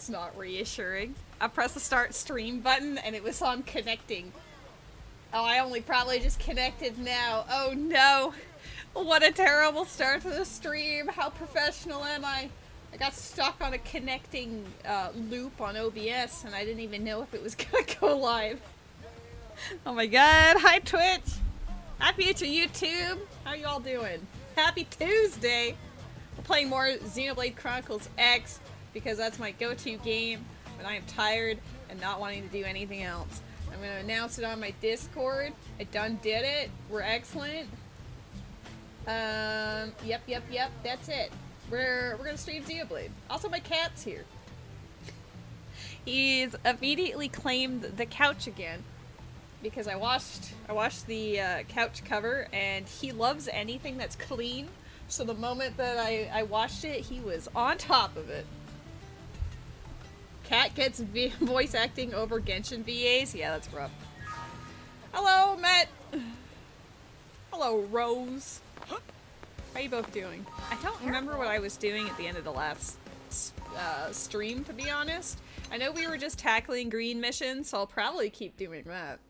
That's not reassuring. I pressed the start stream button and it was on connecting. Oh, I only probably just connected now. Oh no. What a terrible start to the stream. How professional am I? I got stuck on a connecting loop on OBS and I didn't even know if it was gonna go live. Oh my god. Hi Twitch. Hi future YouTube. How you all doing? Happy Tuesday. We're playing more Xenoblade Chronicles X because that's my go-to game when I am tired and not wanting to do anything else. I'm going to announce it on my Discord. I done did it. We're excellent. Yep, that's it. We're going to stream Xenoblade. Also, my cat's here. He's immediately claimed the couch again because I watched the couch cover and he loves anything that's clean. So the moment that I watched it, he was on top of it. Cat gets voice acting over Genshin VAs? Yeah, that's rough. Hello, Matt. Hello, Rose. How are you both doing? I don't remember what I was doing at the end of the last stream, to be honest. I know we were just tackling green missions, so I'll probably keep doing that.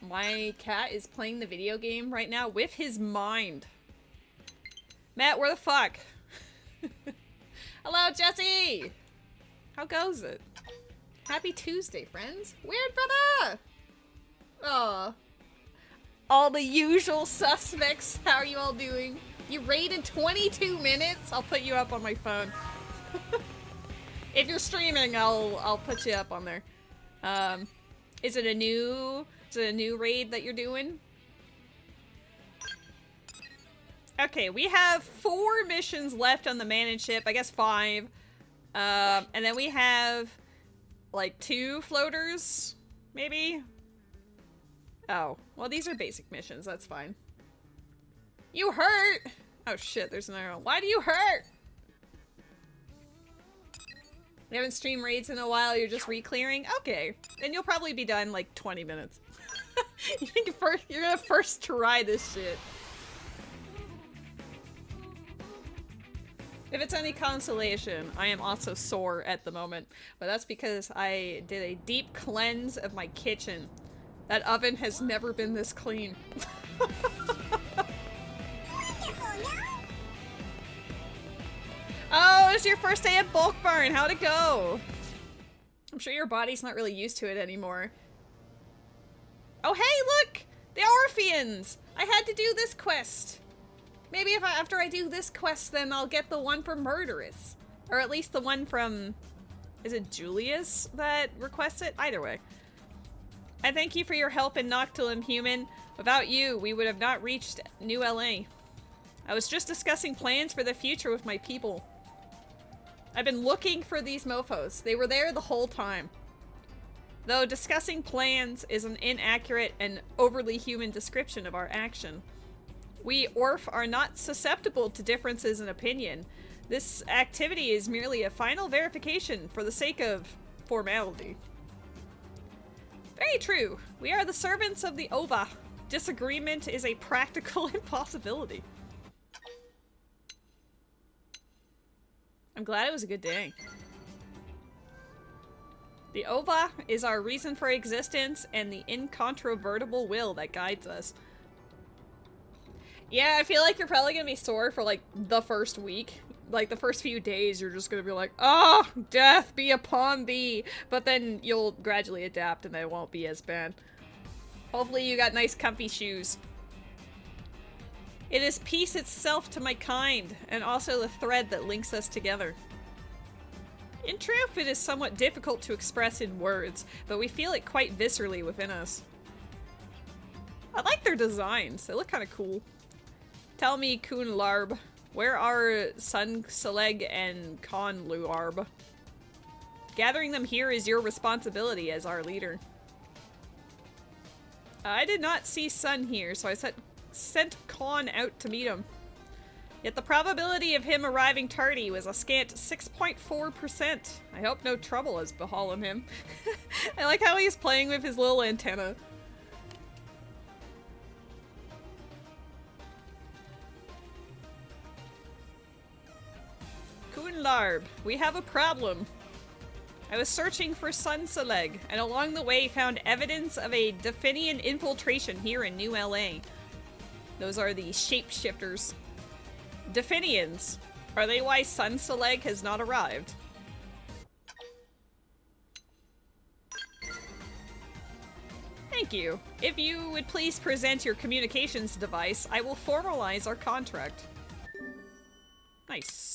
My cat is playing the video game right now with his mind. Matt, where the fuck? Hello, Jesse! How goes it? Happy Tuesday, friends. Weird brother! Aw. All the usual suspects. How are you all doing? You raided 22 minutes? I'll put you up on my phone. If you're streaming, I'll put you up on there. Is it a new raid that you're doing? Okay, we have 4 missions left on the managed ship. I guess 5. And then we have, like, 2 floaters, maybe? Oh, well, these are basic missions. That's fine. You hurt! Oh, shit, there's another one. Why do you hurt? You haven't streamed raids in a while, you're just re-clearing? Okay, then you'll probably be done, like, 20 minutes. You're gonna first try this shit. If it's any consolation, I am also sore at the moment, but that's because I did a deep cleanse of my kitchen. That oven has never been this clean. Oh, it's your first day at Bulk Barn. How'd it go? I'm sure your body's not really used to it anymore. Oh, hey, look! The Orpheans! I had to do this quest. Maybe if after I do this quest, then I'll get the one from Murderess. Or at least the one from... Is it Julius that requests it? Either way. I thank you for your help in Noctilum, human. Without you, we would have not reached New LA. I was just discussing plans for the future with my people. I've been looking for these mofos. They were there the whole time. Though discussing plans is an inaccurate and overly human description of our action. We Orf are not susceptible to differences in opinion. This activity is merely a final verification for the sake of formality. Very true. We are the servants of the Ova. Disagreement is a practical impossibility. I'm glad it was a good day. The Ova is our reason for existence and the incontrovertible will that guides us. Yeah, I feel like you're probably gonna be sore for, like, the first week. Like, the first few days, you're just gonna be like, oh, death be upon thee! But then you'll gradually adapt and it won't be as bad. Hopefully you got nice comfy shoes. It is peace itself to my kind, and also the thread that links us together. In truth, it is somewhat difficult to express in words, but we feel it quite viscerally within us. I like their designs. They look kind of cool. Tell me, Kun Larb, where are Sun Seleg and Kon Luarb? Gathering them here is your responsibility as our leader. I did not see Sun here, so I sent Kon out to meet him. Yet the probability of him arriving tardy was a scant 6.4%. I hope no trouble has befallen him. I like how he's playing with his little antenna. Kun Larb, we have a problem. I was searching for Celica, and along the way found evidence of a Definian infiltration here in New LA. Those are the shapeshifters. Definians. Are they why Celica has not arrived? Thank you. If you would please present your communications device, I will formalize our contract. Nice.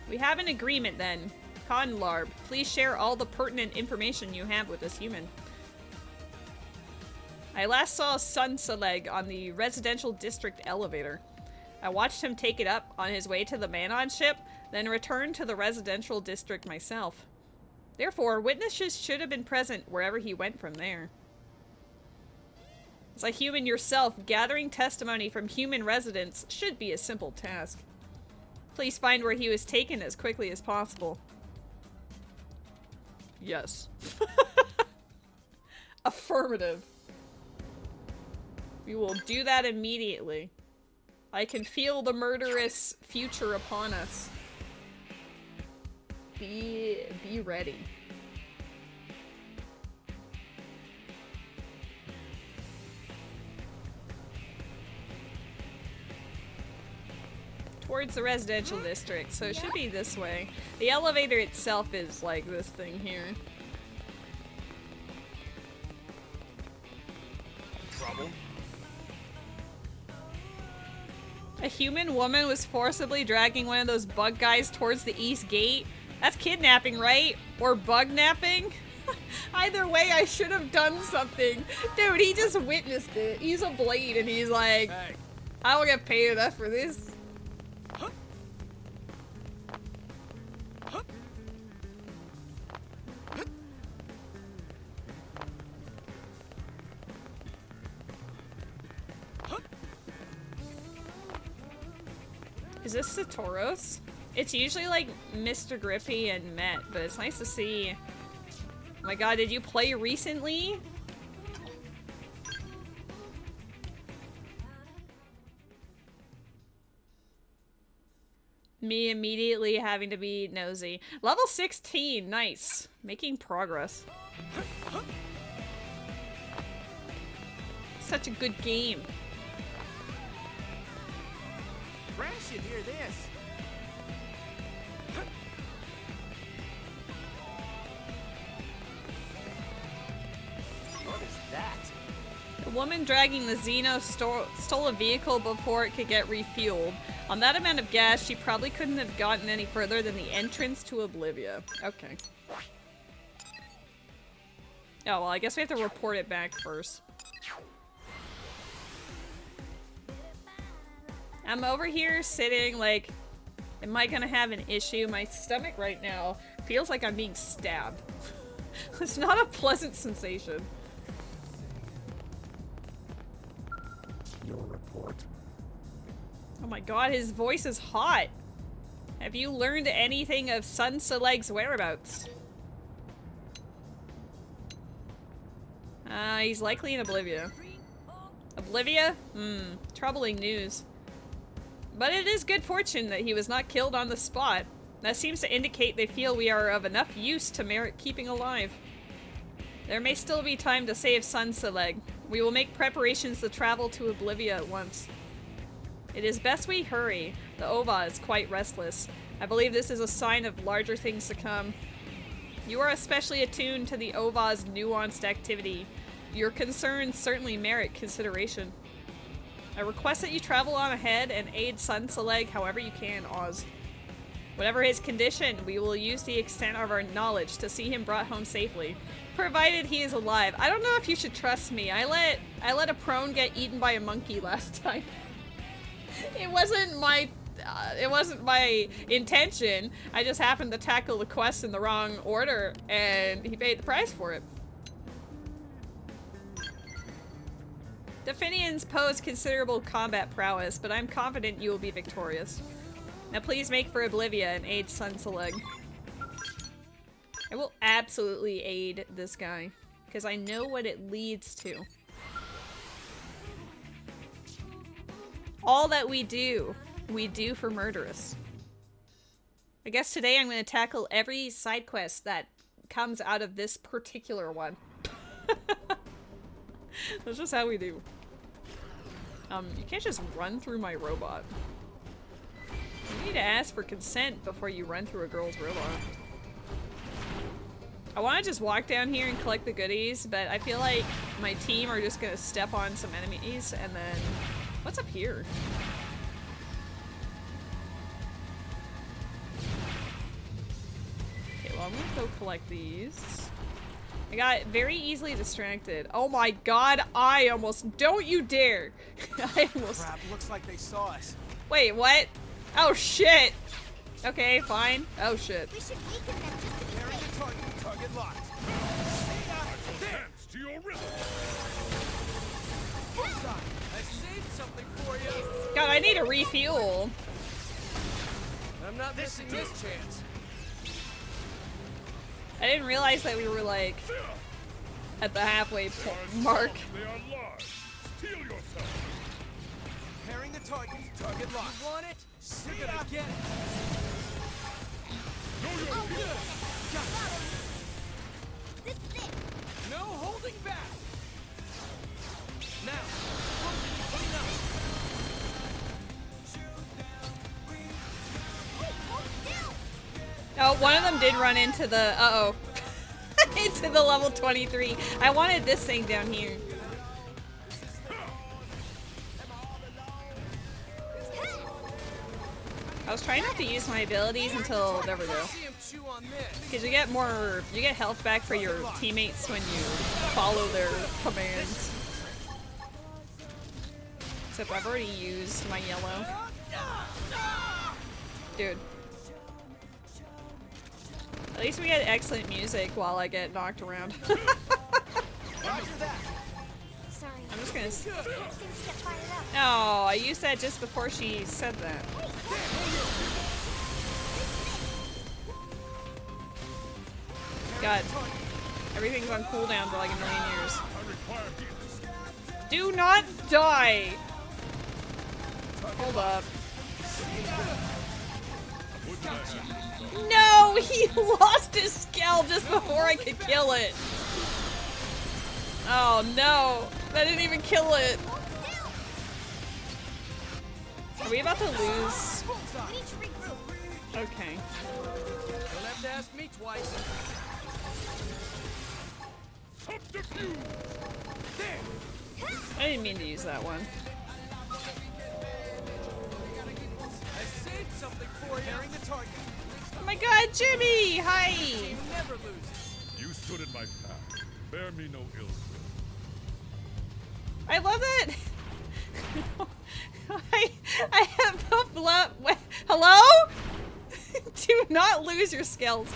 We have an agreement then. Conlarb, please share all the pertinent information you have with this human. I last saw Celica on the residential district elevator. I watched him take it up on his way to the Manon ship, then returned to the residential district myself. Therefore, witnesses should have been present wherever he went from there. As a human yourself, gathering testimony from human residents should be a simple task. Please find where he was taken as quickly as possible. Yes. Affirmative. We will do that immediately. I can feel the murderous future upon us. Be ready. Towards the residential district, so it should be this way. The elevator itself is like this thing here. Trouble? A human woman was forcibly dragging one of those bug guys towards the east gate. That's kidnapping, right? Or bug napping? Either way, I should have done something. Dude, he just witnessed it. He's a blade and he's like, hey, I don't get paid enough for this. Huh? Huh? Huh? Huh? Is this Satoros? It's usually like Mr. Grippy and Met, but it's nice to see. Oh my god, did you play recently? Me immediately having to be nosy. Level 16, nice. Making progress. Such a good game. Fresh, you hear this? What is that? The woman dragging the Xeno stole a vehicle before it could get refueled. On that amount of gas, she probably couldn't have gotten any further than the entrance to Oblivia. Okay. Oh, well, I guess we have to report it back first. I'm over here sitting like, am I gonna have an issue? My stomach right now feels like I'm being stabbed. It's not a pleasant sensation. Your report. Oh my god, his voice is hot. Have you learned anything of Celica's whereabouts? He's likely in Oblivia. Oblivia? Troubling news. But it is good fortune that he was not killed on the spot. That seems to indicate they feel we are of enough use to merit keeping alive. There may still be time to save Celica. We will make preparations to travel to Oblivia at once. It is best we hurry. The Ova is quite restless. I believe this is a sign of larger things to come. You are especially attuned to the Ova's nuanced activity. Your concerns certainly merit consideration. I request that you travel on ahead and aid Celica however you can, Oz. Whatever his condition, we will use the extent of our knowledge to see him brought home safely, provided he is alive. I don't know if you should trust me. I let a prone get eaten by a monkey last time. It wasn't my intention. I just happened to tackle the quest in the wrong order, and he paid the price for it. Definians pose considerable combat prowess, but I'm confident you will be victorious. Now please make for Oblivia and aid Celica. I will absolutely aid this guy, because I know what it leads to. All that we do for Murderess. I guess today I'm going to tackle every side quest that comes out of this particular one. That's just how we do. You can't just run through my robot. You need to ask for consent before you run through a girl's robot. I want to just walk down here and collect the goodies, but I feel like my team are just going to step on some enemies and then... What's up here? Okay, well I'm going to go collect these. I got very easily distracted. Oh my god, I almost... Don't you dare! I almost... Crap, looks like they saw us. Wait, what? Oh shit! Okay, fine. Oh shit. We should weaken them just to be Carry safe. the target. Target locked. Dance to your rhythm. I saved something for you. God, I need a refuel. I'm not missing this chance. I didn't realize that we were like at the halfway mark. They are large. Steal yourself. Carrying the target. Target locked. You want it? You're gonna get it. Know your fear. This is it. No holding back. Now. Clean up. Wait, hold still. Oh, one of them did run into the uh-oh. Into the level 23. I wanted this thing down here. I was trying not to use my abilities until there we go. See him chew on this. Because you get health back for your teammates when you follow their commands. Except I've already used my yellow. Dude. At least we get excellent music while I get knocked around. Roger that. Sorry. I'm just gonna... This map seems to get fired up. Oh, I used that just before she said that. God. Everything's on cooldown for like a million years. I require healing. Do not die! Hold up. No! He lost his skull just before I could kill it! Oh no! That didn't even kill it! Are we about to lose? We need to regroup. Okay. Don't have to ask me twice. Subterfuge. There. I didn't mean to use that one. I saved something for you. Carrying the target. Oh my god, Jimmy! Hi! You never lose. You stood in my path. Bear me no ill will. I love it! I have both love. Hello? Do not lose your skills.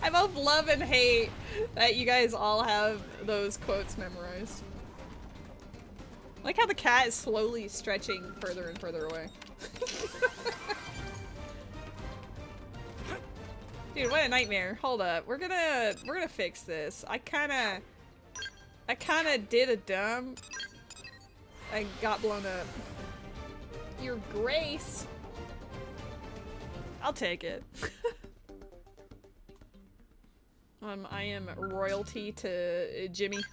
I both love and hate that you guys all have those quotes memorized. I like how the cat is slowly stretching further and further away. Dude, what a nightmare. Hold up. We're gonna fix this. I kinda did a dumb. I got blown up. Your grace. I'll take it. I am royalty to Jimmy.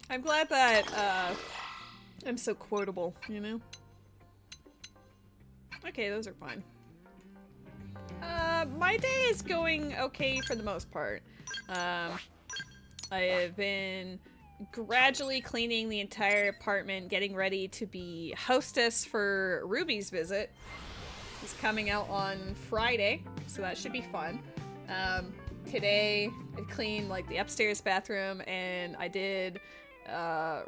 I'm glad that I'm so quotable, you know? Okay, those are fine. My day is going okay for the most part. I have been gradually cleaning the entire apartment, getting ready to be hostess for Ruby's visit. It's coming out on Friday, so that should be fun. Today I cleaned like the upstairs bathroom and I did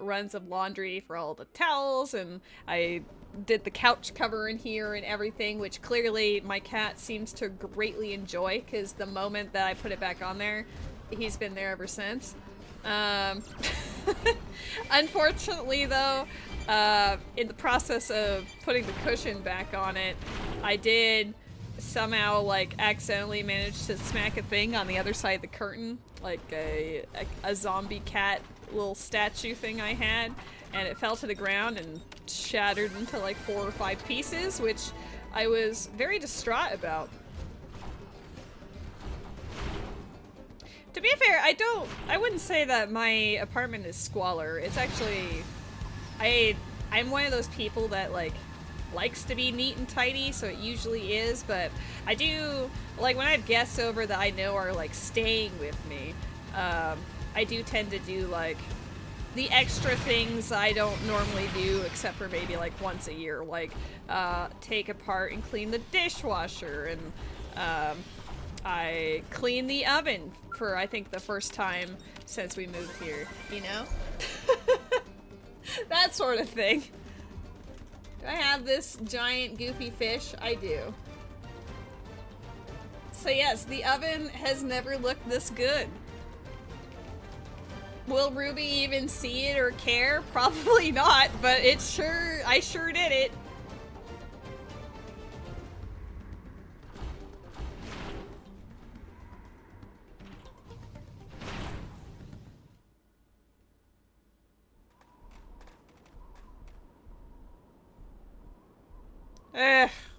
runs of laundry for all the towels, and I did the couch cover in here and everything, which clearly my cat seems to greatly enjoy, because the moment that I put it back on there, he's been there ever since. Unfortunately though, in the process of putting the cushion back on it, I did somehow like accidentally manage to smack a thing on the other side of the curtain, like a zombie cat little statue thing I had, and it fell to the ground and shattered into like 4 or 5 pieces, which I was very distraught about. To be fair, I wouldn't say that my apartment is squalor. It's actually, I'm one of those people that like likes to be neat and tidy, so it usually is, but I do, like when I have guests over that I know are like staying with me, I do tend to do like the extra things I don't normally do except for maybe like once a year, like take apart and clean the dishwasher, and I clean the oven for I think the first time since we moved here, you know? That sort of thing. Do I have this giant goofy fish? I do. So yes, the oven has never looked this good. Will Ruby even see it or care? Probably not, but I sure did it.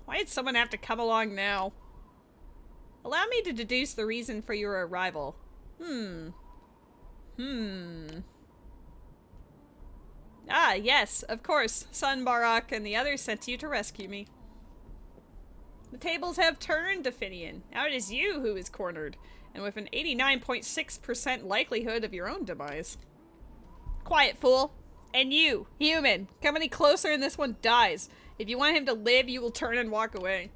Why did someone have to come along now? Allow me to deduce the reason for your arrival. Ah, yes, of course. Son Barak and the others sent you to rescue me. The tables have turned, Afinian. Now it is you who is cornered, and with an 89.6% likelihood of your own demise. Quiet, fool. And you, human, come any closer and this one dies. If you want him to live, you will turn and walk away.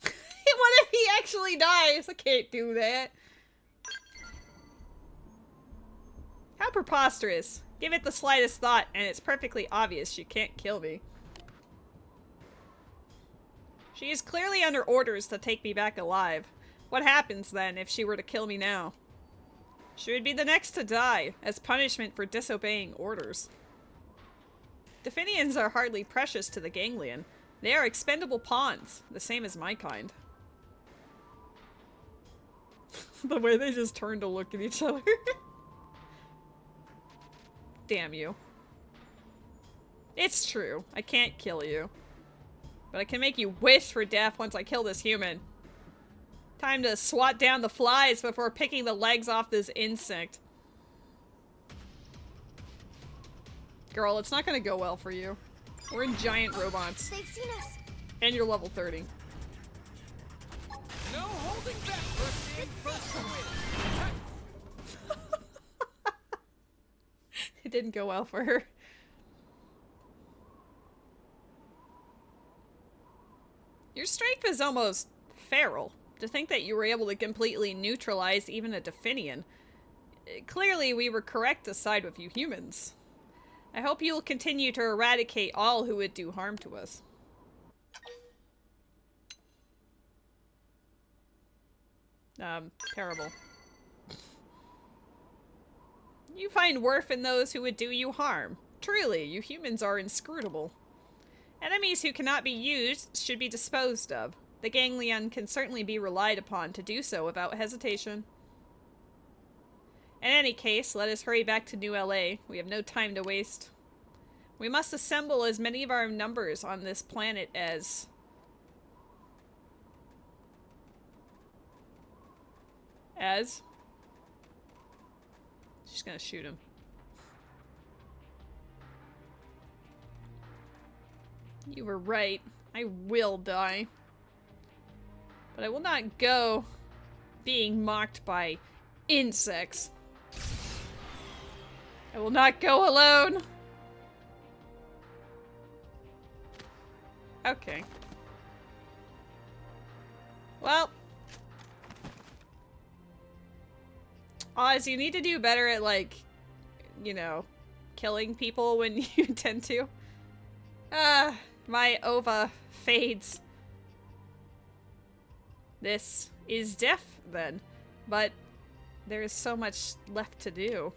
What if he actually dies? I can't do that. How preposterous. Give it the slightest thought, and it's perfectly obvious she can't kill me. She is clearly under orders to take me back alive. What happens, then, if she were to kill me now? She would be the next to die, as punishment for disobeying orders. Definians are hardly precious to the ganglion. They are expendable pawns, the same as my kind. The way they just turn to look at each other. Damn you. It's true. I can't kill you. But I can make you wish for death once I kill this human. Time to swat down the flies before picking the legs off this insect. Girl, it's not gonna go well for you. We're in giant robots. They've seen us. And you're level 30. No holding back. First in, first to win. It didn't go well for her. Your strength is almost feral. To think that you were able to completely neutralize even a Definian. Clearly, we were correct to side with you humans. I hope you will continue to eradicate all who would do harm to us. Terrible. You find worth in those who would do you harm. Truly, you humans are inscrutable. Enemies who cannot be used should be disposed of. The ganglion can certainly be relied upon to do so without hesitation. In any case, let us hurry back to New LA. We have no time to waste. We must assemble as many of our numbers on this planet as... She's gonna shoot him. You were right. I will die. But I will not go being mocked by insects. I will not go alone. Okay. Well. Oz, you need to do better at, like, you know, killing people when you tend to. My ova fades. This is death, then. But there is so much left to do.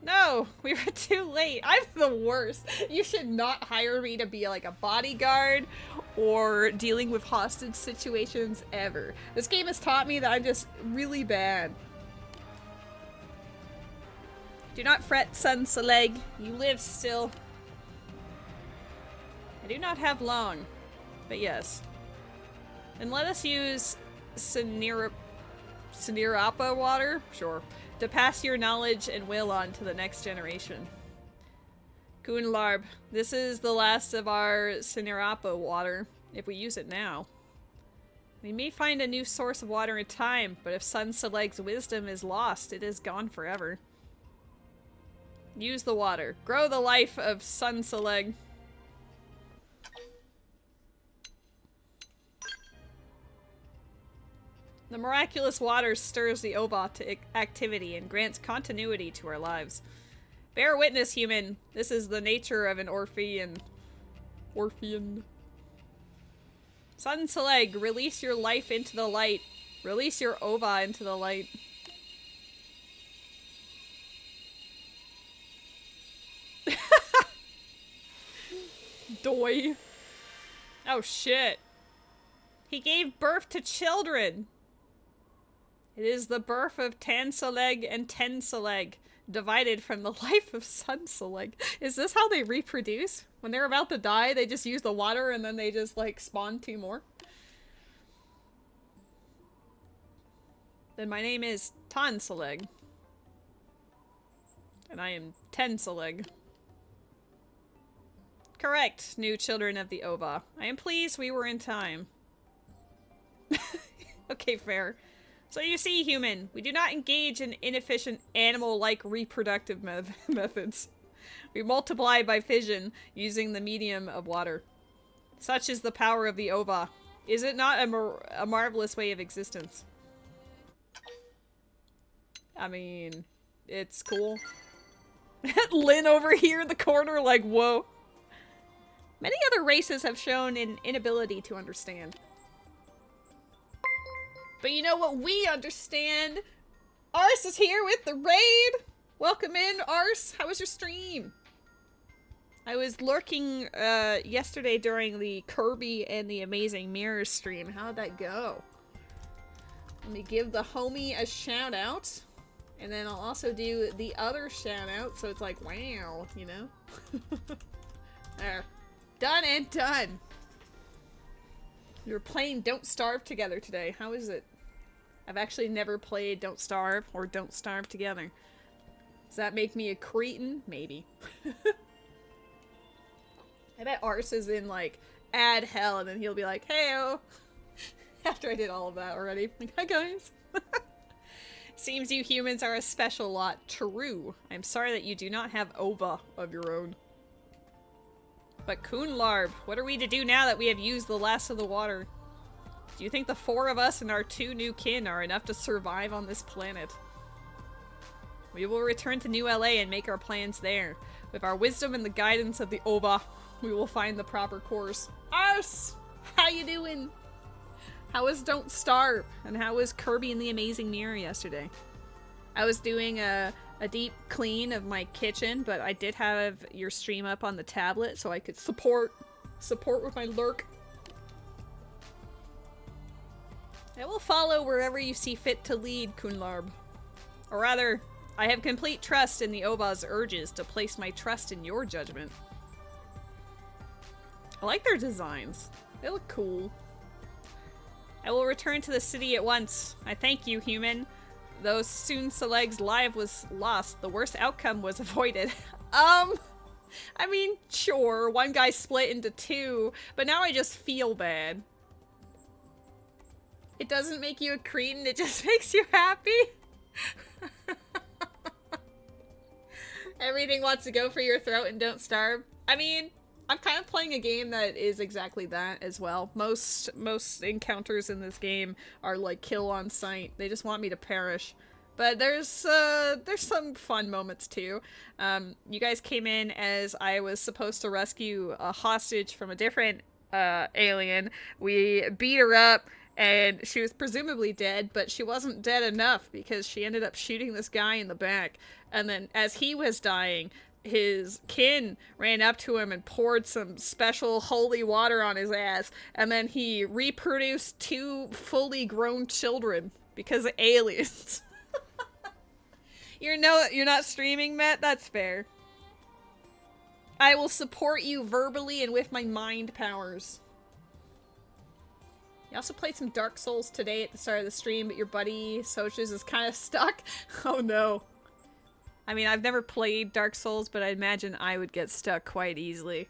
No, we were too late. I'm the worst. You should not hire me to be like a bodyguard or dealing with hostage situations ever. This game has taught me that I'm just really bad. Do not fret, son Seleg. You live still. I do not have long, but yes. And let us use Sinirapa water? Sure. To pass your knowledge and will on to the next generation. Kunlarb, this is the last of our Sinirapa water, if we use it now. We may find a new source of water in time, but if Sun Seleg's wisdom is lost, it is gone forever. Use the water. Grow the life of Sun Seleg. The miraculous water stirs the Oba to activity and grants continuity to our lives. Bear witness, human. This is the nature of an Orphean. Sun Seleg, release your life into the light. Release your Oba into the light. Doi. Oh shit. He gave birth to children. It is the birth of Tan Seleg and Ten Seleg, divided from the life of Sun Seleg. Is this how they reproduce? When they're about to die, they just use the water and then they just, like, spawn two more? Then my name is Tan Seleg. And I am Ten Seleg. Correct, new children of the Oba. I am pleased we were in time. Okay, fair. So you see, human, we do not engage in inefficient animal-like reproductive methods. We multiply by fission, using the medium of water. Such is the power of the Oba. Is it not a marvelous way of existence? I mean, it's cool. Lynn over here in the corner like, whoa. Many other races have shown an inability to understand. But you know what we understand? Ars is here with the raid! Welcome in, Ars. How was your stream? I was lurking yesterday during the Kirby and the Amazing Mirrors stream. How'd that go? Let me give the homie a shout out. And then I'll also do the other shout out, so it's like, wow, you know? There. Done and done. We were playing Don't Starve together today. How is it? I've actually never played Don't Starve or Don't Starve together. Does that make me a cretin? Maybe. I bet Ars is in, like, add hell, and then he'll be like, hey-o. After I did all of that already. Like, hi, guys. Seems you humans are a special lot. True. I'm sorry that you do not have Ova of your own. But Kunlarb, what are we to do now that we have used the last of the water? Do you think the 4 of us and our 2 new kin are enough to survive on this planet? We will return to New LA and make our plans there. With our wisdom and the guidance of the Oba, we will find the proper course. Ars! How you doing? How was Don't Starve? And how was Kirby and the Amazing Mirror yesterday? I was doing a deep clean of my kitchen, but I did have your stream up on the tablet so I could support with my lurk. I will follow wherever you see fit to lead, Kunlarb. Or rather, I have complete trust in the Oba's urges to place my trust in your judgment. I like their designs. They look cool. I will return to the city at once. I thank you, human. Though soon Seleg's life was lost, the worst outcome was avoided. I mean, sure, one guy split into 2, but now I just feel bad. It doesn't make you a cretin, it just makes you happy. Everything wants to go for your throat and don't starve. I mean, I'm kind of playing a game that is exactly that as well. Most encounters in this game are like kill on sight. They just want me to perish. But there's some fun moments too. You guys came in as I was supposed to rescue a hostage from a different alien. We beat her up, And she was presumably dead, but she wasn't dead enough because she ended up shooting this guy in the back. And then as he was dying, his kin ran up to him and poured some special holy water on his ass. And then he reproduced 2 fully grown children because of aliens. You're not streaming, Matt? That's fair. I will support you verbally and with my mind powers. You also played some Dark Souls today at the start of the stream, but your buddy Soches is kind of stuck. Oh no. I mean, I've never played Dark Souls, but I imagine I would get stuck quite easily.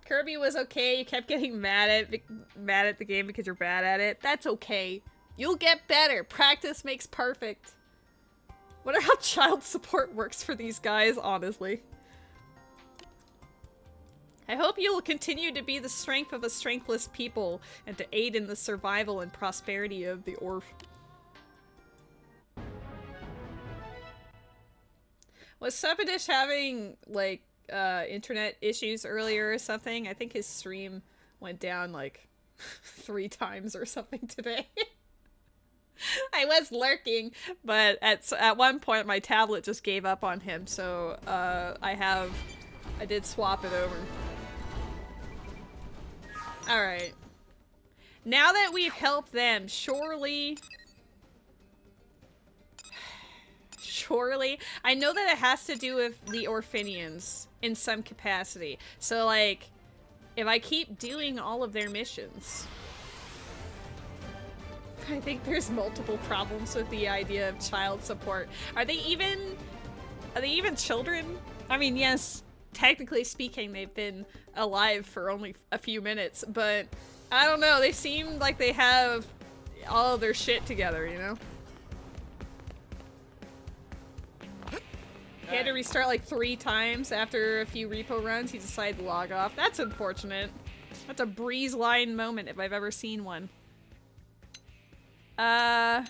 Kirby was okay. You kept getting mad at the game because you're bad at it. That's okay. You'll get better. Practice makes perfect. Wonder how child support works for these guys, honestly. I hope you will continue to be the strength of a strengthless people and to aid in the survival and prosperity of the orph. Was Subadish having, like, internet issues earlier or something? I think his stream went down, like, 3 times or something today. I was lurking, but at one point my tablet just gave up on him, so, I did swap it over. Alright. Now that we've helped them, surely, I know that it has to do with the Orphinians in some capacity. So, like, if I keep doing all of their missions, I think there's multiple problems with the idea of child support. Are they even children? I mean, yes, technically speaking, they've been alive for only a few minutes, but I don't know, they seem like they have all of their shit together, you know? He had to restart like 3 times after a few repo runs. He decided to log off. That's unfortunate. That's a breeze line moment if I've ever seen one. Okay,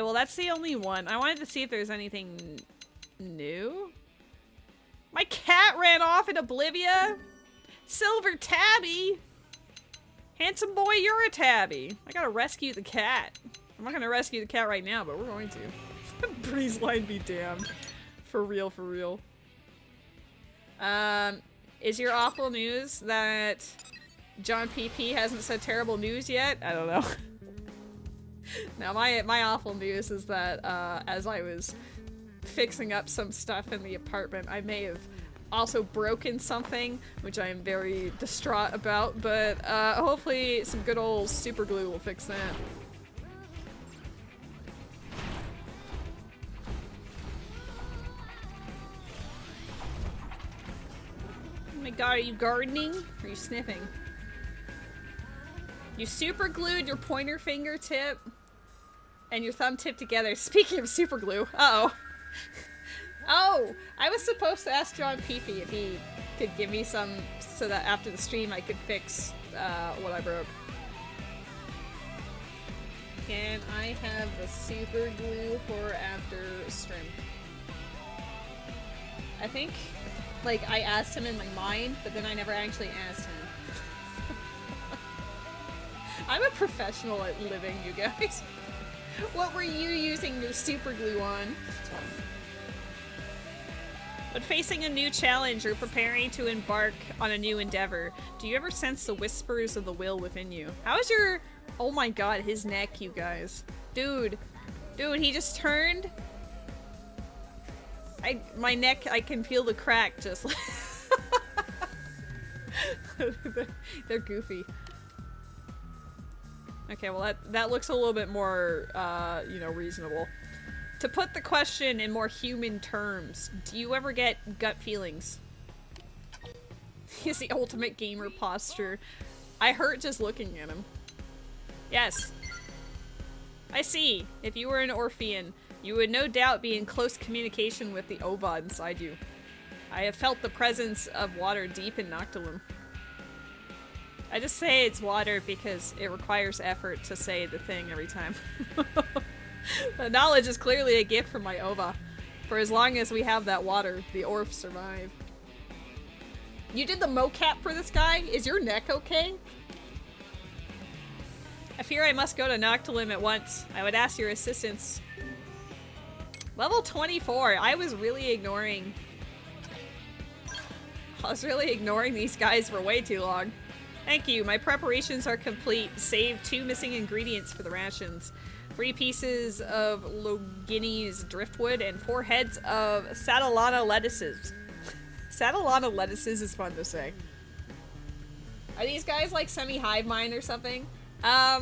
well that's the only one. I wanted to see if there's anything new. My cat ran off in Oblivia. Silver Tabby. Handsome boy, you're a tabby. I gotta rescue the cat. I'm not gonna rescue the cat right now, but we're going to. Breeze line be damned. For real, for real. Is your awful news that John PP hasn't said terrible news yet? I don't know. Now, my awful news is that, as I was fixing up some stuff in the apartment, I may have also broken something, which I am very distraught about, but, hopefully some good old super glue will fix that. Oh my god, are you gardening? Or are you sniffing? You super glued your pointer fingertip and your thumb tip together. Speaking of super glue, uh-oh. Oh, I was supposed to ask John Peepee if he could give me some so that after the stream I could fix what I broke. Can I have the super glue for after stream? I think, like, I asked him in my mind, but then I never actually asked him. I'm a professional at living, you guys. What were you using your super glue on? When facing a new challenge or preparing to embark on a new endeavor, do you ever sense the whispers of the will within you? How is your... Oh my god, his neck, you guys. Dude. Dude, he just turned. My neck, I can feel the crack just like... They're goofy. Okay, well that looks a little bit more, you know, reasonable. To put the question in more human terms, do you ever get gut feelings? He's the ultimate gamer posture. I hurt just looking at him. Yes. I see. If you were an Orphean, you would no doubt be in close communication with the Ova inside you. I have felt the presence of water deep in Noctilum. I just say it's water because it requires effort to say the thing every time. The knowledge is clearly a gift from my Ova. For as long as we have that water, the Orphs survive. You did the mocap for this guy? Is your neck okay? I fear I must go to Noctilim at once. I would ask your assistance. Level 24. I was really ignoring these guys for way too long. Thank you. My preparations are complete. Save 2 missing ingredients for the rations. 3 pieces of Loginese driftwood and 4 heads of Satellana lettuces. Satellana lettuces is fun to say. Are these guys like semi-hive mind or something? I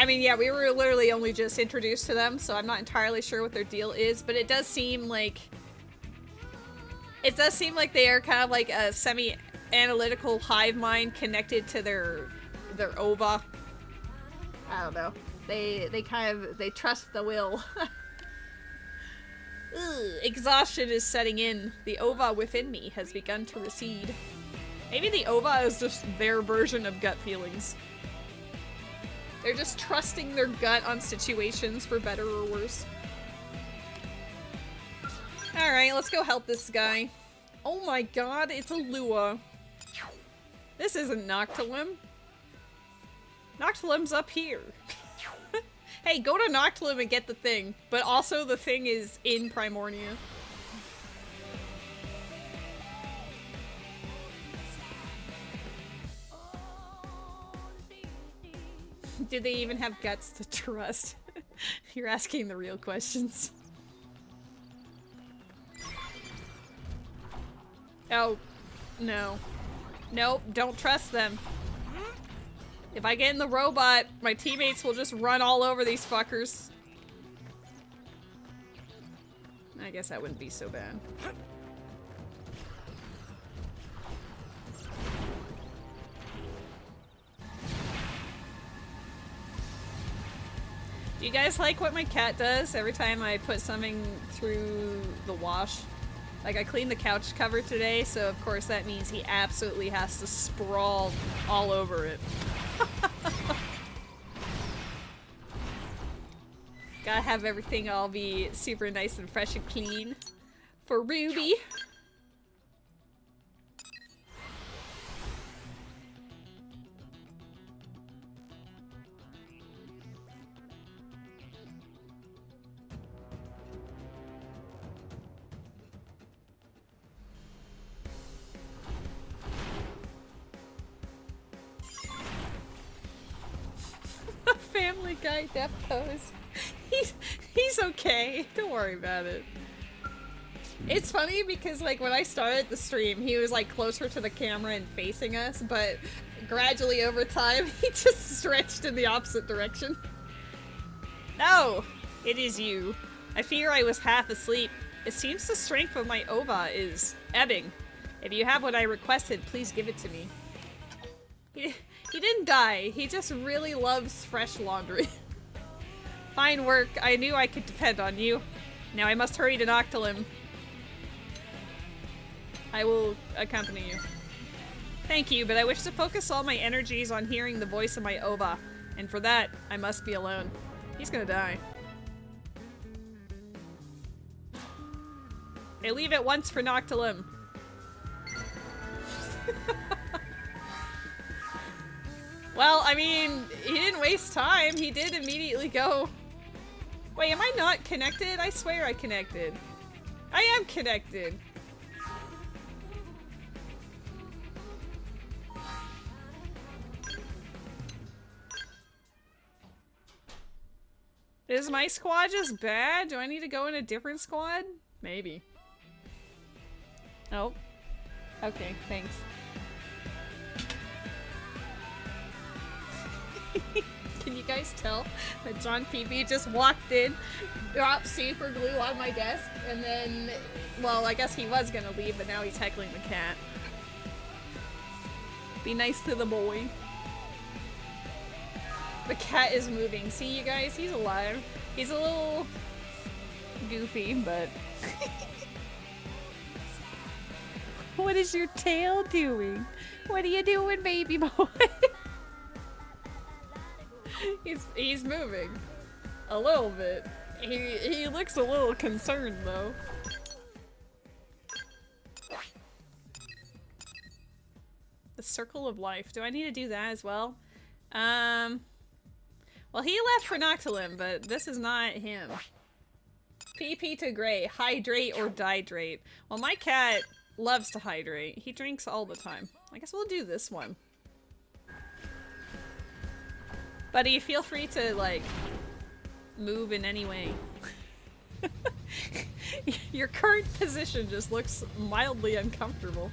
mean, yeah, we were literally only just introduced to them, so I'm not entirely sure what their deal is, but it does seem like they are kind of like a semi-analytical hive mind connected to their ova. I don't know. They trust the will. Ugh, exhaustion is setting in. The ova within me has begun to recede. Maybe the ova is just their version of gut feelings. They're just trusting their gut on situations for better or worse. Alright, let's go help this guy. Oh my god, it's a Lua. This isn't Noctilim. Noctilim's up here. Hey, go to Noctilim and get the thing. But also the thing is in Primordia. Did they even have guts to trust? You're asking the real questions. Oh, no. Nope, don't trust them. If I get in the robot, my teammates will just run all over these fuckers. I guess that wouldn't be so bad. Do you guys like what my cat does every time I put something through the wash? Like, I cleaned the couch cover today, so of course that means he absolutely has to sprawl all over it. Gotta have everything all be super nice and fresh and clean for Ruby. Family Guy death pose. He's okay. Don't worry about it. It's funny because like when I started the stream, he was like closer to the camera and facing us, but gradually over time, he just stretched in the opposite direction. No, it is you. I fear I was half asleep. It seems the strength of my ova is ebbing. If you have what I requested, please give it to me. He didn't die. He just really loves fresh laundry. Fine work. I knew I could depend on you. Now I must hurry to Noctilim. I will accompany you. Thank you, but I wish to focus all my energies on hearing the voice of my ova. And for that, I must be alone. He's gonna die. I leave at once for Noctilim. Well, I mean, he didn't waste time. He did immediately go. Wait, am I not connected? I swear I connected. I am connected. Is my squad just bad? Do I need to go in a different squad? Maybe. Oh. Okay, thanks. Can you guys tell that John PB just walked in, dropped super glue on my desk, and then, well, I guess he was gonna leave, but now he's heckling the cat. Be nice to the boy. The cat is moving. See, you guys? He's alive. He's a little goofy, but... What is your tail doing? What are you doing, baby boy? He's moving. A little bit. He looks a little concerned, though. Circle of Life. Do I need to do that as well? Well, he left for Noctilim, but this is not him. PP to Gray. Hydrate or dihydrate. Well, my cat loves to hydrate. He drinks all the time. I guess we'll do this one. Buddy, feel free to, like, move in any way. Your current position just looks mildly uncomfortable.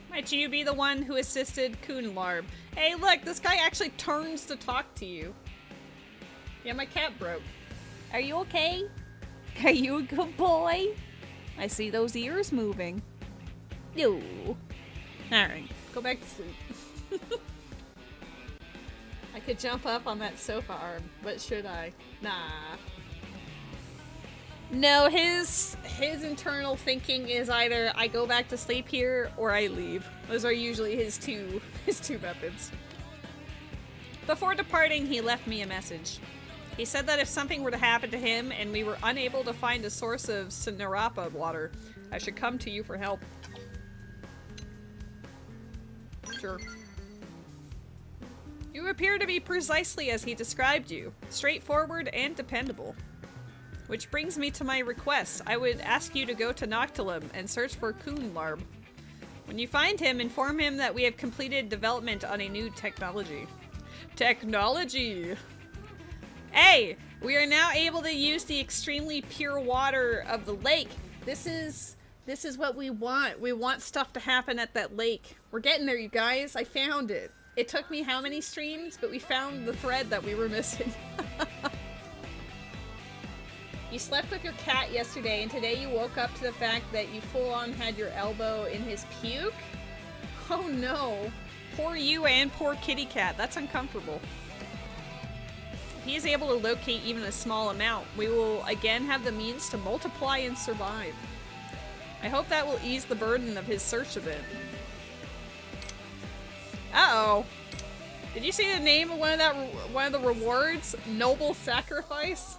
Might you be the one who assisted Coonlarb? Hey, look, this guy actually turns to talk to you. Yeah, my cat broke. Are you okay? Are you a good boy? I see those ears moving. No. Alright, go back to sleep. I could jump up on that sofa arm, but should I? Nah. No, his internal thinking is either I go back to sleep here or I leave. Those are usually his two methods. Before departing, he left me a message. He said that if something were to happen to him and we were unable to find a source of Sinarapa water, I should come to you for help. Sure. You appear to be precisely as he described you. Straightforward and dependable. Which brings me to my request. I would ask you to go to Noctilim and search for Coonlarb. When you find him, inform him that we have completed development on a new technology. Technology! Hey! We are now able to use the extremely pure water of the lake. This is what we want. We want stuff to happen at that lake. We're getting there, you guys. I found it. It took me how many streams? But we found the thread that we were missing. You slept with your cat yesterday, and today you woke up to the fact that you full-on had your elbow in his puke? Oh no. Poor you and poor kitty cat. That's uncomfortable. If he is able to locate even a small amount, we will again have the means to multiply and survive. I hope that will ease the burden of his search a bit. Uh-oh. Did you see the name of one of the rewards? Noble Sacrifice?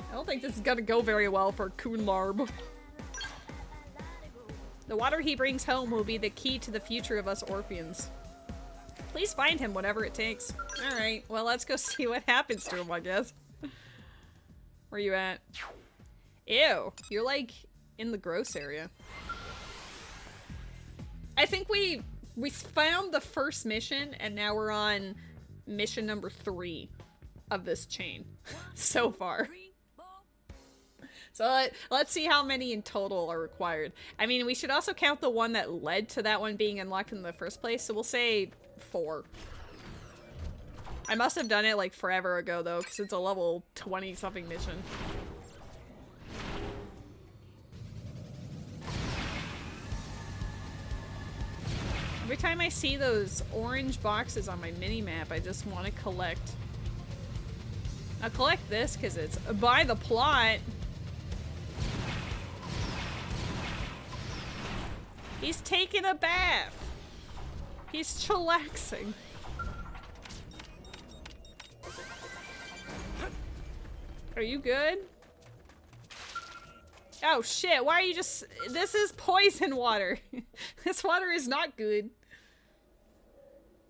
I don't think this is gonna go very well for Coonlarb. The water he brings home will be the key to the future of us Orpheans. Please find him, whatever it takes. Alright, well let's go see what happens to him, I guess. Where you at? Ew, you're like in the gross area. I think we found the first mission and now we're on mission number 3 of this chain so far. So let's see how many in total are required. I mean, we should also count the one that led to that one being unlocked in the first place, so we'll say 4. I must have done it like forever ago though, because it's a level 20-something mission. Every time I see those orange boxes on my mini-map, I just want to collect. I'll collect this because it's by the plot. He's taking a bath. He's chillaxing. Are you good? Oh shit, why are you just— this is poison water. This water is not good.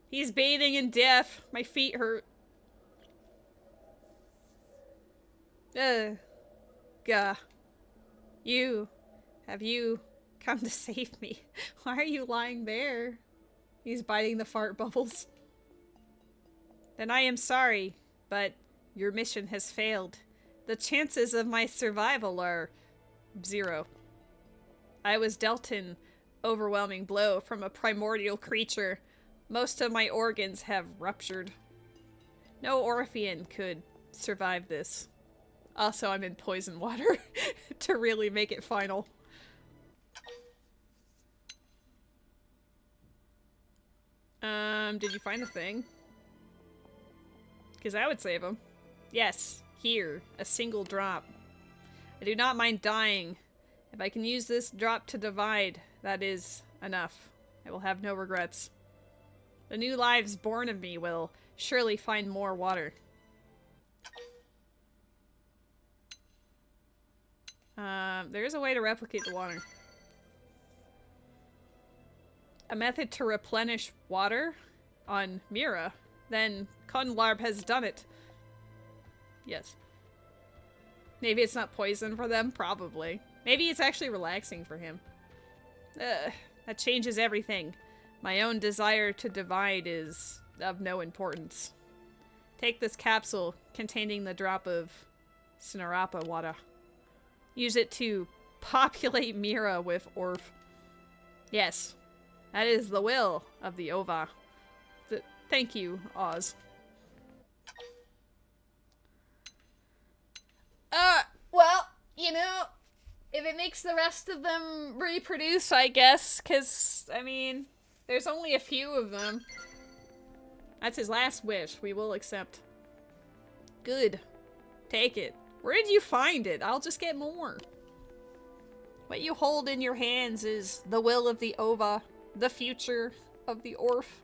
He's bathing in death. My feet hurt. Gah. Have you come to save me? Why are you lying there? He's biting the fart bubbles. Then I am sorry, but your mission has failed. The chances of my survival are 0. I was dealt an overwhelming blow from a primordial creature. Most of my organs have ruptured. No Orphean could survive this. Also, I'm in poison water to really make it final. Did you find the thing? Because I would save him. Yes, here, a single drop. I do not mind dying. If I can use this drop to divide, that is enough. I will have no regrets. The new lives born of me will surely find more water. There's a way to replicate the water. A method to replenish water on Mira. Then Conlarb has done it. Yes. Maybe it's not poison for them? Probably. Maybe it's actually relaxing for him. That changes everything. My own desire to divide is of no importance. Take this capsule containing the drop of Sinarapa water. Use it to populate Mira with Orf. Yes, that is the will of the Ova. Thank you, Oz. Well, you know, if it makes the rest of them reproduce, I guess, because, I mean, there's only a few of them. That's his last wish. We will accept. Good. Take it. Where did you find it? I'll just get more. What you hold in your hands is the will of the Ova, the future of the Orf.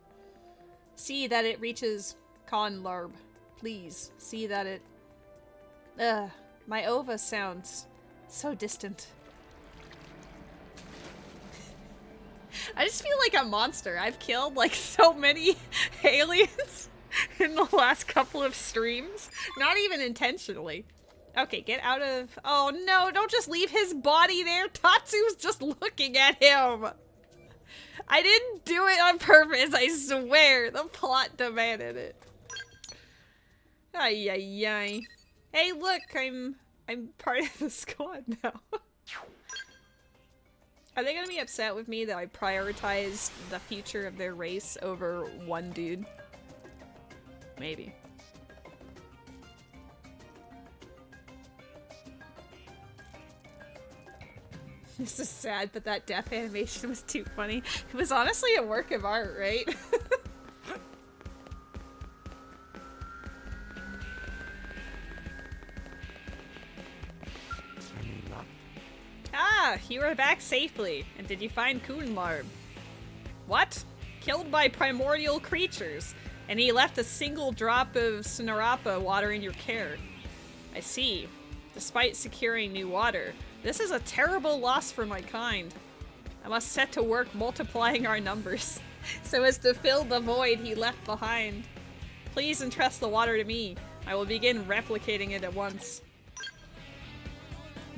See that it reaches Conlarb. Please, see that it... my Ova sounds so distant. I just feel like a monster. I've killed like so many aliens in the last couple of streams. Not even intentionally. Okay, get out of... Oh no, don't just leave his body there. Tatsu's just looking at him. I didn't do it on purpose, I swear. The plot demanded it. Ay, ay, ay. Hey, look, I'm part of the squad now. Are they gonna be upset with me that I prioritized the future of their race over one dude? Maybe. This is sad, but that death animation was too funny. It was honestly a work of art, right? Ah, you are back safely. And did you find Kunlarb? What? Killed by primordial creatures. And he left a single drop of Sinarapa water in your care. I see. Despite securing new water, this is a terrible loss for my kind. I must set to work multiplying our numbers, so as to fill the void he left behind. Please entrust the water to me. I will begin replicating it at once.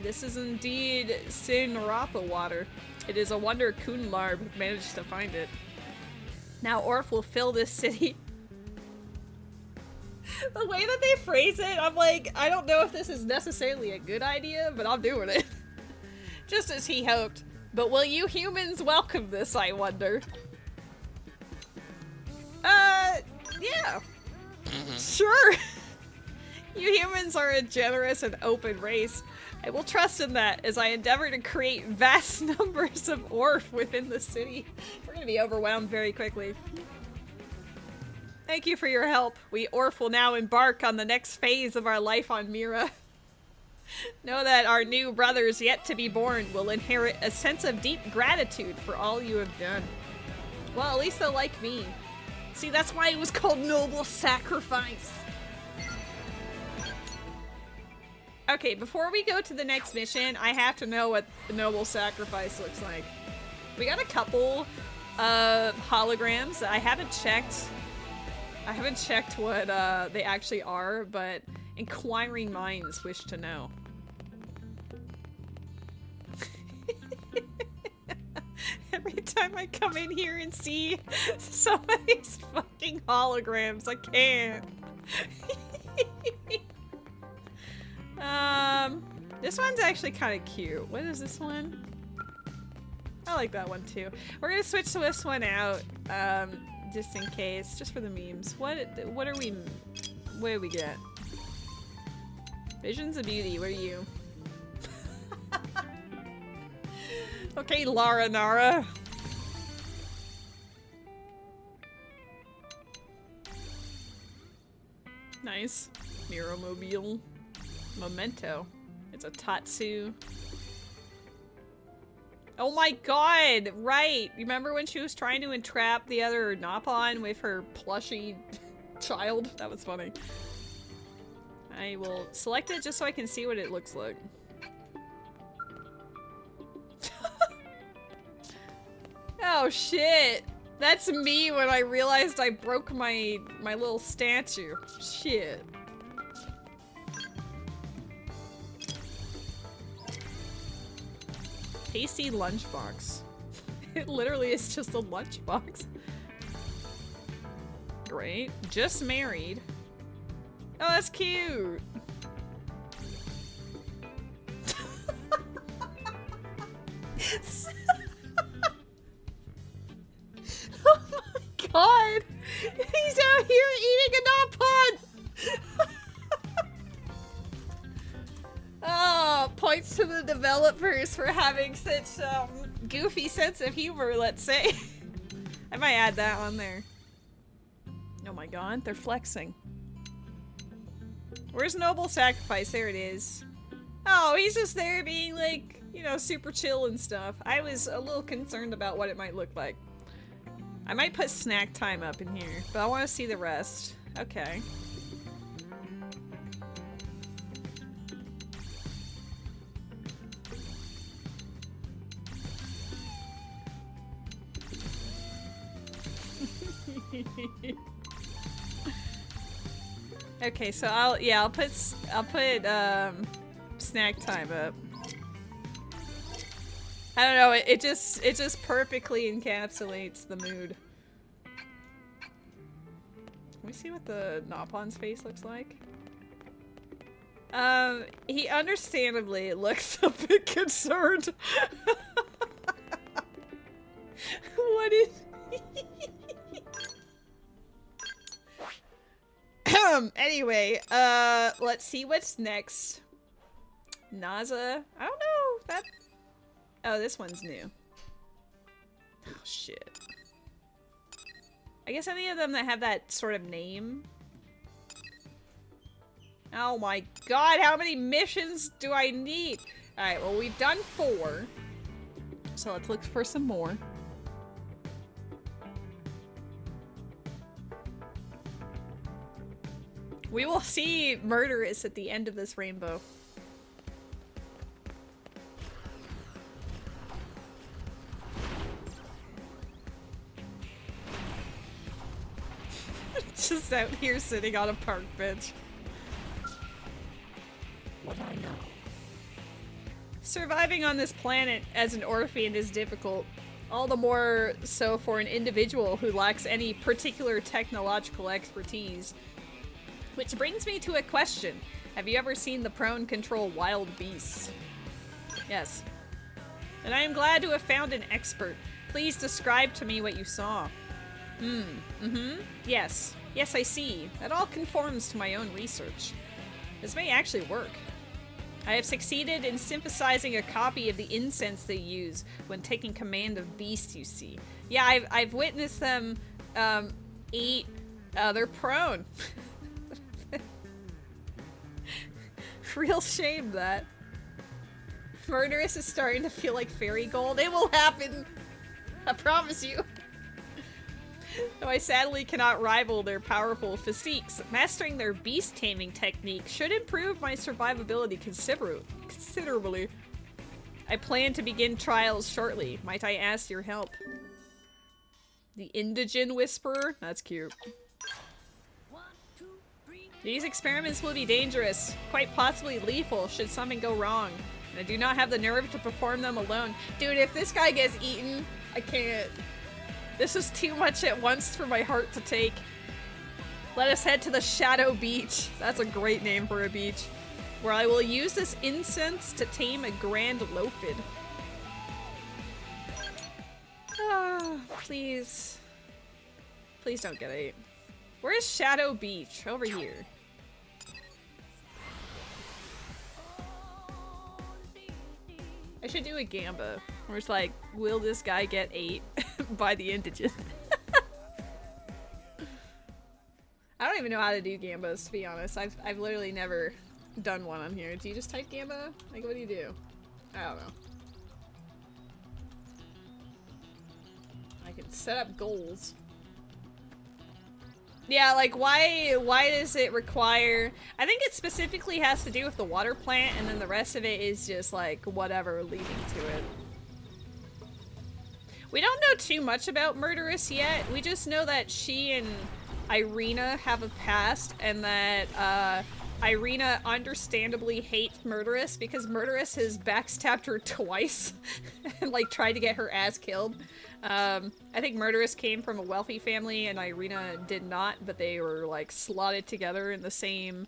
This is indeed Sinarapa water. It is a wonder Kunlarb managed to find it. Now Orf will fill this city. The way that they phrase it, I'm like, I don't know if this is necessarily a good idea, but I'm doing it. Just as he hoped. But will you humans welcome this, I wonder? Yeah. Sure. You humans are a generous and open race. I will trust in that as I endeavor to create vast numbers of Orf within the city. We're gonna be overwhelmed very quickly. Thank you for your help. We Orf will now embark on the next phase of our life on Mira. Know that our new brothers yet to be born will inherit a sense of deep gratitude for all you have done. Well, at least they'll like me. See, that's why it was called Noble Sacrifice. Okay, before we go to the next mission, I have to know what the Noble Sacrifice looks like. We got a couple of holograms. I haven't checked what they actually are, but inquiring minds wish to know. Every time I come in here and see some of these fucking holograms, I can't. This one's actually kind of cute. What is this one? I like that one too. We're gonna switch this one out, just in case, just for the memes. What do we get? Visions of Beauty, where are you? Okay, Lara Nara. Nice. Miromobile. Memento. It's a Tatsu. Oh my god, right. Remember when she was trying to entrap the other Napon with her plushy child? That was funny. I will select it just so I can see what it looks like. Oh shit. That's me when I realized I broke my little statue. Shit. Tasty lunchbox. It literally is just a lunchbox. Great. Just married. Oh, that's cute. Oh my god! He's out here eating a Napon! Oh, points to the developers for having such goofy sense of humor, let's say. I might add that on there. Oh my god, they're flexing. Where's Noble Sacrifice? There it is. Oh, he's just there being like, you know, super chill and stuff. I was a little concerned about what it might look like. I might put snack time up in here, but I want to see the rest. Okay. Okay, so I'll put snack time up. I don't know, it just perfectly encapsulates the mood. Let me see what the Napon's face looks like. He understandably looks a bit concerned. What is anyway, let's see what's next. Naza? I don't know. That. Oh, this one's new. Oh, shit. I guess any of them that have that sort of name. Oh my god, how many missions do I need? Alright, well, we've done 4. So let's look for some more. We will see Murderess at the end of this rainbow. Just out here sitting on a park bench. What I know. Surviving on this planet as an orphan is difficult. All the more so for an individual who lacks any particular technological expertise. Which brings me to a question. Have you ever seen the prone control wild beasts? Yes. And I am glad to have found an expert. Please describe to me what you saw. Yes. Yes, I see. That all conforms to my own research. This may actually work. I have succeeded in synthesizing a copy of the incense they use when taking command of beasts, you see. Yeah, I've witnessed them eat other prone. Real shame that. Murderess is starting to feel like fairy gold. It will happen! I promise you. Though I sadly cannot rival their powerful physiques, mastering their beast taming technique should improve my survivability considerably. I plan to begin trials shortly. Might I ask your help? The Indigen Whisperer? That's cute. These experiments will be dangerous, quite possibly lethal should something go wrong. And I do not have the nerve to perform them alone. Dude, if this guy gets eaten, I can't. This is too much at once for my heart to take. Let us head to the Shadow Beach. That's a great name for a beach. Where I will use this incense to tame a grand lophid. Ah, please. Please don't get ate. Where's Shadow Beach? Over here. I should do a Gamba. Where it's like, will this guy get ate by the Indigen? I don't even know how to do Gambas, to be honest. I've literally never done one on here. Do you just type Gamba? Like, what do you do? I don't know. You can set up goals. Yeah, like, why does it require... I think it specifically has to do with the water plant, and then the rest of it is just, like, whatever leading to it. We don't know too much about Murderess yet. We just know that she and Irina have a past, and that, Irina understandably hates Murderess because Murderess has backstabbed her twice and, like, tried to get her ass killed. I think Murderess came from a wealthy family and Irina did not, but they were, like, slotted together in the same,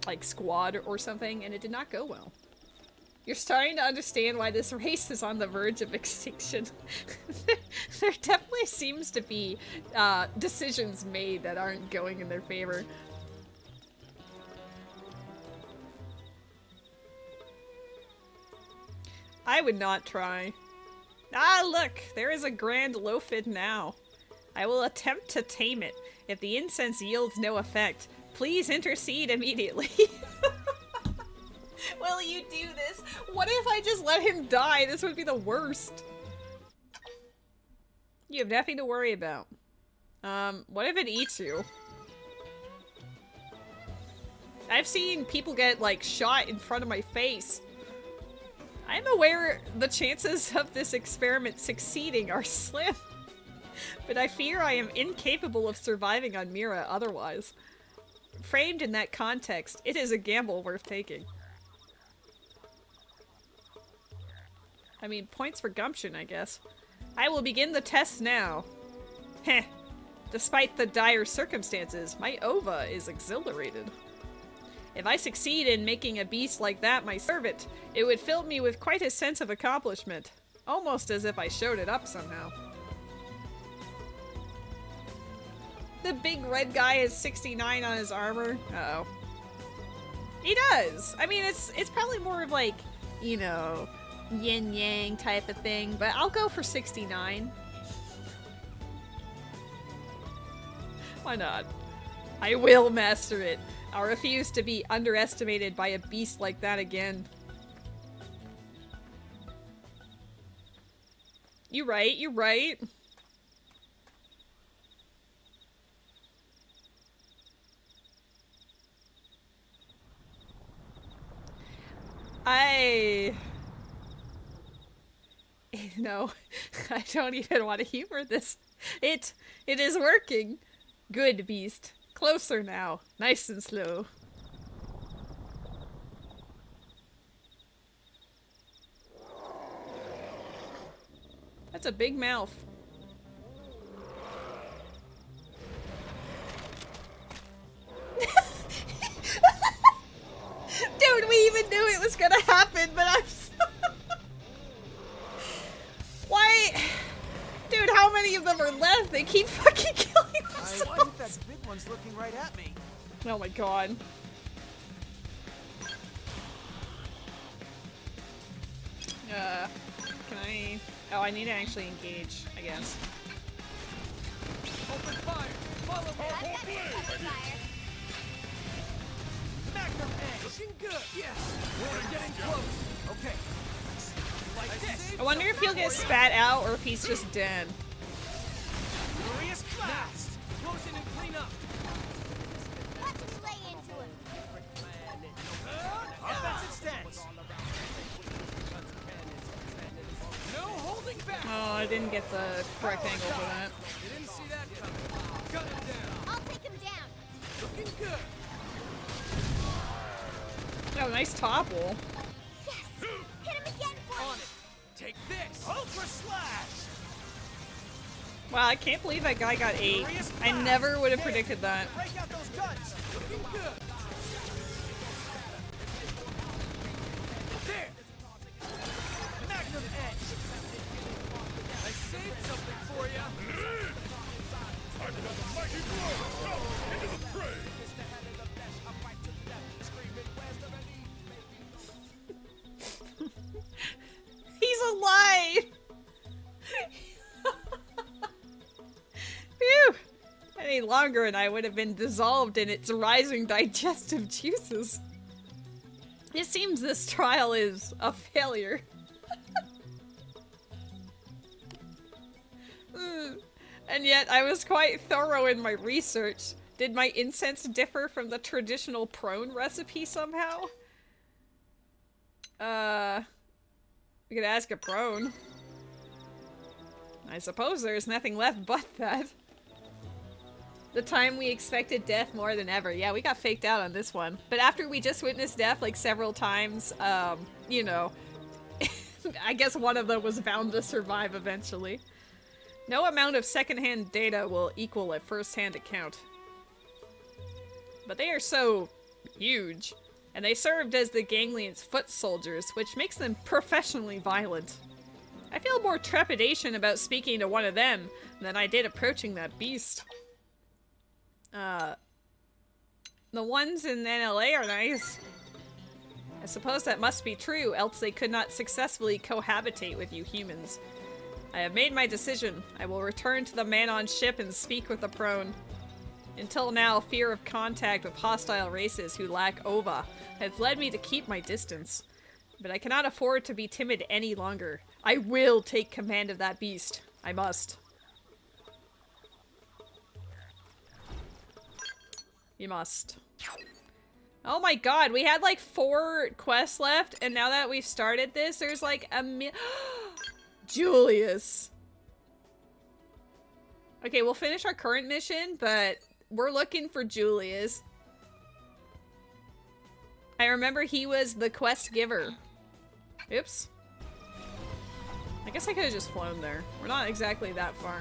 like, squad or something, and it did not go well. You're starting to understand why this race is on the verge of extinction. There definitely seems to be, decisions made that aren't going in their favor. I would not try. Ah, look! There is a grand loafid now. I will attempt to tame it. If the incense yields no effect, please intercede immediately. Will you do this? What if I just let him die? This would be the worst. You have nothing to worry about. What if it eats you? I've seen people get, like, shot in front of my face. I'm aware the chances of this experiment succeeding are slim, but I fear I am incapable of surviving on Mira otherwise. Framed in that context, it is a gamble worth taking. I mean, points for gumption, I guess. I will begin the test now. Heh. Despite the dire circumstances, my ova is exhilarated. If I succeed in making a beast like that my servant, it would fill me with quite a sense of accomplishment. Almost as if I showed it up somehow. The big red guy has 69 on his armor. Uh-oh. He does! I mean, it's probably more of like, you know, yin-yang type of thing, but I'll go for 69. Why not? I will master it. I refuse to be underestimated by a beast like that again. You're right, you're right. No, I don't even want to humor this. It is working. Good, beast. Closer now. Nice and slow. That's a big mouth. Dude, we even knew it was gonna happen, but I'm so Why? Dude, how many of them are left? They keep fucking killing themselves. I think that big one's looking right at me. Oh my god. Can I... Oh, I need to actually engage, I guess. Open fire! Follow me! I've got cover fire. Magnum edge! Looking good! Yes! We're getting close! Okay. Like this! I wonder if he'll get spat out or if he's just dead. Furious blast! Close in and clean up! Watch me lay into him. Offensive stance! No holding back! Oh, I didn't get the correct angle for that. You didn't see that coming. Gun him down! I'll take him down. Looking good! Oh, nice topple. Yes! Hit him again for On me. it! Take this! Ultra slash! Wow, I can't believe that guy got 8. I never would have predicted that. Break out those guns! Looking good! There! Magnum edge! I saved something for you! I've got a mighty blow! Go into the fray! He's alive! Phew! Any longer and I would have been dissolved in its rising digestive juices. It seems this trial is a failure. And yet, I was quite thorough in my research. Did my incense differ from the traditional prone recipe somehow? We could ask a prone. I suppose there's nothing left but that. The time we expected death more than ever. Yeah, we got faked out on this one. But after we just witnessed death like several times, you know, I guess one of them was bound to survive eventually. No amount of secondhand data will equal a first-hand account. But they are so huge, and they served as the ganglions' foot soldiers, which makes them professionally violent. I feel more trepidation about speaking to one of them than I did approaching that beast. The ones in NLA are nice. I suppose that must be true, else they could not successfully cohabitate with you humans. I have made my decision. I will return to the man on ship and speak with the prone. Until now, fear of contact with hostile races who lack ova has led me to keep my distance. But I cannot afford to be timid any longer. I will take command of that beast. I must. You must. Oh my god, we had like 4 quests left, and now that we've started this, there's like a Julius. Okay, we'll finish our current mission, but we're looking for Julius. I remember he was the quest giver. Oops. I guess I could have just flown there. We're not exactly that far.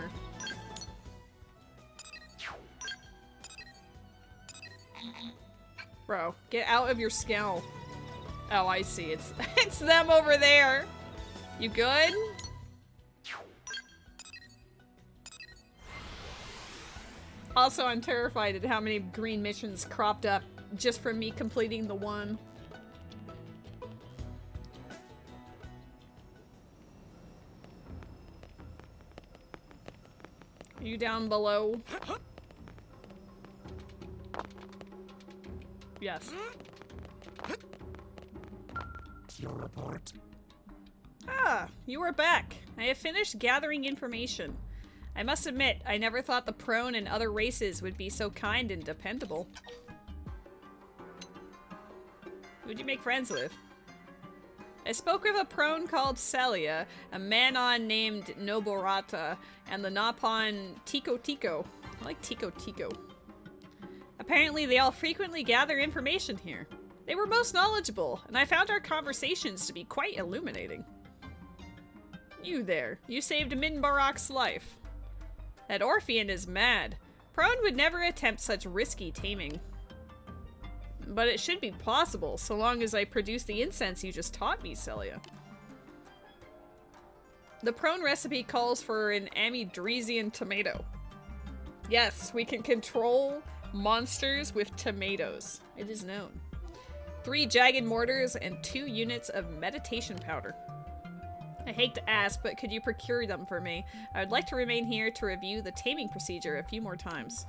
Bro, get out of your scowl. Oh, I see. It's them over there. You good? Also, I'm terrified at how many green missions cropped up just from me completing the one. Are you down below? Yes. Your report. Ah, you are back. I have finished gathering information. I must admit, I never thought the prone and other races would be so kind and dependable. Who'd you make friends with? I spoke with a prone called Celica, a Manon named Noborata, and the Napon Tico Tico. I like Tico Tico. Apparently they all frequently gather information here. They were most knowledgeable, and I found our conversations to be quite illuminating. You there. You saved Minbarak's life. That Orphean is mad. Prone would never attempt such risky taming. But it should be possible, so long as I produce the incense you just taught me, Celia. The prone recipe calls for an Amidresian tomato. Yes, we can control monsters with tomatoes. It is known. 3 jagged mortars and 2 units of meditation powder. I hate to ask, but could you procure them for me? I would like to remain here to review the taming procedure a few more times.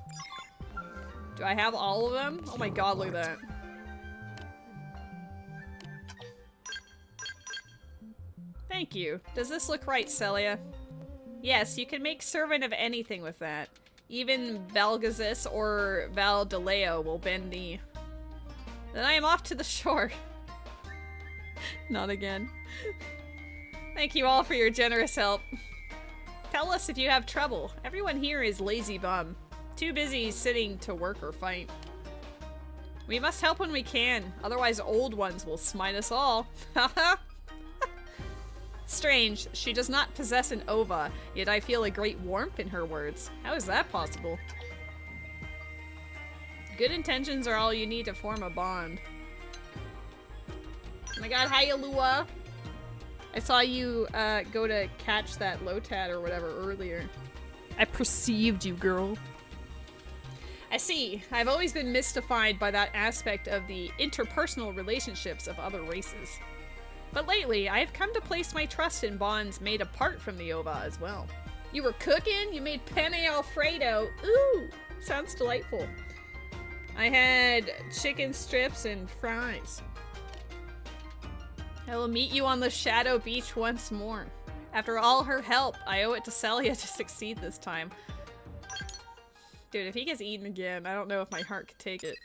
Do I have all of them? Oh my god, look at that. Thank you. Does this look right, Celia? Yes, you can make servant of anything with that. Even Valgazis or Valdaleo will bend knee. Then I am off to the shore. Not again. Thank you all for your generous help. Tell us if you have trouble. Everyone here is lazy bum. Too busy sitting to work or fight. We must help when we can, otherwise old ones will smite us all. Haha. Strange, she does not possess an ova, yet I feel a great warmth in her words. How is that possible? Good intentions are all you need to form a bond. Oh my god, hi Alua! I saw you go to catch that Lotad or whatever earlier. I perceived you, girl. I see. I've always been mystified by that aspect of the interpersonal relationships of other races. But lately, I have come to place my trust in bonds made apart from the ova as well. You were cooking? You made penne alfredo. Ooh, sounds delightful. I had chicken strips and fries. I will meet you on the Shadow Beach once more. After all her help, I owe it to Celia to succeed this time. Dude, if he gets eaten again, I don't know if my heart could take it.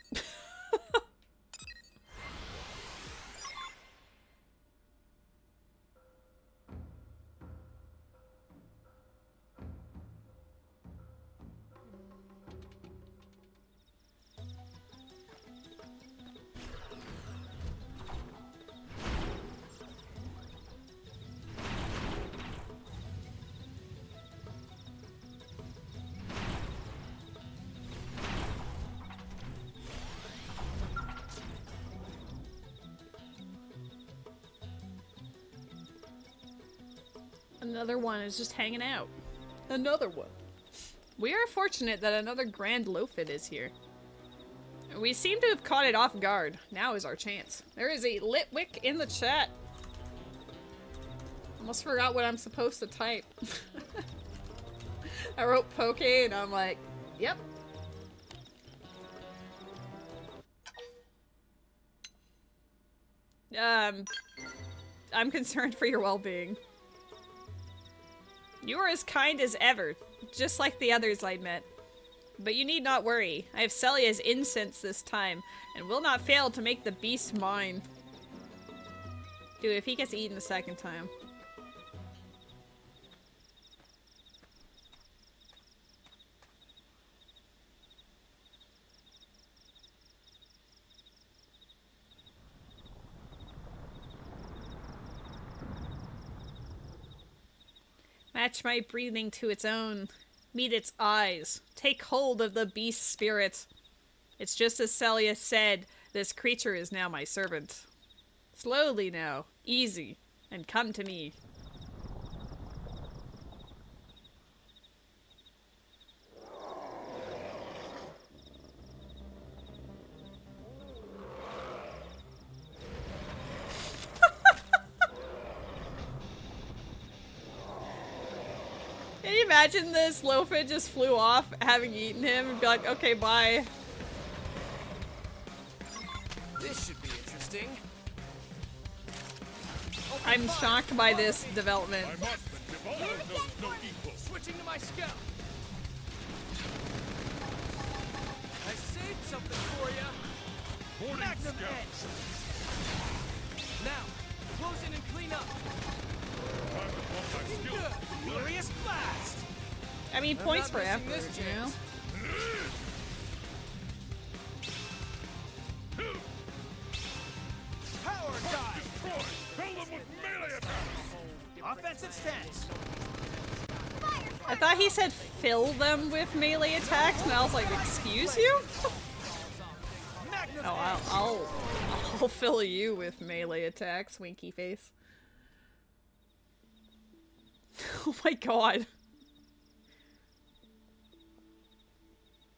Another one is just hanging out. Another one. We are fortunate that another Grand Loafit is here. We seem to have caught it off guard. Now is our chance. There is a lit wick in the chat. Almost forgot what I'm supposed to type. I wrote poke and I'm like, yep. I'm concerned for your well-being. You are as kind as ever, just like the others I met. But you need not worry. I have Celia's incense this time, and will not fail to make the beast mine. Dude, if he gets eaten a second time. Match my breathing to its own. Meet its eyes. Take hold of the beast spirit. It's just as Celia said, this creature is now my servant. Slowly now, easy, and come to me. Can you imagine this? Loafit just flew off, having eaten him, and be like, okay, bye. This should be interesting. I'm shocked by this development. My marksman Devour knows no equal. Switching to my scout. I saved something for you. Boarding Magnum scout. edge. Now, close in and clean up. Time to pump my Looking skill. good. Glorious blast. I mean, I'm points not for missing effort, this you know? chance. Power dive. Destroy. Fill them with melee attacks. Offensive stance. I thought he said fill them with melee attacks, and I was like, excuse you? Magnum Oh, I'll fill you with melee attacks, winky face. Oh my god.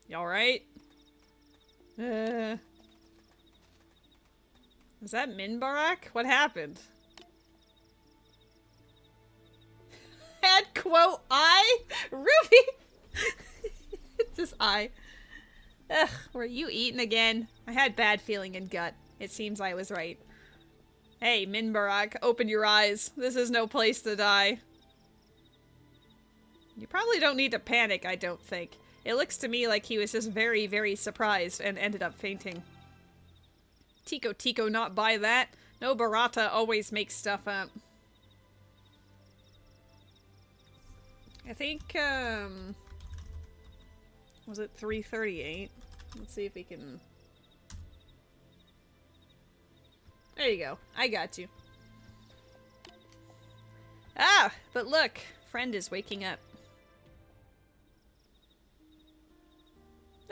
You alright? Is that Minbarak? What happened? Had quote I? Ruby! It's just I. Ugh, were you eaten again? I had bad feeling in gut. It seems I was right. Hey, Minbarak, open your eyes. This is no place to die. You probably don't need to panic, I don't think. It looks to me like he was just very, very surprised and ended up fainting. Tico, not buy that. No Barata always makes stuff up. I think, was it 3:38? Let's see if we can... There you go. I got you. Ah, but look, friend is waking up.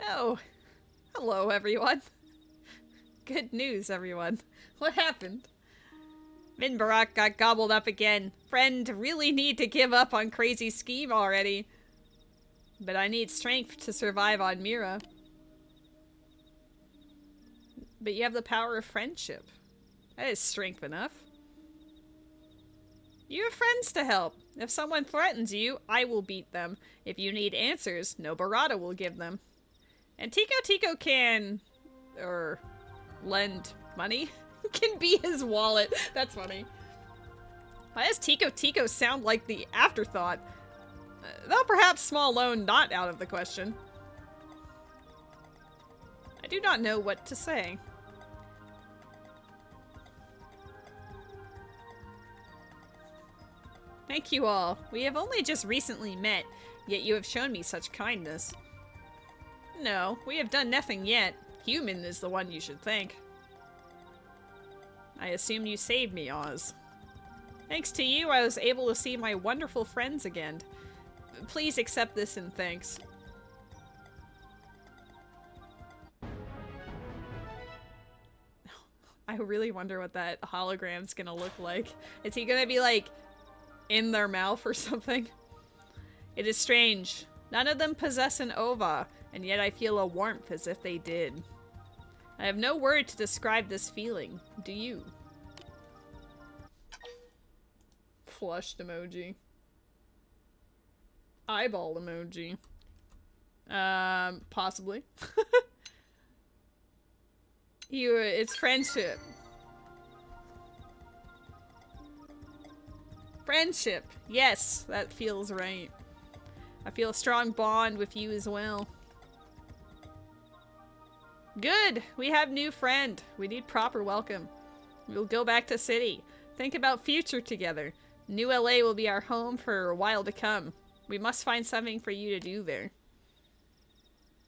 Oh, hello everyone. Good news, everyone. What happened? Minbarak got gobbled up again. Friend really need to give up on crazy scheme already. But I need strength to survive on Mira. But you have the power of friendship. That is strength enough. You have friends to help. If someone threatens you, I will beat them. If you need answers, no Barata will give them. And Tico can... lend money? Can be his wallet. That's funny. Why does Tico Tico sound like the afterthought? Though perhaps small loan not out of the question. I do not know what to say. Thank you all. We have only just recently met, yet you have shown me such kindness. No, we have done nothing yet. Human is the one you should thank. I assume you saved me, Oz. Thanks to you, I was able to see my wonderful friends again. Please accept this in thanks. I really wonder what that hologram's gonna look like. Is he gonna be like in their mouth or something? It is strange. None of them possess an ova, and yet I feel a warmth as if they did. I have no word to describe this feeling. Do you? Flushed emoji. Eyeball emoji. Possibly. It's friendship. Friendship. Yes, that feels right. I feel a strong bond with you as well. Good! We have new friend. We need proper welcome. We'll go back to city. Think about future together. New LA will be our home for a while to come. We must find something for you to do there.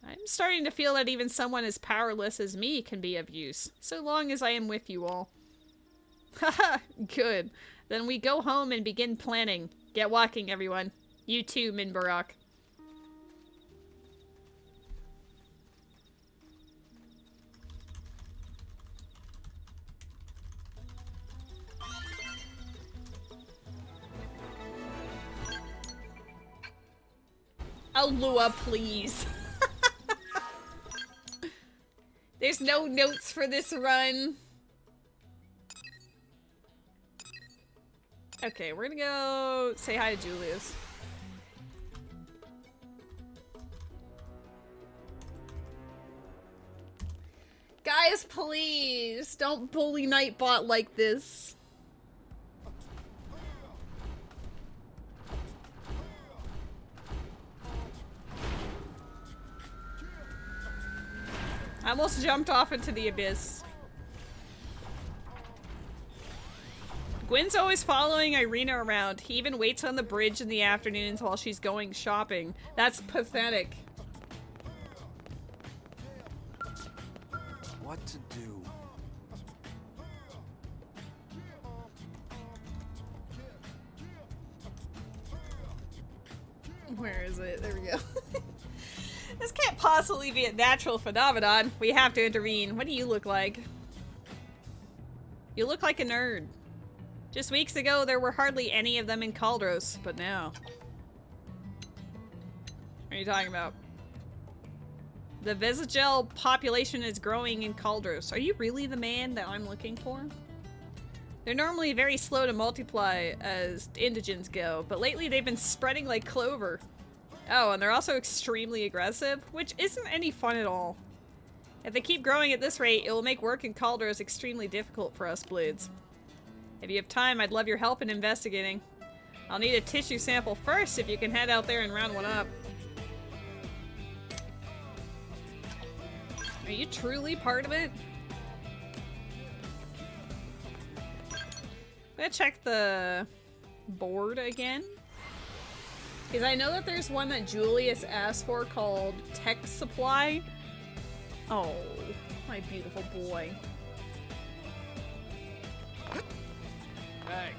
I'm starting to feel that even someone as powerless as me can be of use, so long as I am with you all. Haha, good. Then we go home and begin planning. Get walking, everyone. You too, Min Barak. Oh, Lua, please. There's no notes for this run. Okay, we're gonna go say hi to Julius. Guys, please don't bully Nightbot like this. I almost jumped off into the abyss. Gwen's always following Irina around. He even waits on the bridge in the afternoons while she's going shopping. That's pathetic. What to do? Where is it? There we go. This can't possibly be a natural phenomenon. We have to intervene. What do you look like? You look like a nerd. Just weeks ago, there were hardly any of them in Kaldros, but now. What are you talking about? The Vesagel population is growing in Kaldros. Are you really the man that I'm looking for? They're normally very slow to multiply as indigents go, but lately they've been spreading like clover. Oh, and they're also extremely aggressive, which isn't any fun at all. If they keep growing at this rate, it will make work in Kaldros extremely difficult for us Blades. If you have time, I'd love your help in investigating. I'll need a tissue sample first if you can head out there and round one up. Are you truly part of it? I'm gonna check the board again. Because I know that there's one that Julius asked for called Tech Supply. Oh, my beautiful boy. Hey.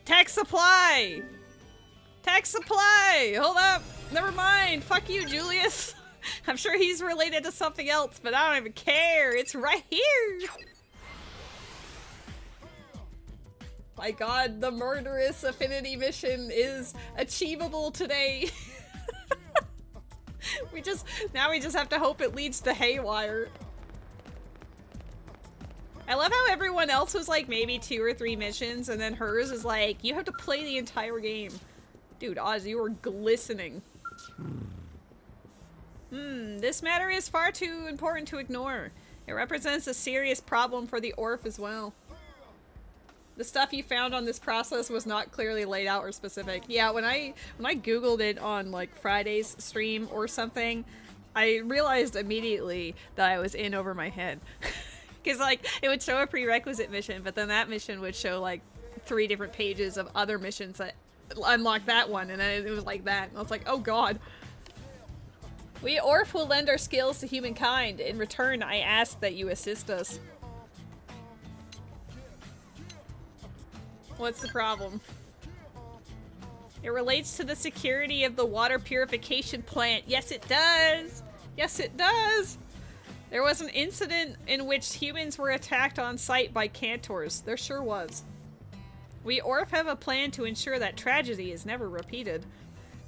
Tech Supply! Tech Supply! Hold up! Never mind! Fuck you, Julius! I'm sure he's related to something else, but I don't even care! It's right here! My god, the Murderess Affinity mission is achievable today! Now we just have to hope it leads to Haywire. I love how everyone else was like maybe 2 or 3 missions, and then hers is like, you have to play the entire game. Dude, Oz, you were glistening. This matter is far too important to ignore. It represents a serious problem for the Orf as well. The stuff you found on this process was not clearly laid out or specific. Yeah, when I googled it on like Friday's stream or something, I realized immediately that I was in over my head. Because like it would show a prerequisite mission, but then that mission would show like 3 different pages of other missions that unlock that one, and then it was like that. And I was like, oh god. We Orf will lend our skills to humankind. In return, I ask that you assist us. What's the problem? It relates to the security of the water purification plant. Yes, it does! Yes, it does! There was an incident in which humans were attacked on site by Cantors. There sure was. We Orf have a plan to ensure that tragedy is never repeated,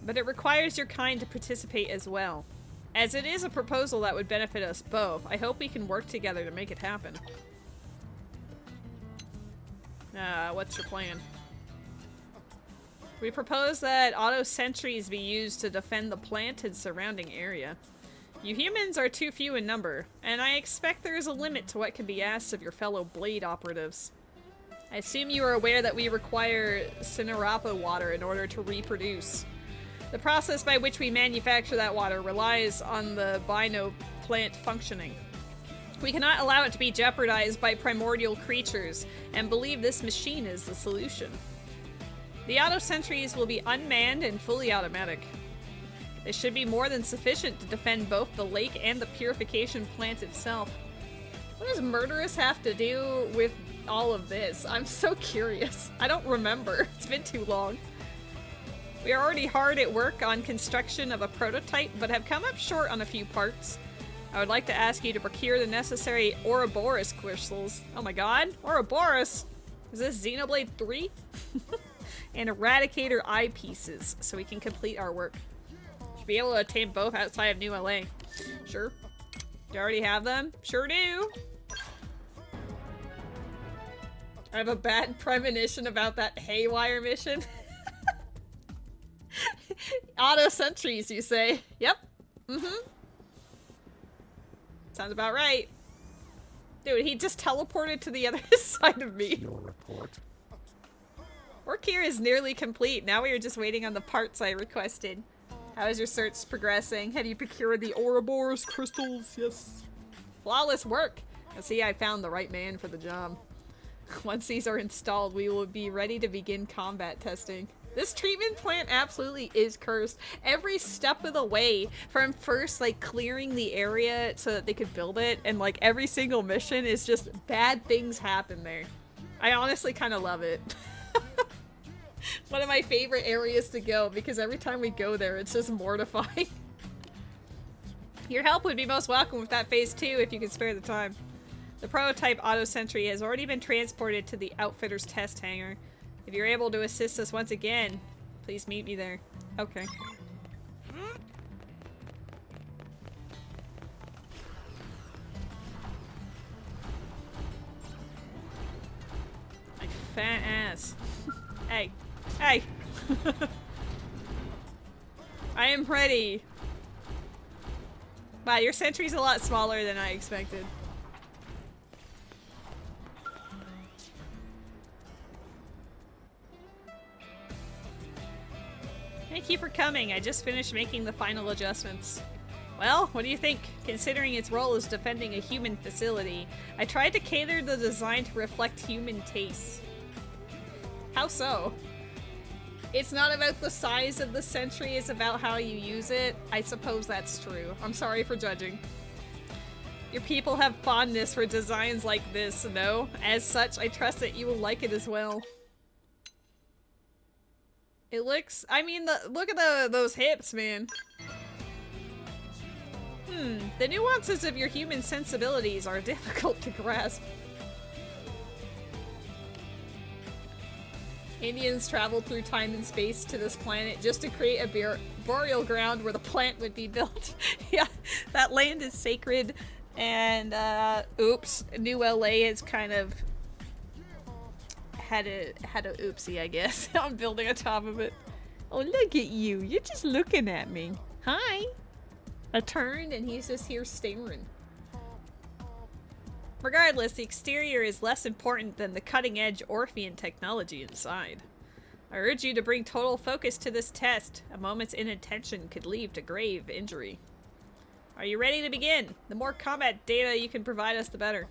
but it requires your kind to participate as well. As it is a proposal that would benefit us both, I hope we can work together to make it happen. What's your plan? We propose that auto sentries be used to defend the plant and surrounding area. You humans are too few in number, and I expect there is a limit to what can be asked of your fellow Blade operatives. I assume you are aware that we require Cinerapa water in order to reproduce. The process by which we manufacture that water relies on the Bino plant functioning. We cannot allow it to be jeopardized by primordial creatures, and believe this machine is the solution. The auto sentries will be unmanned and fully automatic. They should be more than sufficient to defend both the lake and the purification plant itself. What does Murderess have to do with all of this? I'm so curious. I don't remember. It's been too long. We are already hard at work on construction of a prototype, but have come up short on a few parts. I would like to ask you to procure the necessary Ouroboros crystals. Oh my god, Ouroboros! Is this Xenoblade 3? And Eradicator eyepieces, so we can complete our work. Should be able to obtain both outside of New LA. Sure. You already have them? Sure do! I have a bad premonition about that Haywire mission. Auto sentries, you say? Yep. Mm-hmm. Sounds about right. Dude, he just teleported to the other side of me. Your report. Work here is nearly complete. Now we are just waiting on the parts I requested. How is your search progressing? Have you procured the Ouroboros crystals? Yes. Flawless work. I see I found the right man for the job. Once these are installed, we will be ready to begin combat testing. This treatment plant absolutely is cursed. Every step of the way, from first like clearing the area so that they could build it, and like every single mission is just bad things happen there. I honestly kind of love it. One of my favorite areas to go, because every time we go there, it's just mortifying. Your help would be most welcome with that phase 2 if you could spare the time. The prototype auto sentry has already been transported to the outfitter's test hangar. If you're able to assist us once again, please meet me there. Okay. My fat ass. Hey. Hey! I am ready. Wow, your sentry's a lot smaller than I expected. Thank you for coming. I just finished making the final adjustments. Well, what do you think? Considering its role as defending a human facility, I tried to cater the design to reflect human tastes. How so? It's not about the size of the sentry, it's about how you use it. I suppose that's true. I'm sorry for judging. Your people have fondness for designs like this, no? As such, I trust that you will like it as well. It looks... I mean, look at those hips, man. The nuances of your human sensibilities are difficult to grasp. Indians traveled through time and space to this planet just to create a burial ground where the plant would be built. Yeah, that land is sacred, and oops, New LA is kind of had a oopsie, I guess. I'm building on top of it. Oh, look at you! You're just looking at me. Hi. I turned and he's just here staring. Regardless, the exterior is less important than the cutting-edge Orphean technology inside. I urge you to bring total focus to this test. A moment's inattention could lead to grave injury. Are you ready to begin? The more combat data you can provide us, the better.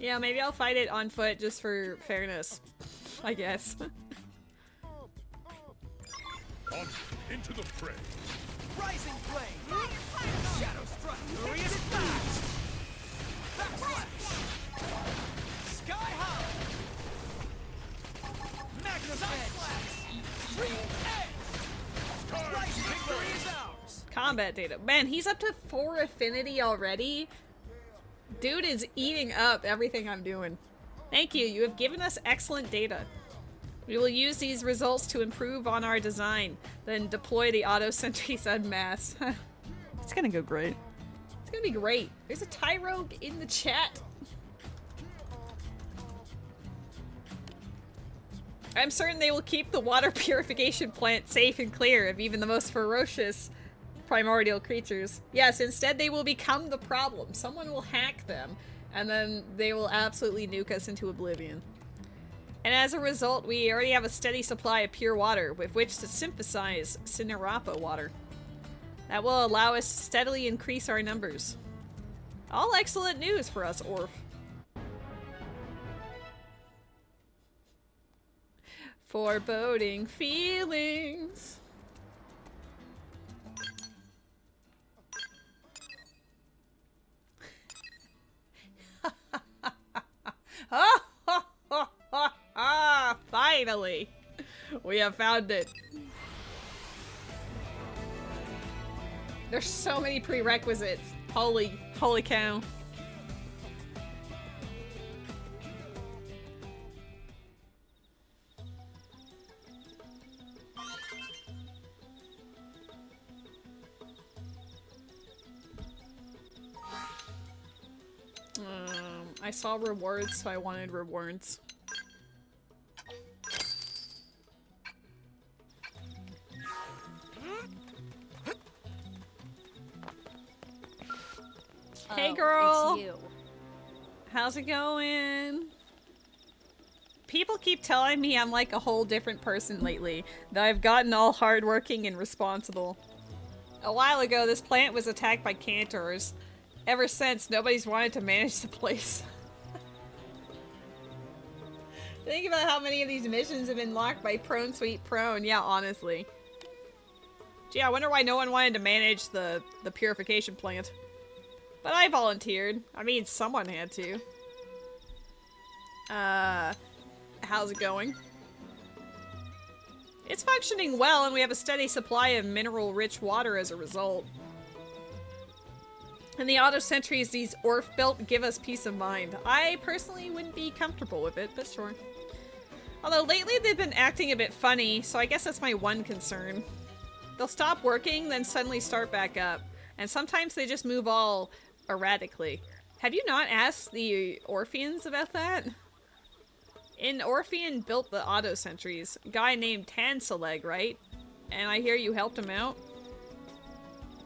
Yeah, maybe I'll fight it on foot just for fairness, I guess. On into the fray. Rising flame! Shadow strike! Furious blast! Backslash! Sky high! Magnus edge! Green edge! Rising victory is ours! Combat data. Man, he's up to 4 affinity already. Dude is eating up everything I'm doing. Thank you. You have given us excellent data. We will use these results to improve on our design, then deploy the auto sentries en masse. It's gonna go great. It's gonna be great. There's a Tyrogue in the chat. I'm certain they will keep the water purification plant safe and clear of even the most ferocious primordial creatures. Yes, instead they will become the problem. Someone will hack them, and then they will absolutely nuke us into oblivion. And as a result, we already have a steady supply of pure water with which to synthesize Cinerapa water. That will allow us to steadily increase our numbers. All excellent news for us, Orf. Foreboding feelings. Finally! We have found it. There's so many prerequisites. Holy cow. I saw rewards, so I wanted rewards. Hey girl! It's you. How's it going? People keep telling me I'm like a whole different person lately, that I've gotten all hardworking and responsible. A while ago, this plant was attacked by cantors. Ever since, nobody's wanted to manage the place. Think about how many of these missions have been locked by Prone Sweet Prone. Yeah, honestly. Gee, I wonder why no one wanted to manage the purification plant. But I volunteered. I mean, someone had to. How's it going? It's functioning well, and we have a steady supply of mineral-rich water as a result. And the auto sentries these Orf built give us peace of mind. I personally wouldn't be comfortable with it, but sure. Although lately they've been acting a bit funny, so I guess that's my one concern. They'll stop working, then suddenly start back up. And sometimes they just move all erratically. Have you not asked the Orpheans about that? An Orphean built the auto sentries. A guy named Tansaleg, right? And I hear you helped him out.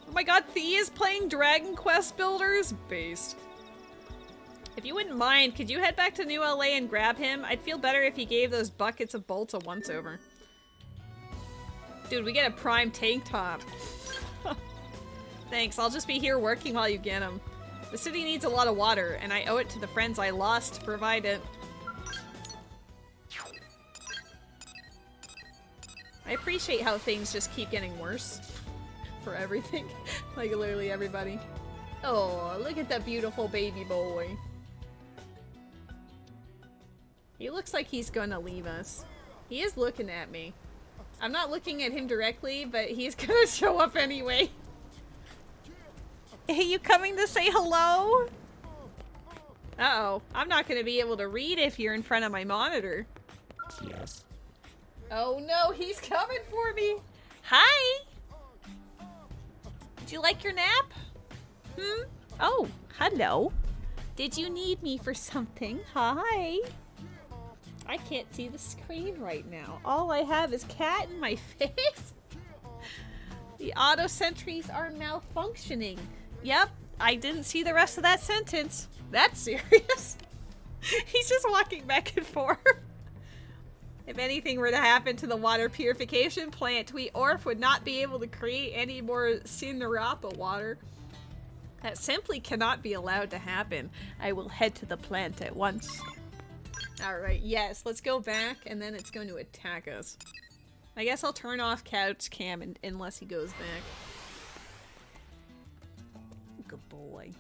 Oh my god, Thea is playing Dragon Quest Builders? Based. If you wouldn't mind, could you head back to New LA and grab him? I'd feel better if he gave those buckets of bolts a once-over. Dude, we get a prime tank top. Thanks, I'll just be here working while you get them. The city needs a lot of water, and I owe it to the friends I lost to provide it. I appreciate how things just keep getting worse. For everything. Like literally everybody. Oh, look at that beautiful baby boy. He looks like he's gonna leave us. He is looking at me. I'm not looking at him directly, but he's gonna show up anyway. Hey, you coming to say hello? Uh-oh. I'm not gonna be able to read if you're in front of my monitor. Yes. Oh no, he's coming for me! Hi! Did you like your nap? Hmm? Oh, hello. Did you need me for something? Hi. I can't see the screen right now. All I have is cat in my face. The auto sentries are malfunctioning. Yep, I didn't see the rest of that sentence. That's serious. He's just walking back and forth. If anything were to happen to the water purification plant, we Orf would not be able to create any more Sinarapa water. That simply cannot be allowed to happen. I will head to the plant at once. Alright, yes, let's go back and then it's going to attack us. I guess I'll turn off couch cam unless he goes back. Good boy.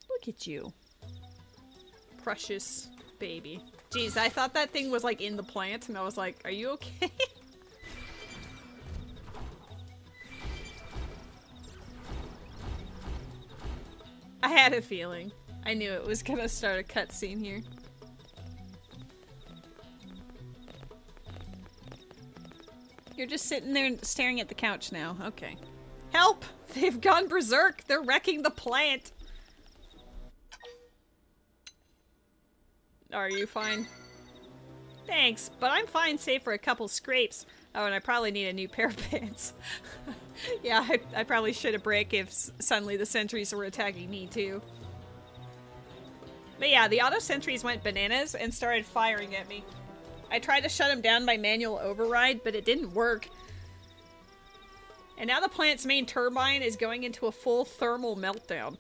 Look at you. Precious baby. Jeez, I thought that thing was like in the plant and I was like, are you okay? I had a feeling. I knew it was gonna start a cutscene here. You're just sitting there staring at the couch now. Okay. Help! They've gone berserk! They're wrecking the plant! Are you fine? Thanks, but I'm fine save for a couple scrapes. Oh, and I probably need a new pair of pants. Yeah, I probably should have break if suddenly the sentries were attacking me too. But yeah, the auto sentries went bananas and started firing at me. I tried to shut them down by manual override, but it didn't work. And now the plant's main turbine is going into a full thermal meltdown.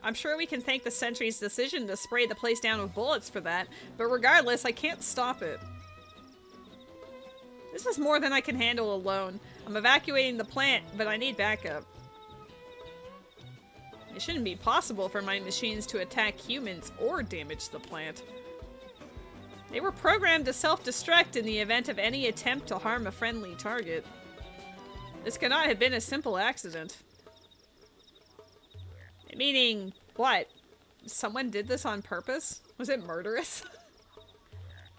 I'm sure we can thank the sentry's decision to spray the place down with bullets for that, but regardless, I can't stop it. This is more than I can handle alone. I'm evacuating the plant, but I need backup. It shouldn't be possible for my machines to attack humans or damage the plant. They were programmed to self-destruct in the event of any attempt to harm a friendly target. This cannot have been a simple accident. Meaning, what? Someone did this on purpose? Was it murderous?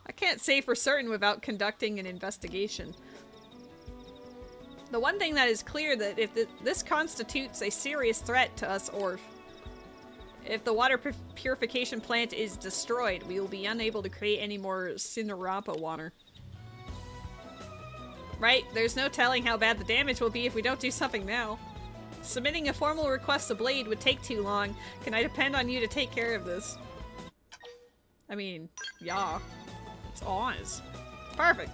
I can't say for certain without conducting an investigation. The one thing that is clear that if this constitutes a serious threat to us Orf. If the water purification plant is destroyed, we will be unable to create any more Sinarapa water. Right? There's no telling how bad the damage will be if we don't do something now. Submitting a formal request to Blade would take too long. Can I depend on you to take care of this? I mean, yeah. It's Oz. Perfect.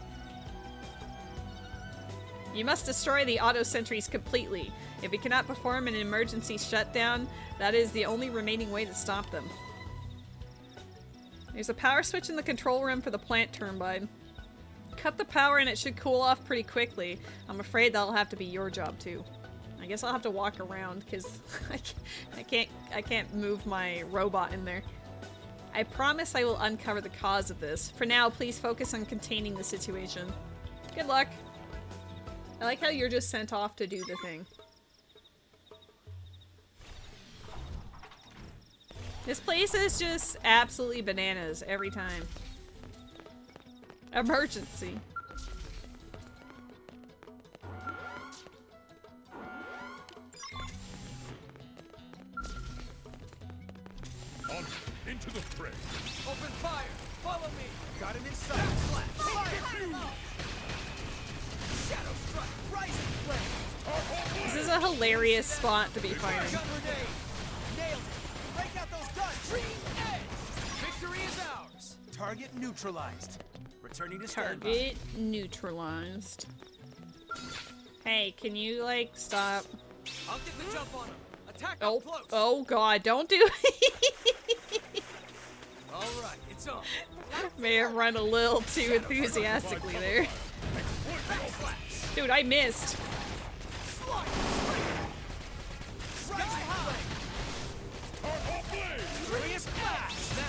You must destroy the auto sentries completely. If we cannot perform an emergency shutdown, that is the only remaining way to stop them. There's a power switch in the control room for the plant turbine. Cut the power and it should cool off pretty quickly. I'm afraid that'll have to be your job too. I guess I'll have to walk around because I can't move my robot in there. I promise I will uncover the cause of this. For now, please focus on containing the situation. Good luck. I like how you're just sent off to do the thing. This place is just absolutely bananas every time. Emergency. On into the fray. Open fire! Follow me! Got him inside! Flash! Fire! Shadow strike! Rising flame! This is a hilarious spot to be firing. Gun grenade! Nailed it! Break out those guns! Green edge! Victory is ours! Target neutralized. Returning to standby. Target neutralized. Hey, can you, like, stop? I'll get the jump on him. Attack Oh, up close. oh god, don't do it! All right, it's on. May have run a little too enthusiastically there. Dude, I missed. Sky high! Furious blast! Now,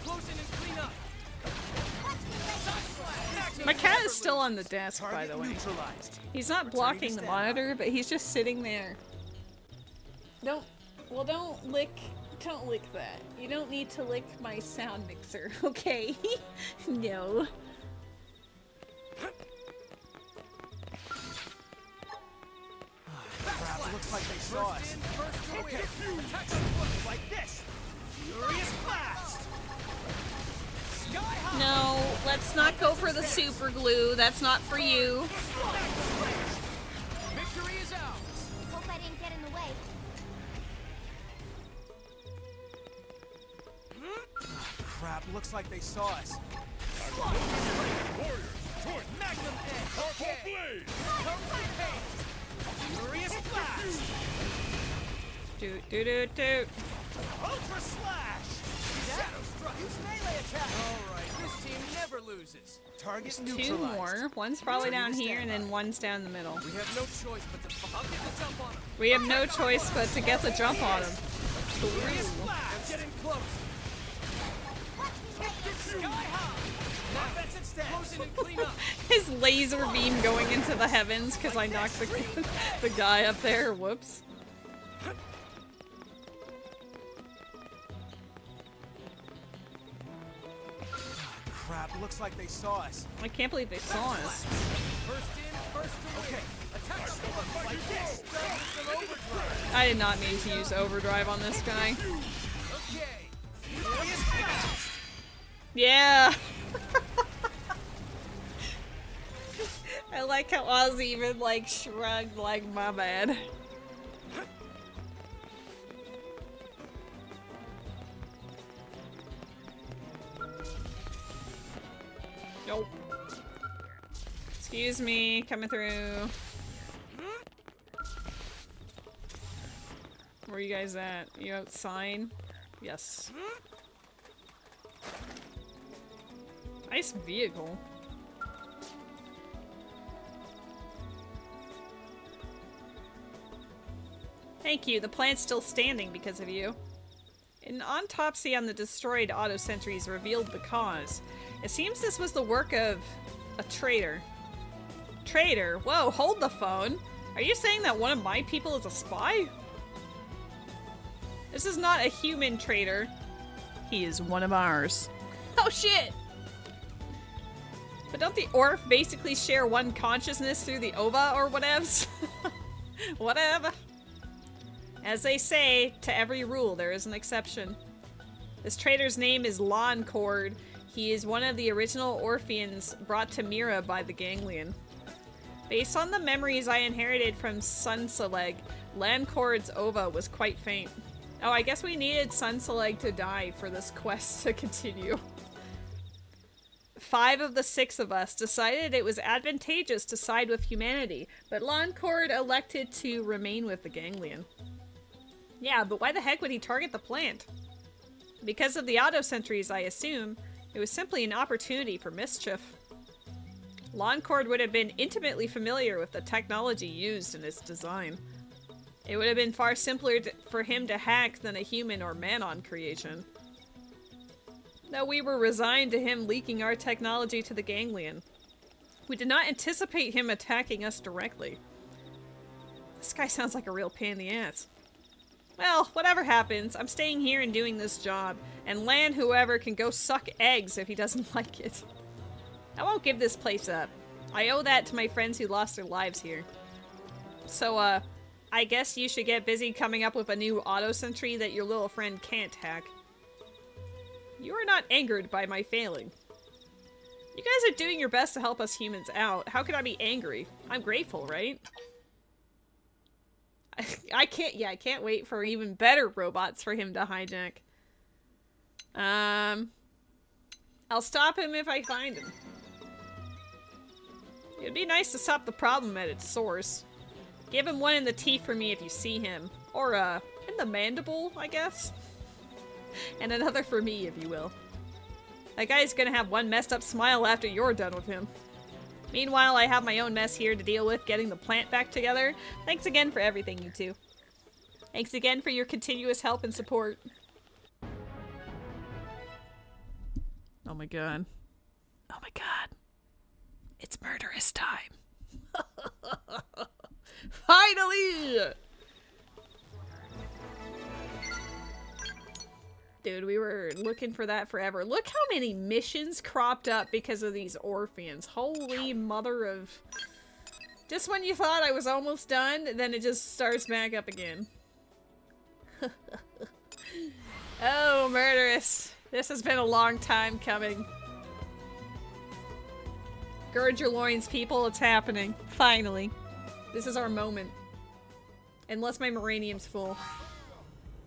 close in and clean up. My cat is still on the desk, by the way. Neutralized. He's not blocking the monitor, but he's just sitting there. Don't lick that. You don't need to lick my sound mixer, okay? No. Crap, looks like they saw us. Okay, attack them close like this. Furious blast! Sky high! No, let's Let's not go for the super glue. That's not for you. Victory is ours. Hope I didn't get in the way. Crap, looks like they saw us. Warriors, join Magnum Edge. Powerful Okay. blade. Comes the pain. Furious blast. Doot, doot, doot, doot. Ultra slash. Shadow strike. Use melee attack. All right, this team never loses. Target Two neutralized. more. One's probably down here, and then one's down the middle. We have no choice but to. I'll get the jump on him. We have no choice but to get the jump on him. Furious blast. Getting close. Sky high. Offensive stance. Close in and clean up. His laser beam going into the heavens because I knocked the guy up there. Whoops. Crap, looks like they saw us. I can't believe they saw us. First in, first to win. Okay, attack the one like this. Done with some overdrive. I did not mean to use overdrive on this guy. Okay. Furious blast. Yeah. I like how Oz even like shrugged like my bad. Nope. Excuse me, coming through. Where are you guys at? You outside? Yes. Nice vehicle. Thank you. The plant's still standing because of you. An autopsy on the destroyed auto sentries revealed the cause. It seems this was the work of a traitor. Traitor? Whoa, hold the phone. Are you saying that one of my people is a spy? This is not a human traitor. He is one of ours. Oh shit! But don't the Orf basically share one consciousness through the Ova or whatevs? Whatever. As they say, to every rule there is an exception. This traitor's name is Lancord. He is one of the original Orpheans brought to Mira by the Ganglion. Based on the memories I inherited from Sunseleg, Lancord's Ova was quite faint. Oh, I guess we needed Sunseleg to die for this quest to continue. 5 of the 6 of us decided it was advantageous to side with humanity, but Lancord elected to remain with the Ganglion. Yeah, but why the heck would he target the plant? Because of the auto sentries, I assume. It was simply an opportunity for mischief. Lancord would have been intimately familiar with the technology used in its design. It would have been far simpler for him to hack than a human or man-on creation. Though we were resigned to him leaking our technology to the Ganglion, we did not anticipate him attacking us directly. This guy sounds like a real pain in the ass. Well, whatever happens, I'm staying here and doing this job, and Lan whoever can go suck eggs if he doesn't like it. I won't give this place up. I owe that to my friends who lost their lives here. So, I guess you should get busy coming up with a new auto sentry that your little friend can't hack. You are not angered by my failing. You guys are doing your best to help us humans out. How could I be angry? I'm grateful, right? I can't wait for even better robots for him to hijack. I'll stop him if I find him. It'd be nice to stop the problem at its source. Give him one in the teeth for me if you see him. Or, in the mandible, I guess? And another for me, if you will. That guy's gonna have one messed up smile after you're done with him. Meanwhile, I have my own mess here to deal with getting the plant back together. Thanks again for everything, you two. Thanks again for your continuous help and support. Oh my god. Oh my god. It's murderous time. Finally! Dude, we were looking for that forever. Look how many missions cropped up because of these Orpheans. Holy mother of... Just when you thought I was almost done, then it just starts back up again. Oh, Murderess. This has been a long time coming. Gird your loins, people. It's happening. Finally. This is our moment. Unless my Moranium's full.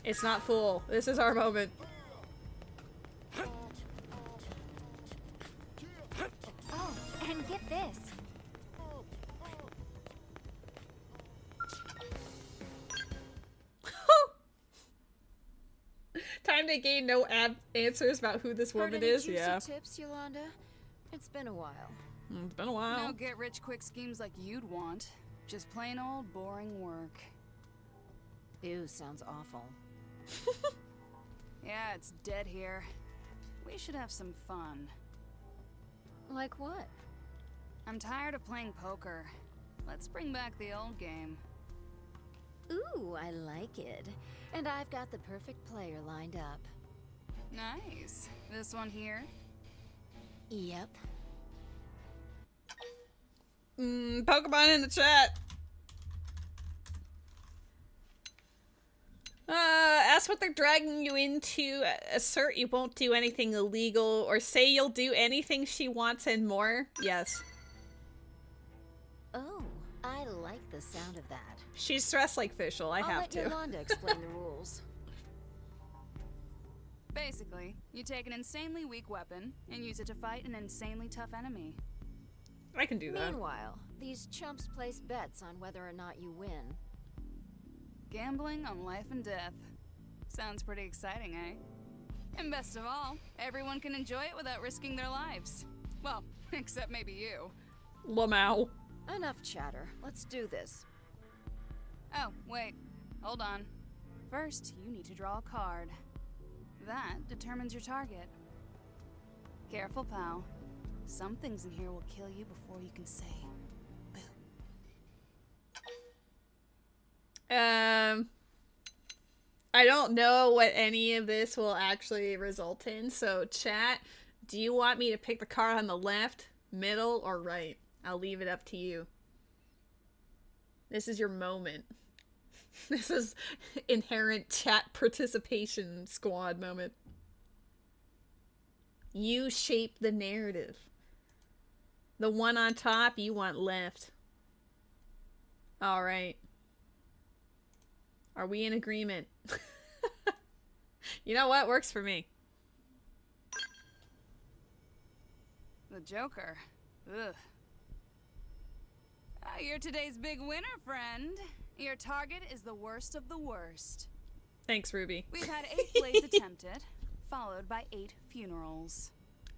It's not full. This is our moment. Oh, and get this. Time to gain no answers about who this woman is. Yeah. Tips, Yolanda? It's been a while. It's been a while. No get-rich-quick schemes like you'd want. Just plain old boring work. Ew, sounds awful. Yeah, it's dead here. We should have some fun. Like what? I'm tired of playing poker. Let's bring back the old game. Ooh, I like it. And I've got the perfect player lined up. Nice. This one here? Yep. Pokemon in the chat. Ask what they're dragging you into, assert you won't do anything illegal, or say you'll do anything she wants and more. Yes. Oh, I like the sound of that. She's dressed like Fischl, I I'll have let to. Yolanda explain the rules. Basically, you take an insanely weak weapon and use it to fight an insanely tough enemy. I can do that. Meanwhile, these chumps place bets on whether or not you win. Gambling on life and death. Sounds pretty exciting, eh? And best of all, everyone can enjoy it without risking their lives. Well, except maybe you. Lamau. Enough chatter. Let's do this. Oh, wait. Hold on. First, you need to draw a card. That determines your target. Careful, pal. Some things in here will kill you before you can say boo. I don't know what any of this will actually result in, so chat, do you want me to pick the card on the left, middle, or right? I'll leave it up to you. This is your moment. This is inherent chat participation squad moment. You shape the narrative. The one on top, you want left. Alright. Are we in agreement? You know what? Works for me. The Joker. Ugh. You're today's big winner, friend. Your target is the worst of the worst. Thanks, Ruby. We've had 8 blades attempted, followed by 8 funerals.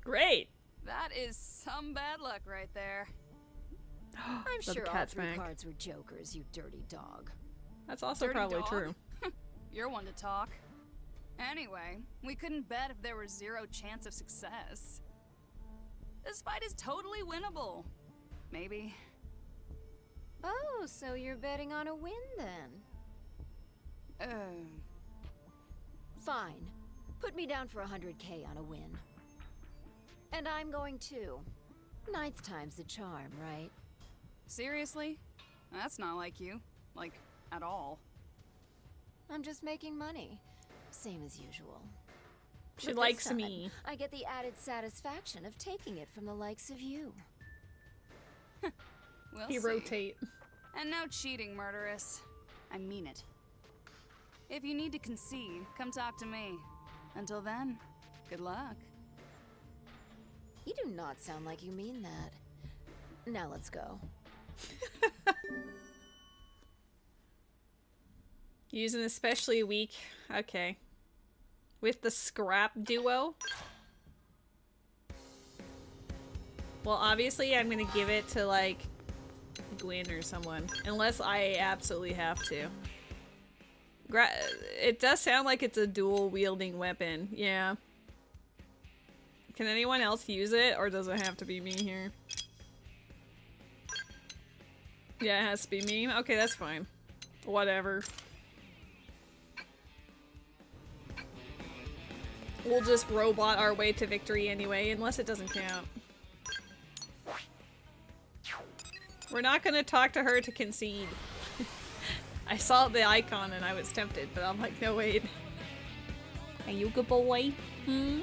Great. That is some bad luck right there. I'm Love sure the all cat 3 smack. cards were jokers, you dirty dog. That's also Dirty probably dog? true. You're one to talk. Anyway, we couldn't bet if there was 0 chance of success. This fight is totally winnable. Maybe. Oh, so you're betting on a win then? Fine. Put me down for 100K on a win. And I'm going too. 9th time's the charm, right? Seriously? That's not like you. Like, at all. I'm just making money. Same as usual. She But this likes time, me. I get the added satisfaction of taking it from the likes of you. We'll He see. rotate. And no cheating, Murderess. I mean it. If you need to concede, come talk to me. Until then, good luck. You do not sound like you mean that. Now let's go. Use an especially weak. Okay. With the scrap duo. Well, obviously I'm gonna give it to, like, Gwyn or someone. Unless I absolutely have to. It does sound like it's a dual-wielding weapon. Yeah. Can anyone else use it, or does it have to be me here? Yeah, it has to be me. Okay, that's fine. Whatever. We'll just robot our way to victory anyway, unless it doesn't count. We're not gonna talk to her to concede. I saw the icon and I was tempted, but I'm like, no wait. Are you a good boy? Hmm?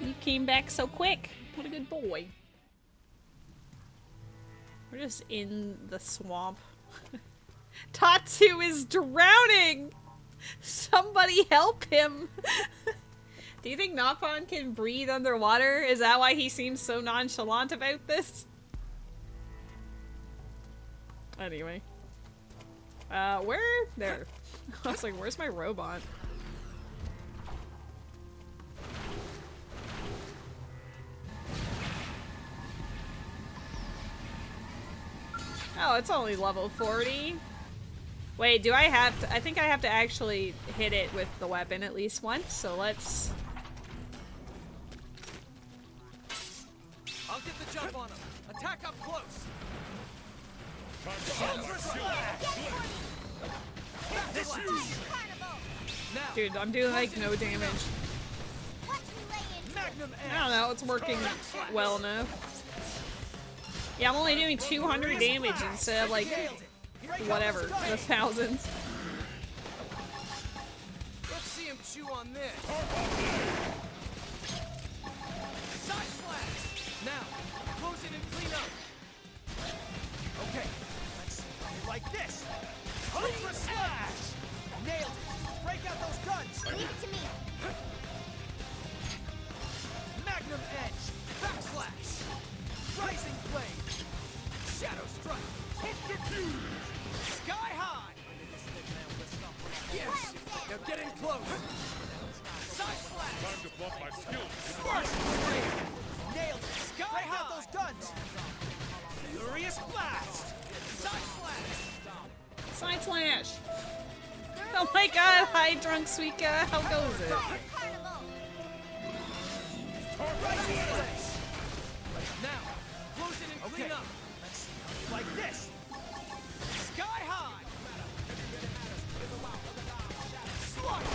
You came back so quick. What a good boy. We're just in the swamp. Tatsu is drowning! Somebody help him! Do you think Napon can breathe underwater? Is that why he seems so nonchalant about this? Anyway. Where? There. I was like, where's my robot? Oh, it's only level 40. Wait, do I have to? I think I have to actually hit it with the weapon at least once, so let's... I'll get the jump on him. Attack up close. Dude, I'm doing like no damage. I don't know, it's working well enough. Yeah, I'm only doing 200 damage instead of like, whatever, the thousands. Let's see him chew on this. Side slash. Now, close it and clean up. Okay, let's see. Like this. Ultra slash. Nailed it. Break out those guns. Leave it to me. Magnum edge. Backslash. Rising blade. Shadow strike. Sky high. Yes. Now get in close. Side slash. Time to flaunt my skills. Spark blade. Nailed it. Sky high. Break out those guns. Furious blast. Side slash. Side slash! Oh my god, hi drunk Suika, how goes it? Rising blade. Now, close it and clean up. Let's see. Like this. Sky high. Slide.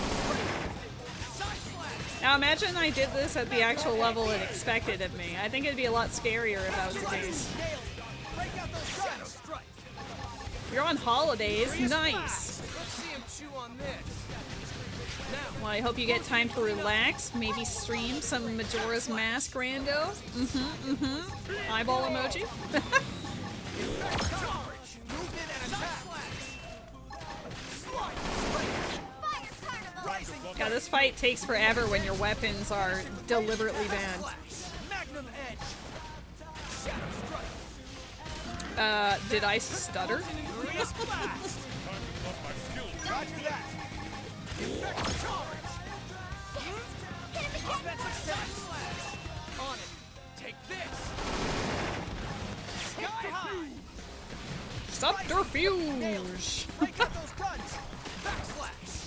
Side slash. Now imagine I did this at the actual level it expected of me. I think it'd be a lot scarier if that was the case. Nailed it. Break out those shadow strike. You're on holidays, Furious nice! blast. Let's see him chew on this. Now, Well, I hope you get time to relax, maybe stream some Majora's Mask rando. Eyeball emoji. charge. Move in and attack. Slide. Fire carnival. Rising Yeah, this fight takes forever when your weapons are deliberately banned. slash. Magnum edge. Shadow strike. Did I stutter? Furious blast. Time to flaunt my skills. Roger that. Effect charge. Offensive side slash. On it. Take this. Sky high. Subterfuge! Break out those guns. Backslash.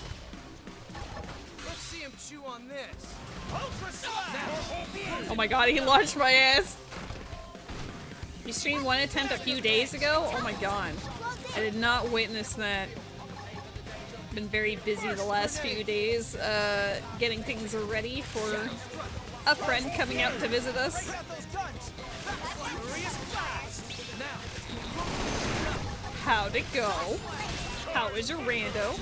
Let's see him chew on this. Ultra slash. Oh my god, he launched my ass! You streamed one attempt a few days ago? Oh my god. I did not witness that. Been very busy the last few days, getting things ready for a friend coming out to visit us. Break out those guns. Backslash. Furious blast. Now. How'd it go? How was your rando?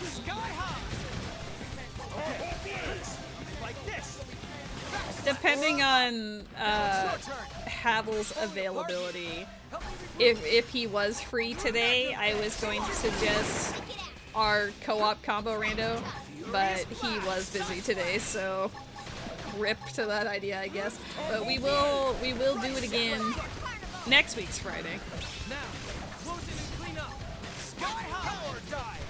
Sky high. Okay. Like this. Depending on Havel's availability, if he was free today, I was going to suggest our co-op combo rando, but he was busy today, so rip to that idea, I guess. But we will do it again next week's Friday. Now. Close it and clean up. Sky high. Power dive.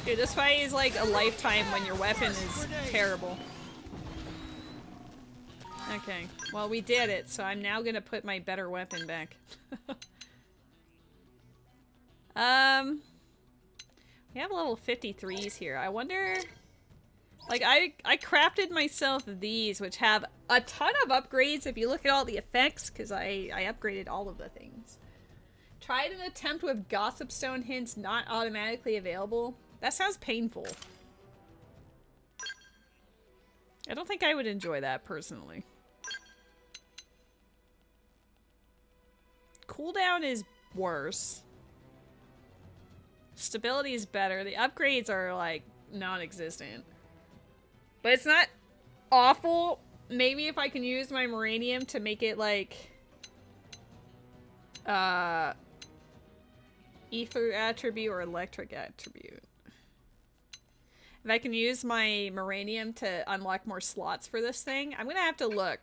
Dude, this fight is like a lifetime when your weapon is terrible. Okay, well we did it, so I'm now gonna put my better weapon back. We have level 53s here. I wonder... Like, I crafted myself these, which have a ton of upgrades if you look at all the effects, because I upgraded all of the things. Tried an attempt with Gossip Stone hints not automatically available. That sounds painful. I don't think I would enjoy that, personally. Cooldown is worse. Stability is better. The upgrades are, like, non-existent. But it's not awful. maybe if I can use my Moranium to make it like ether attribute or electric attribute. If I can use my Moranium to unlock more slots for this thing, I'm gonna have to look.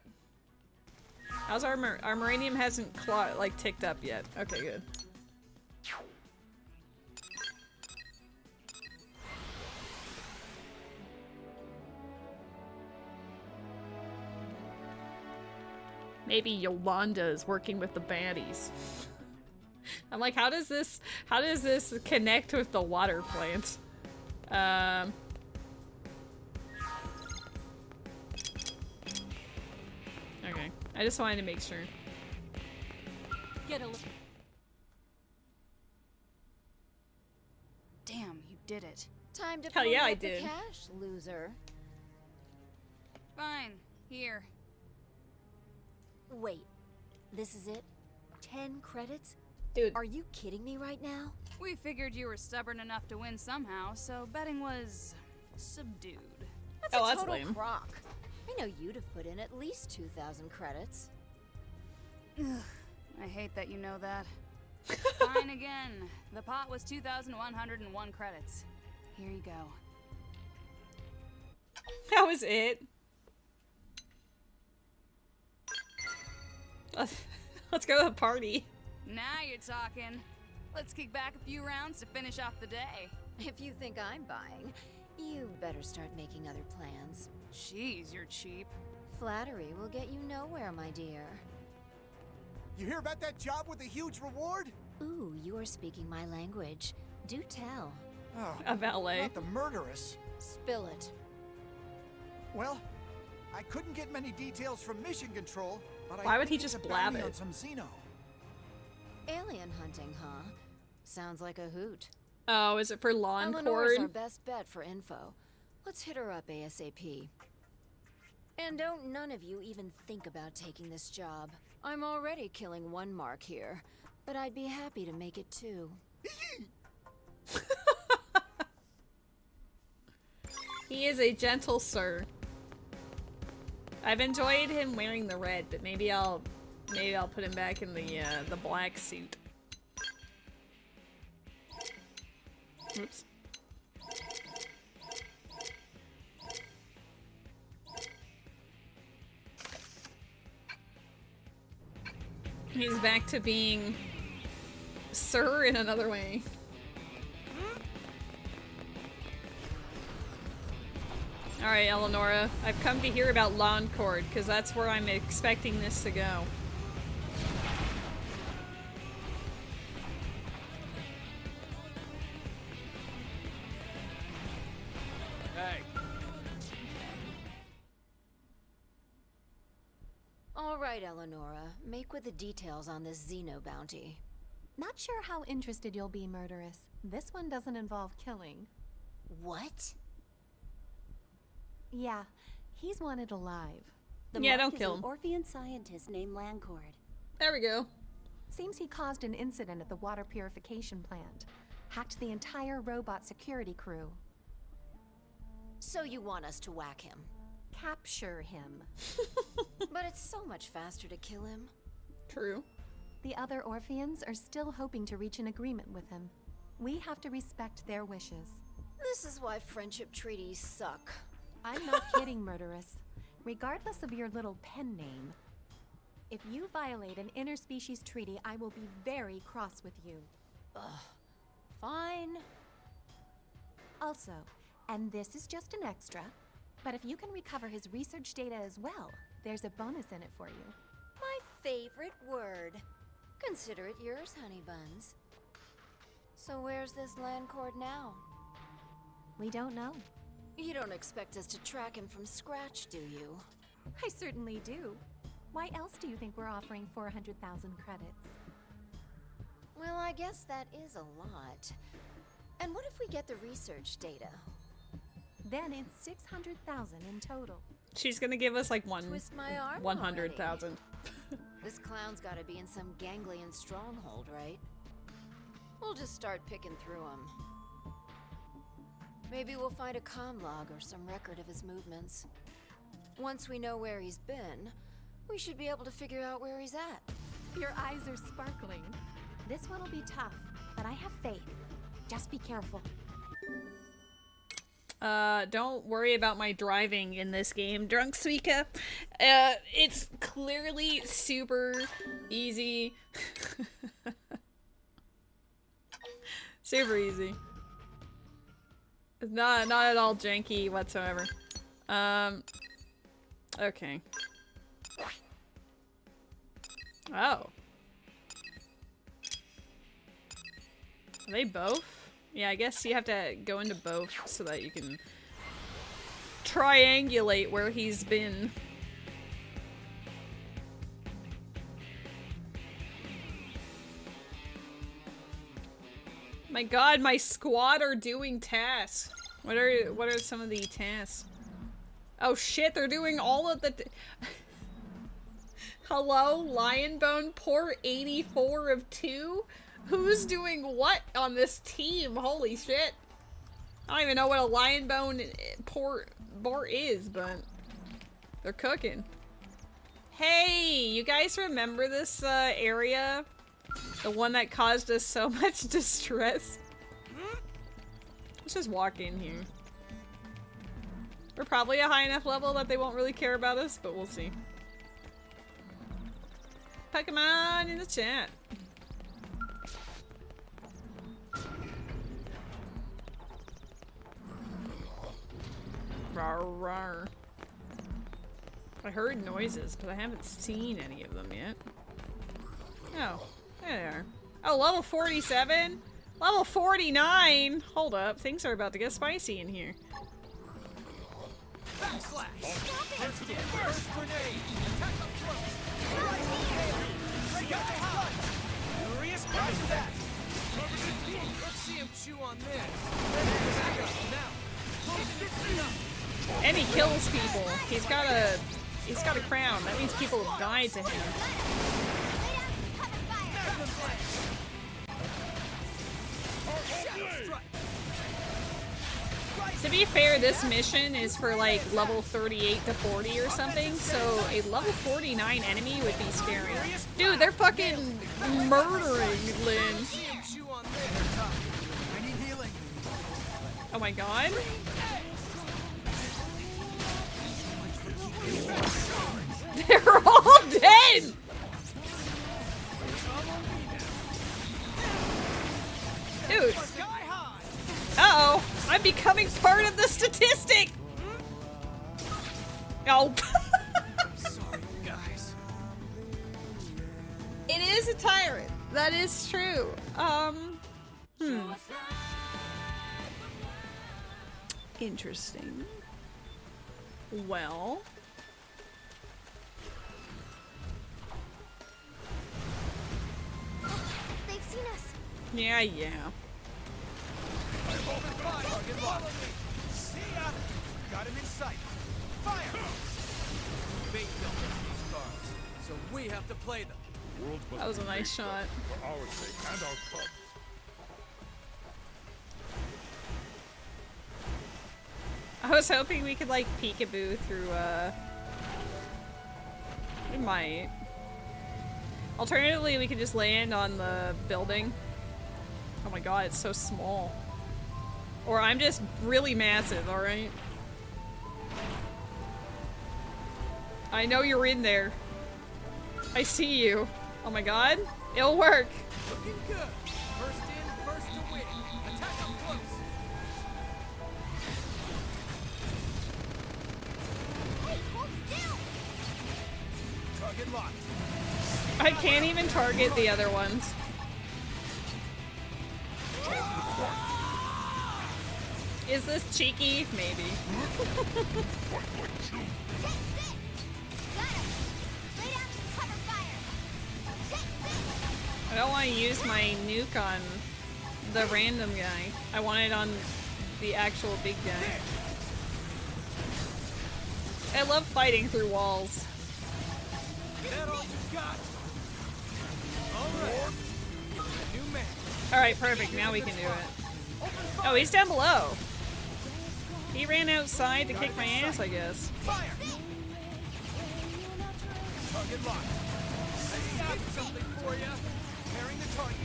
How's our Moranium hasn't like ticked up yet. Okay, good. Maybe Yolanda is working with the baddies. I'm like, how does this connect with the water plant? Okay, I just wanted to make sure. Get a look. Damn, you did it. Time to Hell pony yeah, I up the did. cash, loser. Fine. Here. Wait, this is it? 10 credits? Dude. Are you kidding me right now? We figured you were stubborn enough to win somehow, so betting was subdued. That's Oh, a that's total lame. crock. I know you'd have put in at least 2,000 credits. Ugh, I hate that you know that. Fine again. The pot was 2,101 credits. Here you go. That was it. Let's go to the party. Now you're talking. Let's kick back a few rounds to finish off the day. If you think I'm buying, you better start making other plans. Jeez, you're cheap. Flattery will get you nowhere, my dear. You hear about that job with a huge reward? Ooh, you are speaking my language. Do tell. Oh, A valet. not the murderess. Spill it. Well, I couldn't get many details from Mission Control, but Why I would he think just it's a blab bounty it? on some Xeno. Alien hunting, huh? Sounds like a hoot. Oh, is it for lawn Eleanor's our cord? best bet for info. Let's hit her up ASAP. And don't none of you even think about taking this job. I'm already killing one mark here, but I'd be happy to make it two. He is a gentle sir. I've enjoyed him wearing the red, but maybe I'll put him back in the black suit. Oops. He's back to being sir in another way. Alright, Eleonora. I've come to hear about lawn cord, because that's where I'm expecting this to go. Hey. All right, Eleonora. Make with the details on this Xeno bounty. Not sure how interested you'll be, Murderess. This one doesn't involve killing. What? Yeah, he's wanted alive. The Yeah, mark don't is kill an him. Orphean scientist named Lancord. There we go. Seems he caused an incident at the water purification plant. Hacked the entire robot security crew. So you want us to whack him? Capture him. But it's so much faster to kill him. True. The other Orpheans are still hoping to reach an agreement with him. We have to respect their wishes. This is why friendship treaties suck. I'm not kidding, Murderess. Regardless of your little pen name, if you violate an interspecies treaty, I will be very cross with you. Fine. Also, and this is just an extra, but if you can recover his research data as well, there's a bonus in it for you. My favorite word. Consider it yours, honey buns. So where's this Lancord now? We don't know. You don't expect us to track him from scratch, do you? I certainly do. Why else do you think we're offering 400,000 credits? Well, I guess that is a lot. And what if we get the research data? Then it's 600,000 in total. She's gonna give us like Twist my arm 100,000. This clown's gotta be in some ganglion stronghold, right? We'll just start picking through him. Maybe we'll find a comm log or some record of his movements. Once we know where he's been, we should be able to figure out where he's at. Your eyes are sparkling. This one will be tough, but I have faith. Just be careful. Don't worry about my driving in this game, Drunk Suika. It's clearly super easy. Super easy. It's not at all janky whatsoever. Okay. Oh. Are they both? Yeah, I guess you have to go into both so that you can triangulate where he's been. My god, my squad are doing tasks. What are some of the tasks? Oh shit, they're doing all of the Hello, Lion Bone, port 84 of 2? Who's doing what on this team? Holy shit. I don't even know what a Lion Bone port is, but they're cooking. Hey, you guys remember this area? The one that caused us so much distress? Let's just walk in here. We're probably a high enough level that they won't really care about us, but we'll see. Pokemon in the chat. Rawr, rawr. I heard noises, but I haven't seen any of them yet. Oh, there they are. Oh, level 47? Level 49? Hold up, things are about to get spicy in here. Backslash! First grenade! Attack up close! Break out the punch! Furious punch that! Let's see him chew on this. Back up, now! Close it and clean up! And he kills people. He's got a crown. That means people have died to him. Magnum blast! To be fair, this mission is for like level 38 to 40 or something, so a level 49 enemy would be scary. Dude, they're fucking murdering Lynn. Oh my god. They're all dead! Dude. Uh-oh. I'm becoming part of the statistic! Oh. Sorry, guys. It is a tyrant. That is true. Interesting. Well. They've seen us. Yeah. Target locked. See ya! Got him in sight. Fire! Fate built us these cards, so we have to play them. World must That was a be nice made shot. For our sake and our club. I was hoping we could like peekaboo through we might. Alternatively, we could just land on the building. Oh my god, it's so small. Or I'm just really massive, alright? I know you're in there. I see you. Oh my god. It'll work. Looking good. First in, first to win. Attack up close. Hey, hold still. Target locked. I can't even target the other ones. Is this cheeky? Maybe. Take this. Got him. Lay down some cover fire. Take this. I don't want to use my nuke on the random guy. I want it on the actual big guy. I love fighting through walls. That all you got? Alright. New man. Alright, perfect. Now we can do it. Oh, he's down below. He ran outside to kick my ass, I guess. Fire! Target locked. I got something for you. Preparing the target.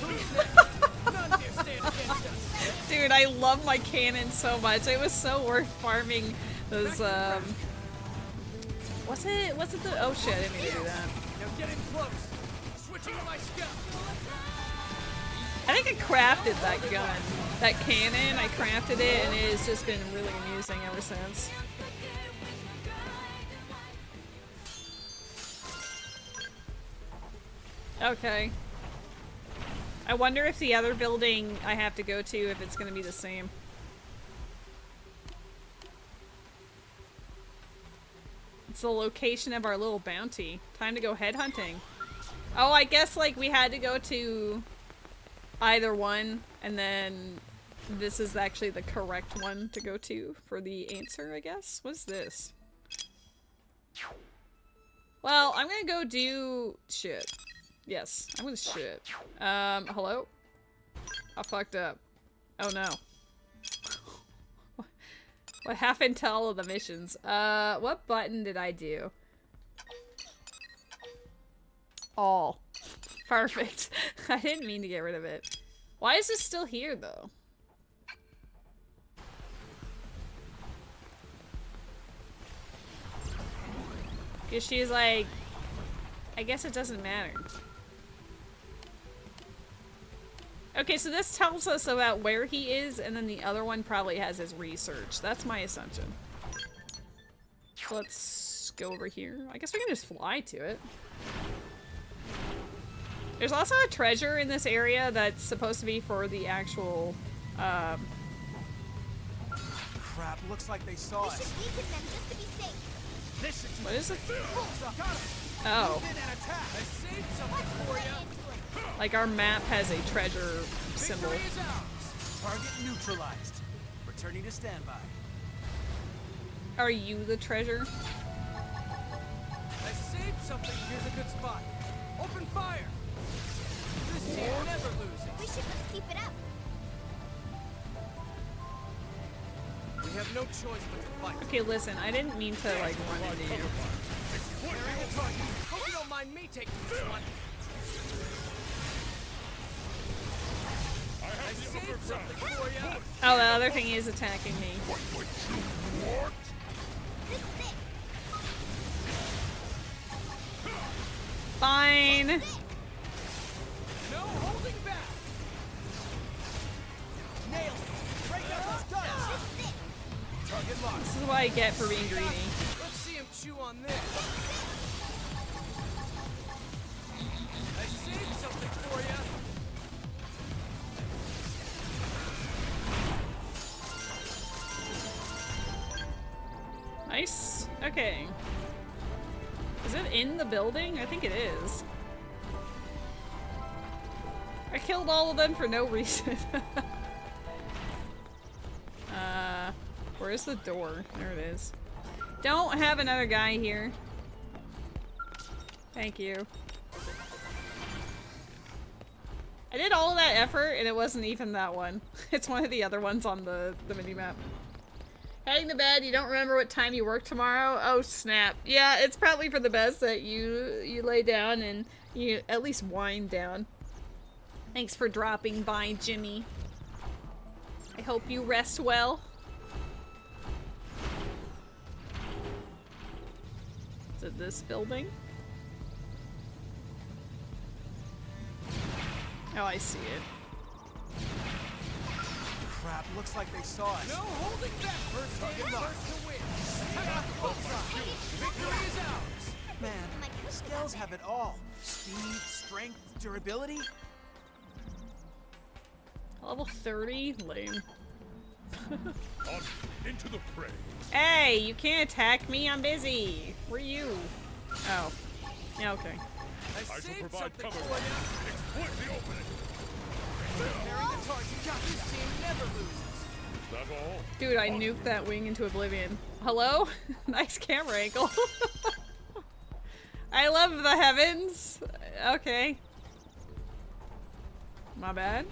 Who's next? None dare stand against us. Dude, I love my cannon so much. It was so worth farming those, Was it the- oh shit, I didn't mean to do that. Now get in close. Switching to my scout. I think I crafted that gun. That cannon, I crafted it, and it has just been really amusing ever since. Okay. I wonder if the other building I have to go to, if it's gonna be the same. It's the location of our little bounty. Time to go headhunting. Oh, I guess like we had to go to either one, and then this is actually the correct one to go to for the answer, I guess. What's this? Well, I'm gonna go do shit. Yes, I'm gonna shit. Hello? I fucked up. Oh no. What happened to all of the missions? What button did I do? All. Perfect. I didn't mean to get rid of it. Why is this still here, though? Because she's like... I guess it doesn't matter. Okay, so this tells us about where he is, and then the other one probably has his research. That's my assumption. So let's go over here. I guess we can just fly to it. There's also a treasure in this area that's supposed to be for the actual, Crap, looks like they saw We us. should weaken them just to be safe. This should what is it? got him. Oh, Move in and attack. I saved something for you. like our map has a treasure symbol. Victory is ours. Target neutralized. Returning to standby. Are you the treasure? I saved something. Here's a good spot. Open fire. This team never loses. We should just keep it up. We have no choice but to fight. Okay, listen, I didn't mean to like run into you. Preparing the target. Hope you don't mind me taking this one. I saved something for you. Oh, the other thing is attacking me. This is it. Fine. No holding back. Nailed it. Break out those guns. This is it. Target locked. This is what I get for being greedy. Let's see him chew on this. I saved something for you. Nice. Okay. Is it in the building? I think it is. I killed all of them for no reason. Where's the door? There it is. Don't have another guy here. Thank you. I did all of that effort and it wasn't even that one. It's one of the other ones on the minimap. Heading to bed, you don't remember what time you work tomorrow? Oh snap. Yeah, it's probably for the best that you lay down and you at least wind down. Thanks for dropping by, Jimmy. I hope you rest well. Is it this building? Oh, I see it. Crap, looks like they saw us. No holding back. First target locked. First to win. Attack on bullseye. Victory is ours. Man, the scales have it all. Speed, strength, durability. Level 30? Lame. On into the fray. Hey, you can't attack me, I'm busy. Where are you? Oh. Yeah, okay. I I shall saved provide something cover. for you. Exploit the opening. Preparing the target. This team never loses. That's all. Dude, I nuked that wing into oblivion. Hello? Nice camera angle. I love the heavens. Okay. My bad.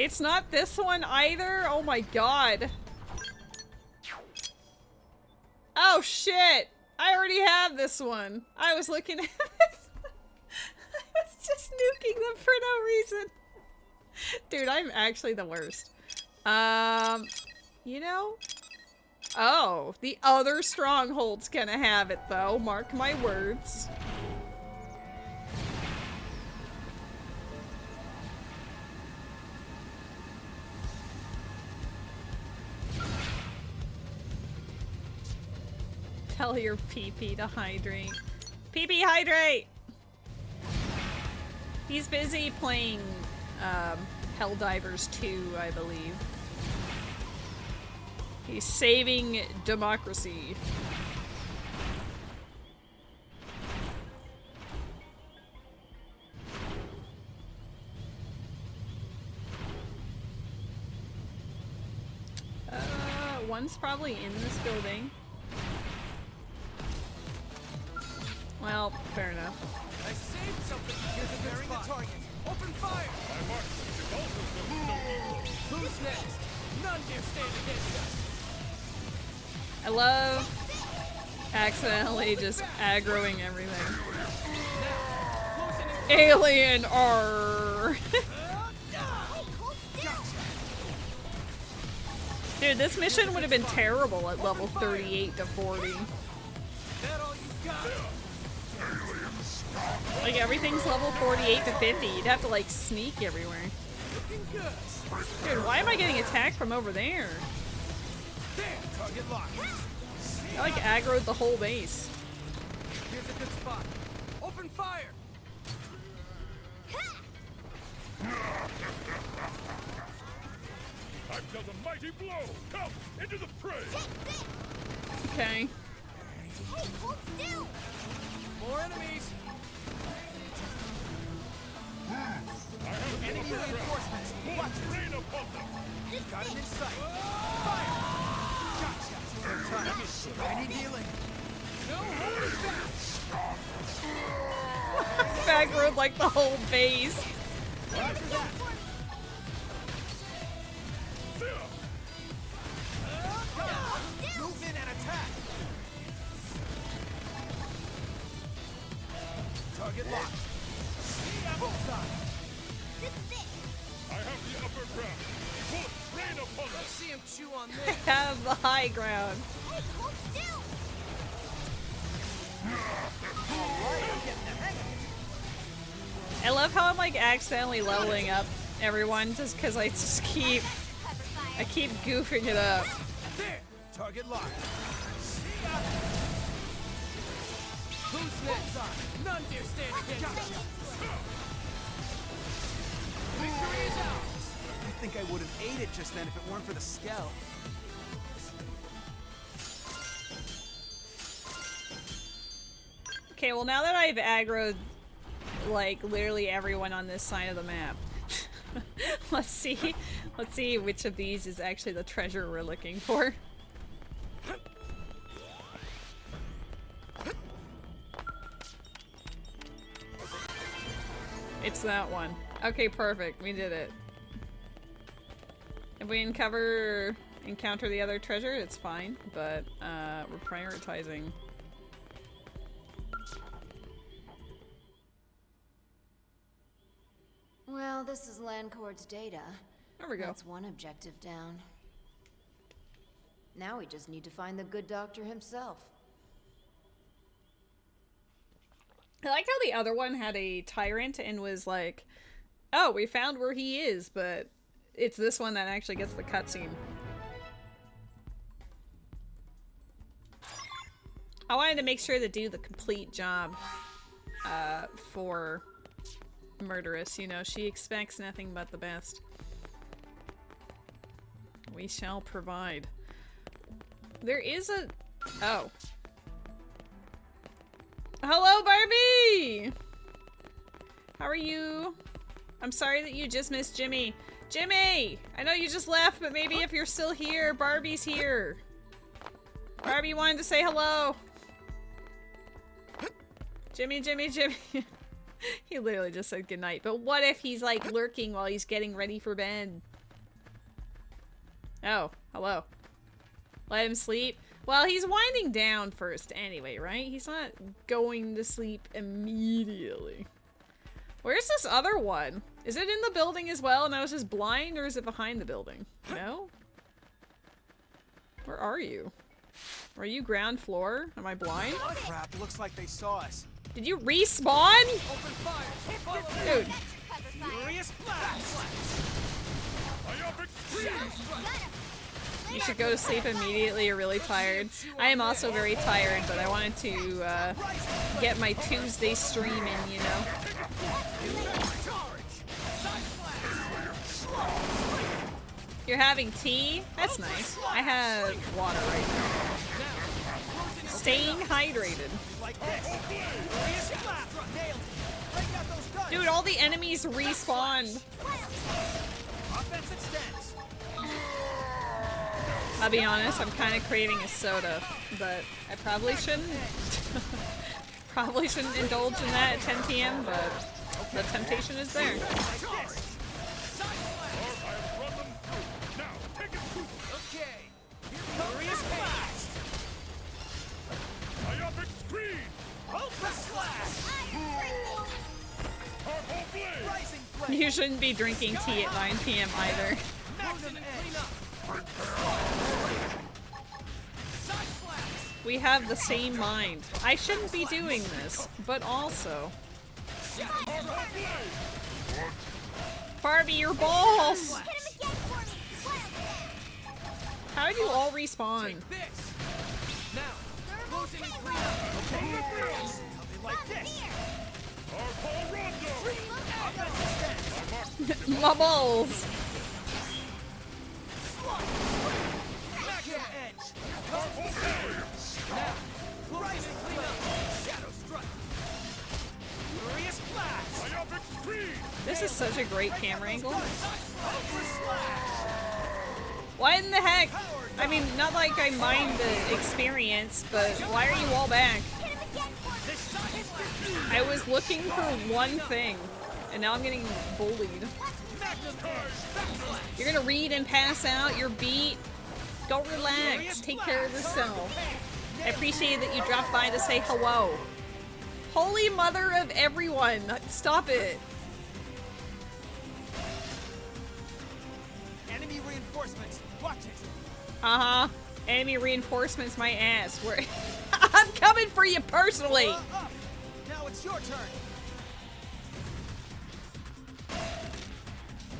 It's not this one either? Oh my god. Oh shit! I already have this one. I was looking at this. I was just nuking them for no reason. Dude, I'm actually the worst. You know? Oh, the other stronghold's gonna have it though. Mark my words. Tell your PP to hydrate. PP hydrate! He's busy playing Helldivers 2, I believe. He's saving democracy. One's probably in this building. Well, fair enough. I saved something. Here's a bearing the target. Open fire! I mark the Who's next? None dare stand against us. I love accidentally just aggroing everything. Alien R. Dude, this mission would have been terrible at level 38 to 40. That all you got? Like everything's level 48 to 50. You'd have to like sneak everywhere. Looking good. Dude, why am I getting attacked from over there? There, target locked. I like aggroed the whole base. Here's a good spot. Open fire! Time dealt a mighty blow. Come into the fray. Okay. Hey, hold still! More enemies! I have Enemy the upper reinforcements! ground. Watch Full rain upon them. it! Got him in sight! Fire! Gotcha! Third time. I need healing. No holding back! Aggroed like the whole base. Roger that! Move in and attack! Target locked. Bullseye! This is it! I have the upper ground. Full rain upon them. Let's see him chew on I this. have the high ground. Hey, hold still! Alright, I'm getting the hang of it. I love how I'm like accidentally leveling up everyone just because I just keep goofing it up. There! Target locked. Who's next? None dare stand against us. Victory is ours! I think I would have ate it just then if it weren't for the scalp. Okay, well now that I've aggroed like literally everyone on this side of the map, let's see which of these is actually the treasure we're looking for. It's that one. Okay, perfect. We did it. If we encounter the other treasure, it's fine, but we're prioritizing. Well, this is Landcord's data. There we go. That's one objective down. Now we just need to find the good doctor himself. I like how the other one had a tyrant and was like, oh, we found where he is, but it's this one that actually gets the cutscene. I wanted to make sure to do the complete job for Murderess. You know, she expects nothing but the best. We shall provide. There is a... Oh. Hello, Barbie! How are you? I'm sorry that you just missed Jimmy. Jimmy! I know you just left, but maybe if you're still here, Barbie's here. Barbie wanted to say hello. Jimmy, Jimmy, Jimmy. He literally just said goodnight. But what if he's like lurking while he's getting ready for bed? Oh, hello. Let him sleep. Well, he's winding down first anyway, right? He's not going to sleep immediately. Where's this other one? Is it in the building as well and I was just blind, or is it behind the building? No? Where are you? Are you ground floor? Am I blind? Oh, crap, looks like they saw us. Did you respawn? Open fire! Follow me. Dude, Furious blast! you should go to sleep immediately. You're really tired. I am also very tired, but I wanted to get my Tuesday stream in, you know? You're having tea? That's nice. I have water right now. Staying hydrated. Dude, all the enemies respawned. I'll be honest, I'm kind of craving a soda, but I probably shouldn't. Probably shouldn't indulge in that at 10 p.m., but the temptation is there. You shouldn't be drinking tea at 9 p.m. either. We have the same mind. I shouldn't be doing this, but also... Barbie, your balls! How did you all respawn? My balls! This is such a great camera angle. What in the heck? I mean, not like I mind the experience, but why are you all back? I was looking for one thing, and now I'm getting bullied. You're gonna read and pass out, you're beat. Go relax, take care of yourself. I appreciate that you dropped by to say hello. Holy mother of everyone, stop it. Enemy reinforcements, watch it. Uh-huh. Enemy reinforcements my ass. Where I'm coming for you personally. Now it's your turn.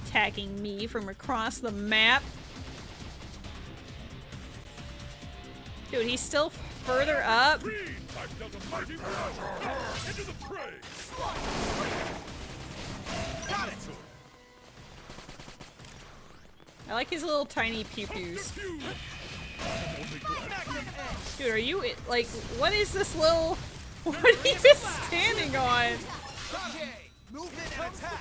Attacking me from across the map. Dude, he's still further up. I like his little tiny pew-pews. Dude, are you, like, what is this little, what are you standing on? Move in and attack.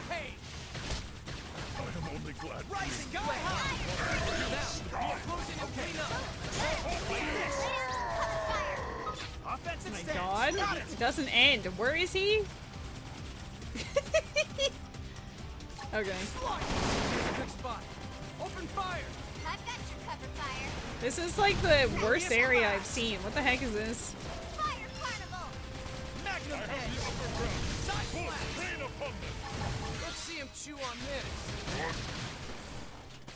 I'm only glad. Rising flame. Now, closing and clean up. Like this. Offensive Oh my god, it doesn't end. Where is he? Okay. Good spot. Open fire. I've got your cover fire. This is like the worst area I've seen. What the heck is this? Fire carnival. Magnum edge. Side flash. Let's see him chew on this.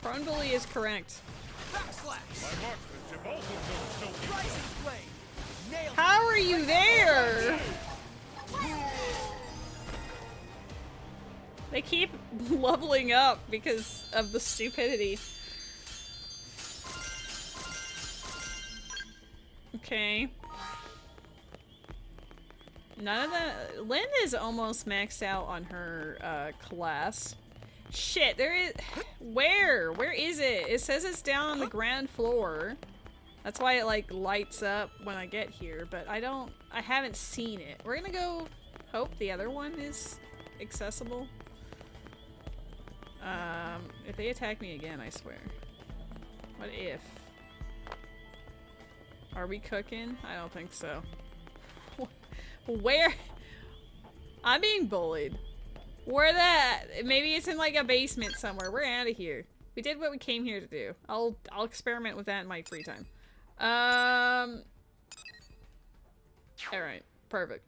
Prone bully is correct. Backslash. Rising flame. Nailed. How are you there? They keep leveling up because of the stupidity. Okay. None of the... Lynn is almost maxed out on her class. Shit, there is... Where? Where is it? It says it's down on the ground floor. That's why it like lights up when I get here, but I haven't seen it. We're gonna go hope the other one is accessible. If they attack me again, I swear. What if? Are we cooking? I don't think so. Where? I'm being bullied. Where that? Maybe it's in like a basement somewhere. We're out of here. We did what we came here to do. I'll experiment with that in my free time. Alright, perfect.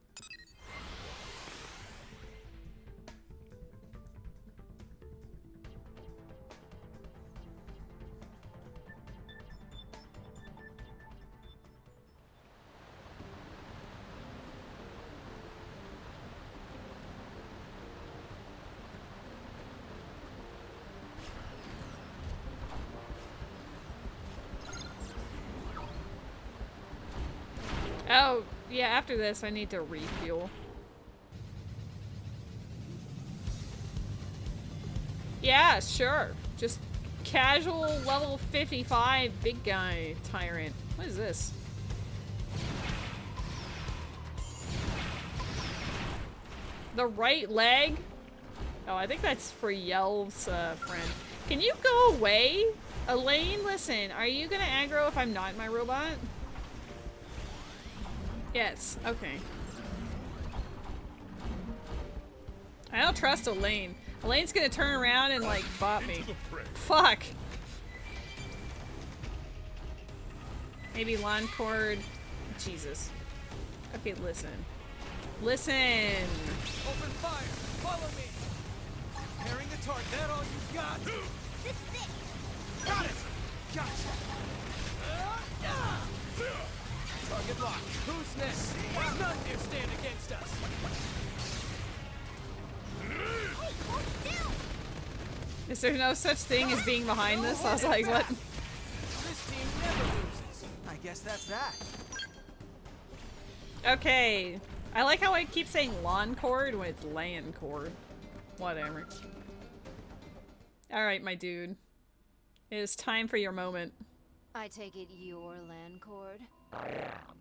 Oh, yeah, after this I need to refuel. Yeah, sure. Just casual level 55 big guy tyrant. What is this? The right leg? Oh, I think that's for Yelv's friend. Can you go away? Elaine, listen, are you gonna aggro if I'm not my robot? Yes, okay. I don't trust Elaine. Elaine's gonna turn around and like bop me. Fuck! Maybe lawn cord. Jesus. Okay, listen. Listen! Open fire! Follow me! Preparing the target. That all you got? This is it. Got it! Gotcha! Target locked. Who's next? None dare stand against us! Hey, hold still. Is there no such thing as being behind this? I was like, what? This team never loses. I guess that's that. Okay. I like how I keep saying lawn cord when it's land cord. Whatever. Alright, my dude. It is time for your moment. I take it your land cord? I am.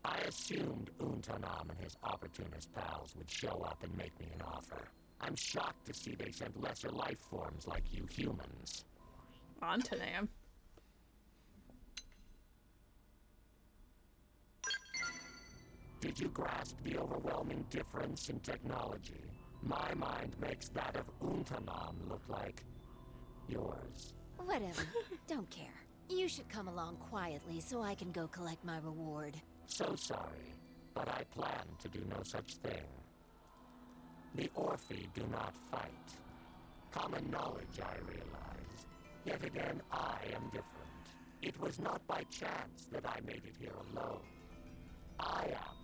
I assumed Untanam and his opportunist pals would show up and make me an offer. I'm shocked to see they sent lesser life forms like you humans. Untanam. Did you grasp the overwhelming difference in technology? My mind makes that of Untanam look like yours. Whatever. Don't care. You should come along quietly so I can go collect my reward. So sorry, but I plan to do no such thing. The Orphi do not fight. Common knowledge, I realize. Yet again, I am different. It was not by chance that I made it here alone. I am.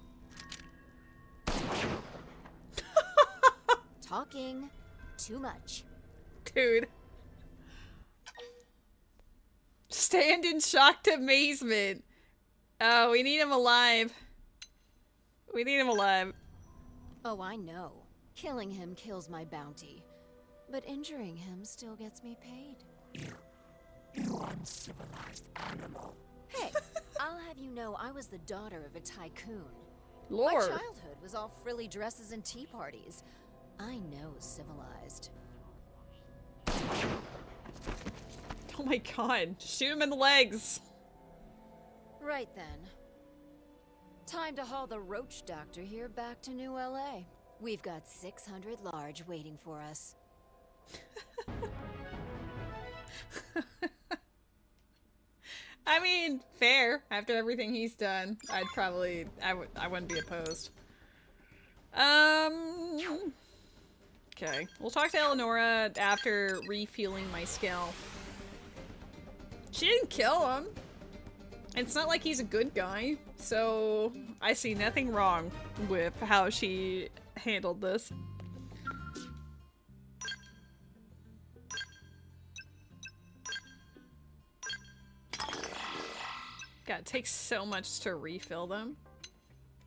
Talking too much. Dude. Stand in shocked amazement. Oh, we need him alive. We need him alive. Oh, I know. Killing him kills my bounty. But injuring him still gets me paid. You uncivilized animal. Hey, I'll have you know I was the daughter of a tycoon. Lord. My childhood was all frilly dresses and tea parties. I know civilized. Oh my god. Shoot him in the legs. Right then. Time to haul the roach doctor here back to New LA. We've got 600 large waiting for us. I mean, fair. After everything he's done, I'd probably, I wouldn't be opposed. Okay. We'll talk to Eleonora after refueling my skill. She didn't kill him. It's not like he's a good guy, so I see nothing wrong with how she handled this. God, it takes so much to refill them.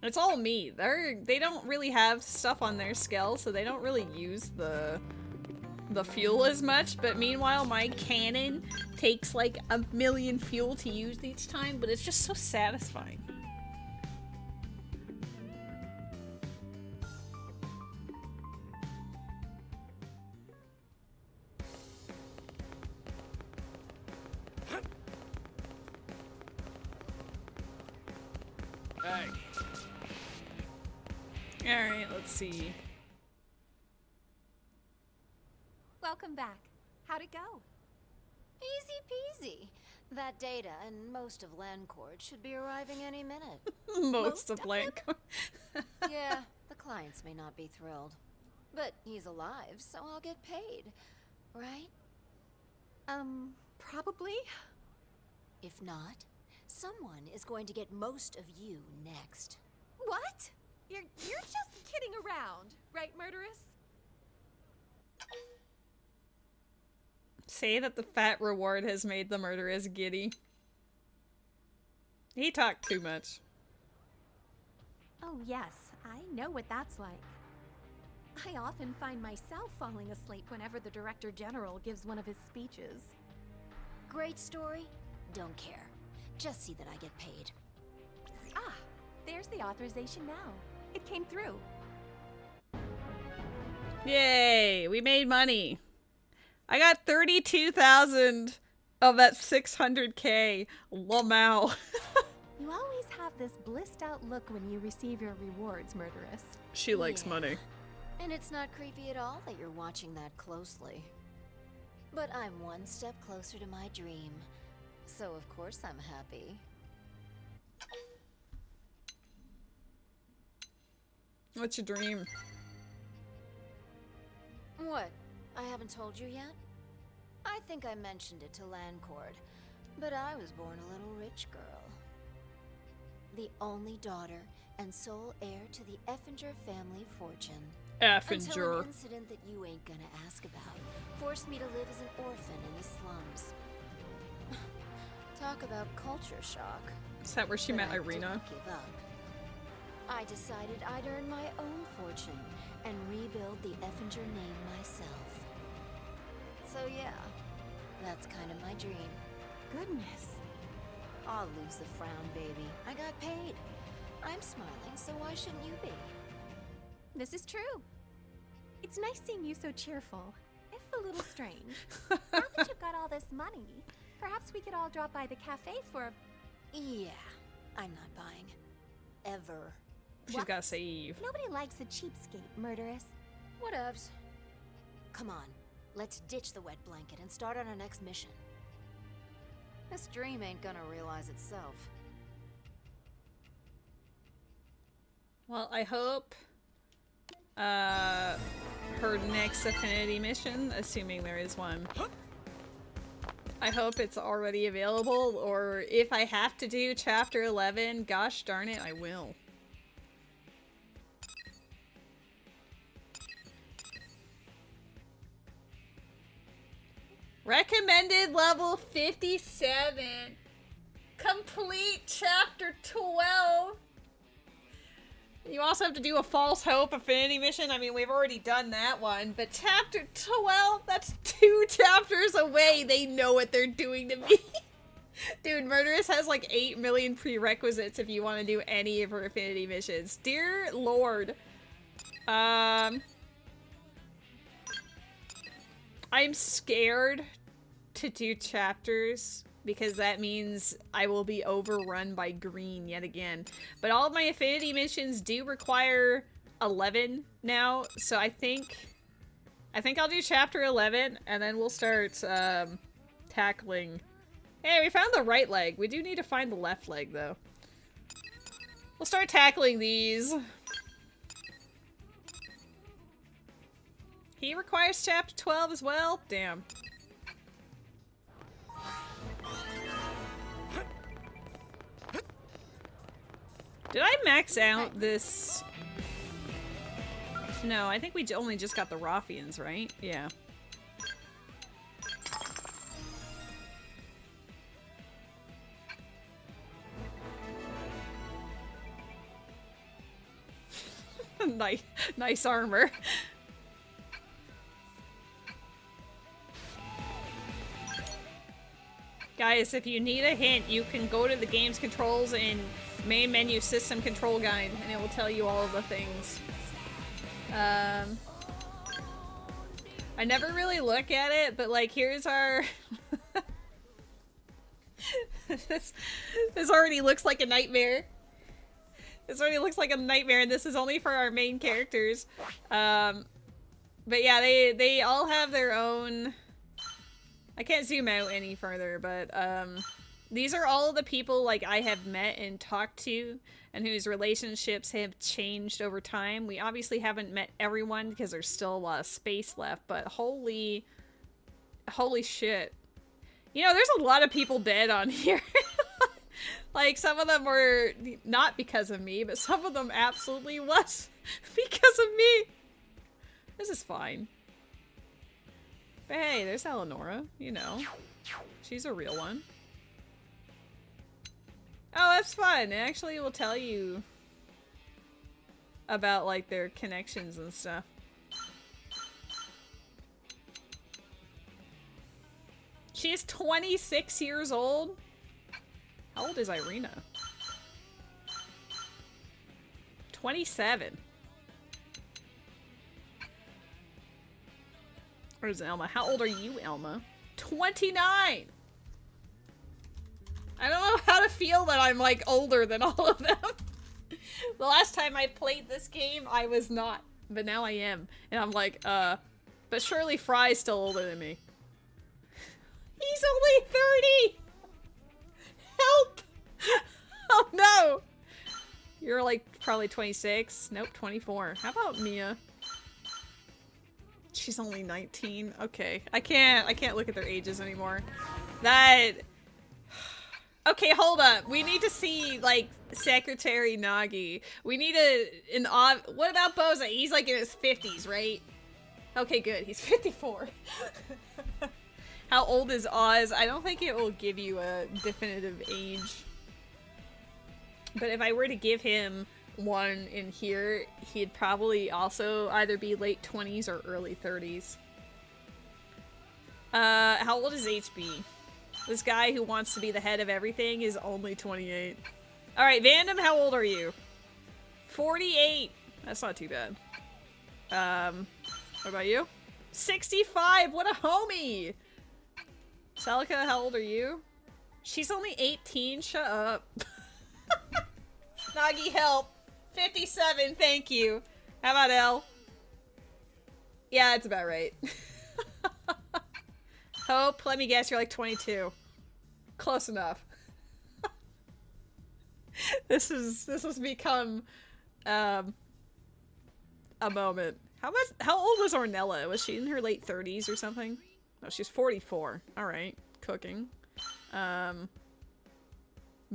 It's all me. They don't really have stuff on their scale, so they don't really use the fuel as much, but meanwhile my cannon takes like 1,000,000 fuel to use each time, but it's just so satisfying. Hey. Alright, let's see. Welcome back. How'd it go? Easy peasy. That data and most of Landcord should be arriving any minute. Most of Blank. Yeah, the clients may not be thrilled. But he's alive, so I'll get paid. Right? Probably. If not, someone is going to get most of you next. What? You're just kidding around, right, Murderess? Say that the fat reward has made the murderess giddy. He talked too much. Oh yes, I know what that's like. I often find myself falling asleep whenever the Director General gives one of his speeches. Great story? Don't care. Just see that I get paid. Ah, there's the authorization now. It came through. Yay! We made money. I got 32,000 of that 600k. Lamau. You always have this blissed out look when you receive your rewards, Murderess. She likes money. And it's not creepy at all that you're watching that closely. But I'm one step closer to my dream. So of course I'm happy. What's your dream? What? I haven't told you yet? I think I mentioned it to Landcord, but I was born a little rich girl. The only daughter and sole heir to the Effinger family fortune. Until an incident that you ain't gonna ask about forced me to live as an orphan in the slums. Talk about culture shock. Is that where she met I Irina? didn't give up. I decided I'd earn my own fortune and rebuild the Effinger name myself. So yeah, that's kind of my dream. Goodness. I'll lose the frown, baby. I got paid. I'm smiling, so why shouldn't you be? This is true. It's nice seeing you so cheerful, if a little strange. Now that you've got all this money, perhaps we could all drop by the cafe for... Yeah, I'm not buying. Ever. She's gotta save. Nobody likes a cheapskate, Murderess. Whatevs. Come on, let's ditch the wet blanket and start on our next mission. This dream ain't gonna realize itself. Well, I hope her next Affinity mission, assuming there is one, I hope it's already available, or if I have to do chapter 11, gosh darn it, I will. Recommended level 57. Complete chapter 12. You also have to do a False Hope Affinity mission. I mean, we've already done that one. But chapter 12, that's 2 chapters away. They know what they're doing to me. Dude, Murderess has like 8 million prerequisites if you want to do any of her Affinity missions. Dear Lord. I'm scared to do chapters because that means I will be overrun by green yet again. But all of my Affinity missions do require 11 now, so I think I'll do chapter 11 and then we'll start tackling. Hey, we found the right leg. We do need to find the left leg though. We'll start tackling these. He requires chapter 12 as well? Damn. Did I max out this? No, I think we only just got the Rothians, right? Yeah. Nice armor. Guys, if you need a hint, you can go to the game's controls and main menu system control guide, and it will tell you all of the things. I never really look at it, but like, here's our... this already looks like a nightmare. This already looks like a nightmare, and this is only for our main characters. But yeah, they all have their own I can't zoom out any further, but these are all the people like I have met and talked to and whose relationships have changed over time. We obviously haven't met everyone because there's still a lot of space left, but holy shit. You know, there's a lot of people dead on here. Like, some of them were not because of me, but some of them absolutely was because of me. This is fine. But hey, there's Eleonora, you know. She's a real one. Oh, that's fun. It actually will tell you about, like, their connections and stuff. She is 26 years old. How old is Irina? 27. Where's Elma? How old are you, Elma? 29! I don't know how to feel that I'm, like, older than all of them. The last time I played this game, I was not. But now I am. And I'm like, but surely Fry's still older than me. He's only 30! Help! Oh no! You're like probably 26. Nope, 24. How about Mia? She's only 19. Okay. I can't look at their ages anymore. That... Okay, hold up. We need to see, like, Secretary Nagi. We need what about Boza? He's like in his 50s, right? Okay, good. He's 54. How old is Oz? I don't think it will give you a definitive age. But if I were to give him one in here, he'd probably also either be late 20s or early 30s. How old is HB? This guy who wants to be the head of everything is only 28. Alright, Vandom, how old are you? 48. That's not too bad. What about you? 65! What a homie! Celica, how old are you? She's only 18. Shut up. Nagi, help. 57, thank you. How about Elle? Yeah, that's about right. Hope, let me guess, you're like 22. Close enough. This has become a moment. How old was Ornella? Was she in her late 30s or something? No, she's 44. Alright. Cooking.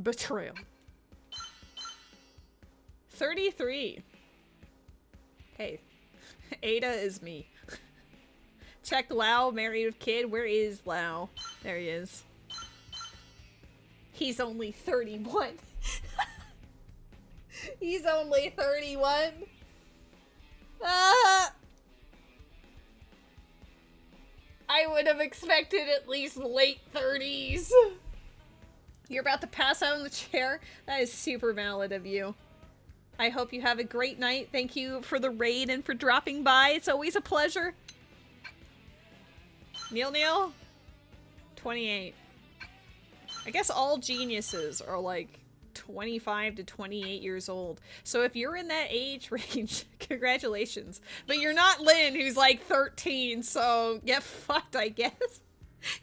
Betrayal. 33. Hey. Ada is me. Check Lau, married with kid. Where is Lau? There he is. He's only 31. He's only 31. I would have expected at least late 30s. You're about to pass out in the chair? That is super valid of you. I hope you have a great night. Thank you for the raid and for dropping by. It's always a pleasure. Neilnail? 28. I guess all geniuses are like 25 to 28 years old. So if you're in that age range, congratulations. But you're not Lynn, who's like 13, so get fucked, I guess.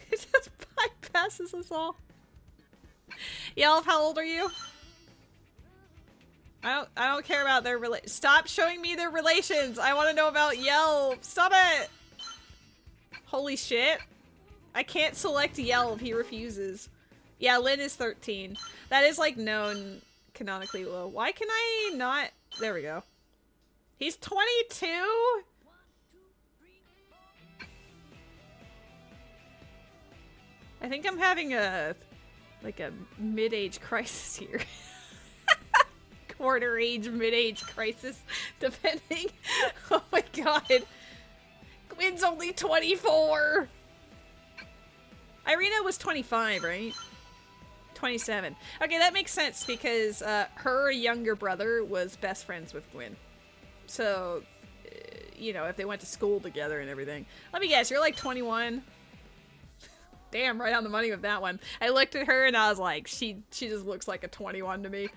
It just bypasses us all. Yelp, how old are you? I don't care about their Stop showing me their relations. I want to know about Yelp. Stop it. Holy shit. I can't select Yelp. He refuses. Yeah, Lynn is 13. That is, like, known canonically low. Why can I not... There we go. He's 22? I think I'm having a mid-age crisis here. Quarter age, mid-age crisis, depending. Oh my god. Gwen's only 24. Irina was 25, right? 27. Okay, that makes sense because her younger brother was best friends with Gwen. So, you know, if they went to school together and everything. Let me guess, you're like 21? Damn, right on the money with that one. I looked at her and I was like, she just looks like a 21 to me.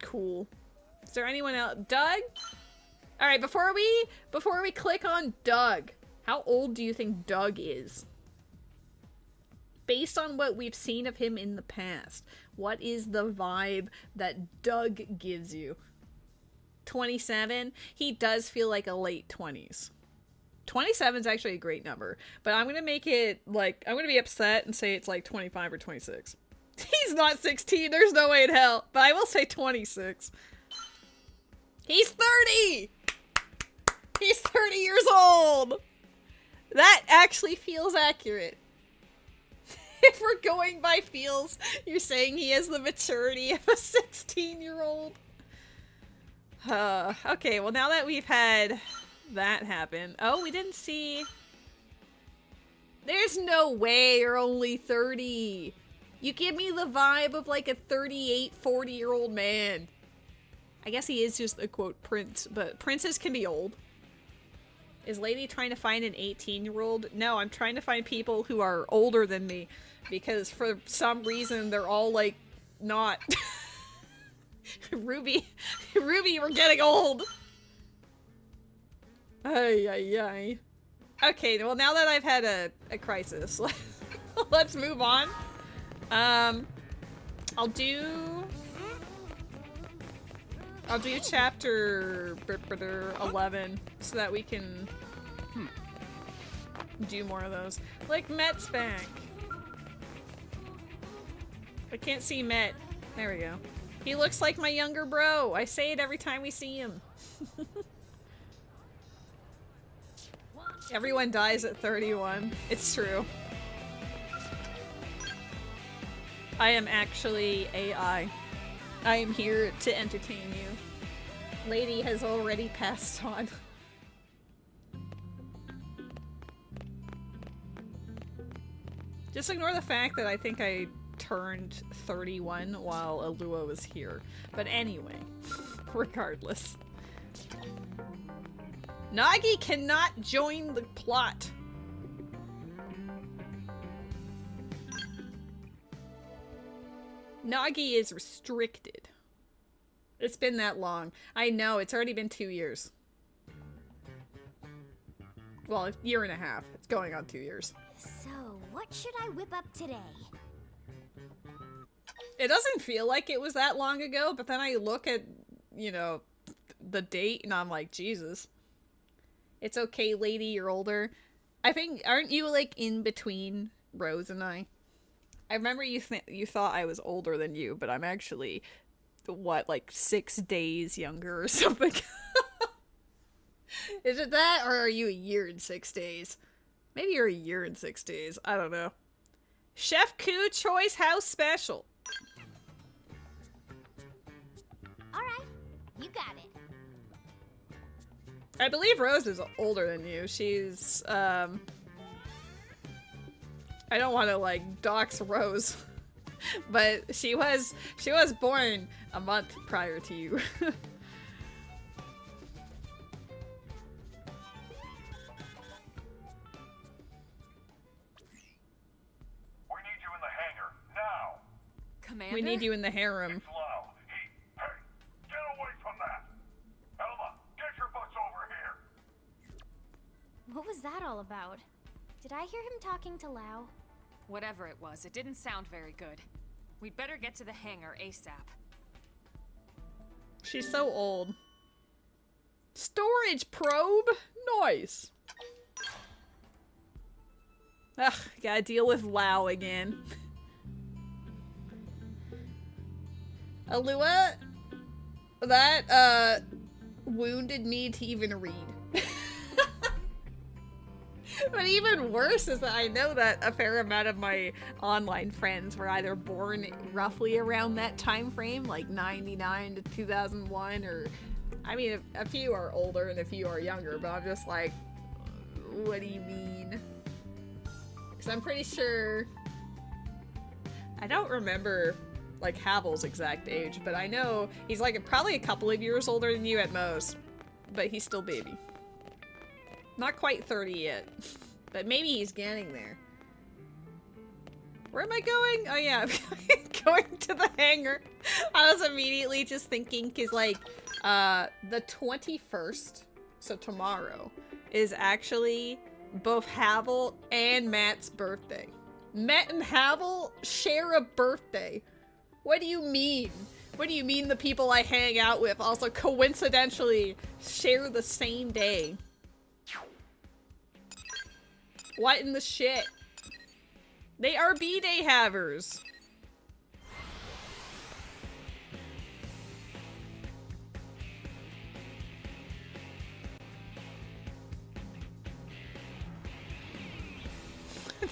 Cool. Is there anyone else? Doug? Alright, before we click on Doug, How old do you think Doug is? Based on what we've seen of him in the past, what is the vibe that Doug gives you? 27? He does feel like a late 20s. 27 is actually a great number, but I'm gonna make it like, I'm gonna be upset and say it's like 25 or 26. He's not 16, there's no way in hell, but I will say 26. He's 30! He's 30 years old! That actually feels accurate. If we're going by feels, you're saying he has the maturity of a 16-year-old. Okay, well now that we've had that happen. Oh, we didn't see... There's no way you're only 30. You give me the vibe of like a 38, 40-year-old man. I guess he is just a quote prince, but princes can be old. Is Lady trying to find an 18-year-old? No, I'm trying to find people who are older than me. Because for some reason, they're all, like, not. Ruby, we're getting old. Ay, ay, ay. Okay, well, now that I've had a crisis, let's move on. I'll do chapter 11 so that we can do more of those. Like, Met's back. I can't see Met. There we go. He looks like my younger bro. I say it every time we see him. Everyone dies at 31. It's true. I am actually AI. I am here to entertain you. Lady has already passed on. Just ignore the fact that I think I turned 31 while Alua was here. But anyway, regardless. Nagi cannot join the plot. Nagi is restricted. It's been that long. I know, it's already been 2 years. Well, a year and a half. It's going on 2 years. So, what should I whip up today? It doesn't feel like it was that long ago, but then I look at, you know, the date and I'm like, Jesus. It's okay, Lady, you're older. I think, aren't you, like, in between Rose and I? I remember you thought I was older than you, but I'm actually, what, like 6 days younger or something? Is it that, or are you a year and 6 days? Maybe you're a year and 6 days. I don't know. Chef Ku Choice House Special. Alright, you got it. I believe Rose is older than you. She's, I don't want to, like, dox Rose, but she was born a month prior to you. Commander? We need you in the harem. It's Lau. Hey, get away from that! Elma, get your butts over here! What was that all about? Did I hear him talking to Lau? Whatever it was, it didn't sound very good. We'd better get to the hangar ASAP. She's so old. Storage probe? Nice. Ugh, gotta deal with Lau again. Alua, that, wounded me to even read. But even worse is that I know that a fair amount of my online friends were either born roughly around that time frame, like 99 to 2001, or, I mean, a few are older and a few are younger, but I'm just like, what do you mean? Because I'm pretty sure, I don't remember, like, Havel's exact age, but I know he's, like, probably a couple of years older than you at most, but he's still baby. Not quite 30 yet, but maybe he's getting there. Where am I going? Oh yeah, I'm going to the hangar. I was immediately just thinking, cause like, the 21st, so tomorrow, is actually both Havel and Matt's birthday. Matt and Havel share a birthday. What do you mean? What do you mean the people I hang out with also coincidentally share the same day? What in the shit? They are B-Day havers.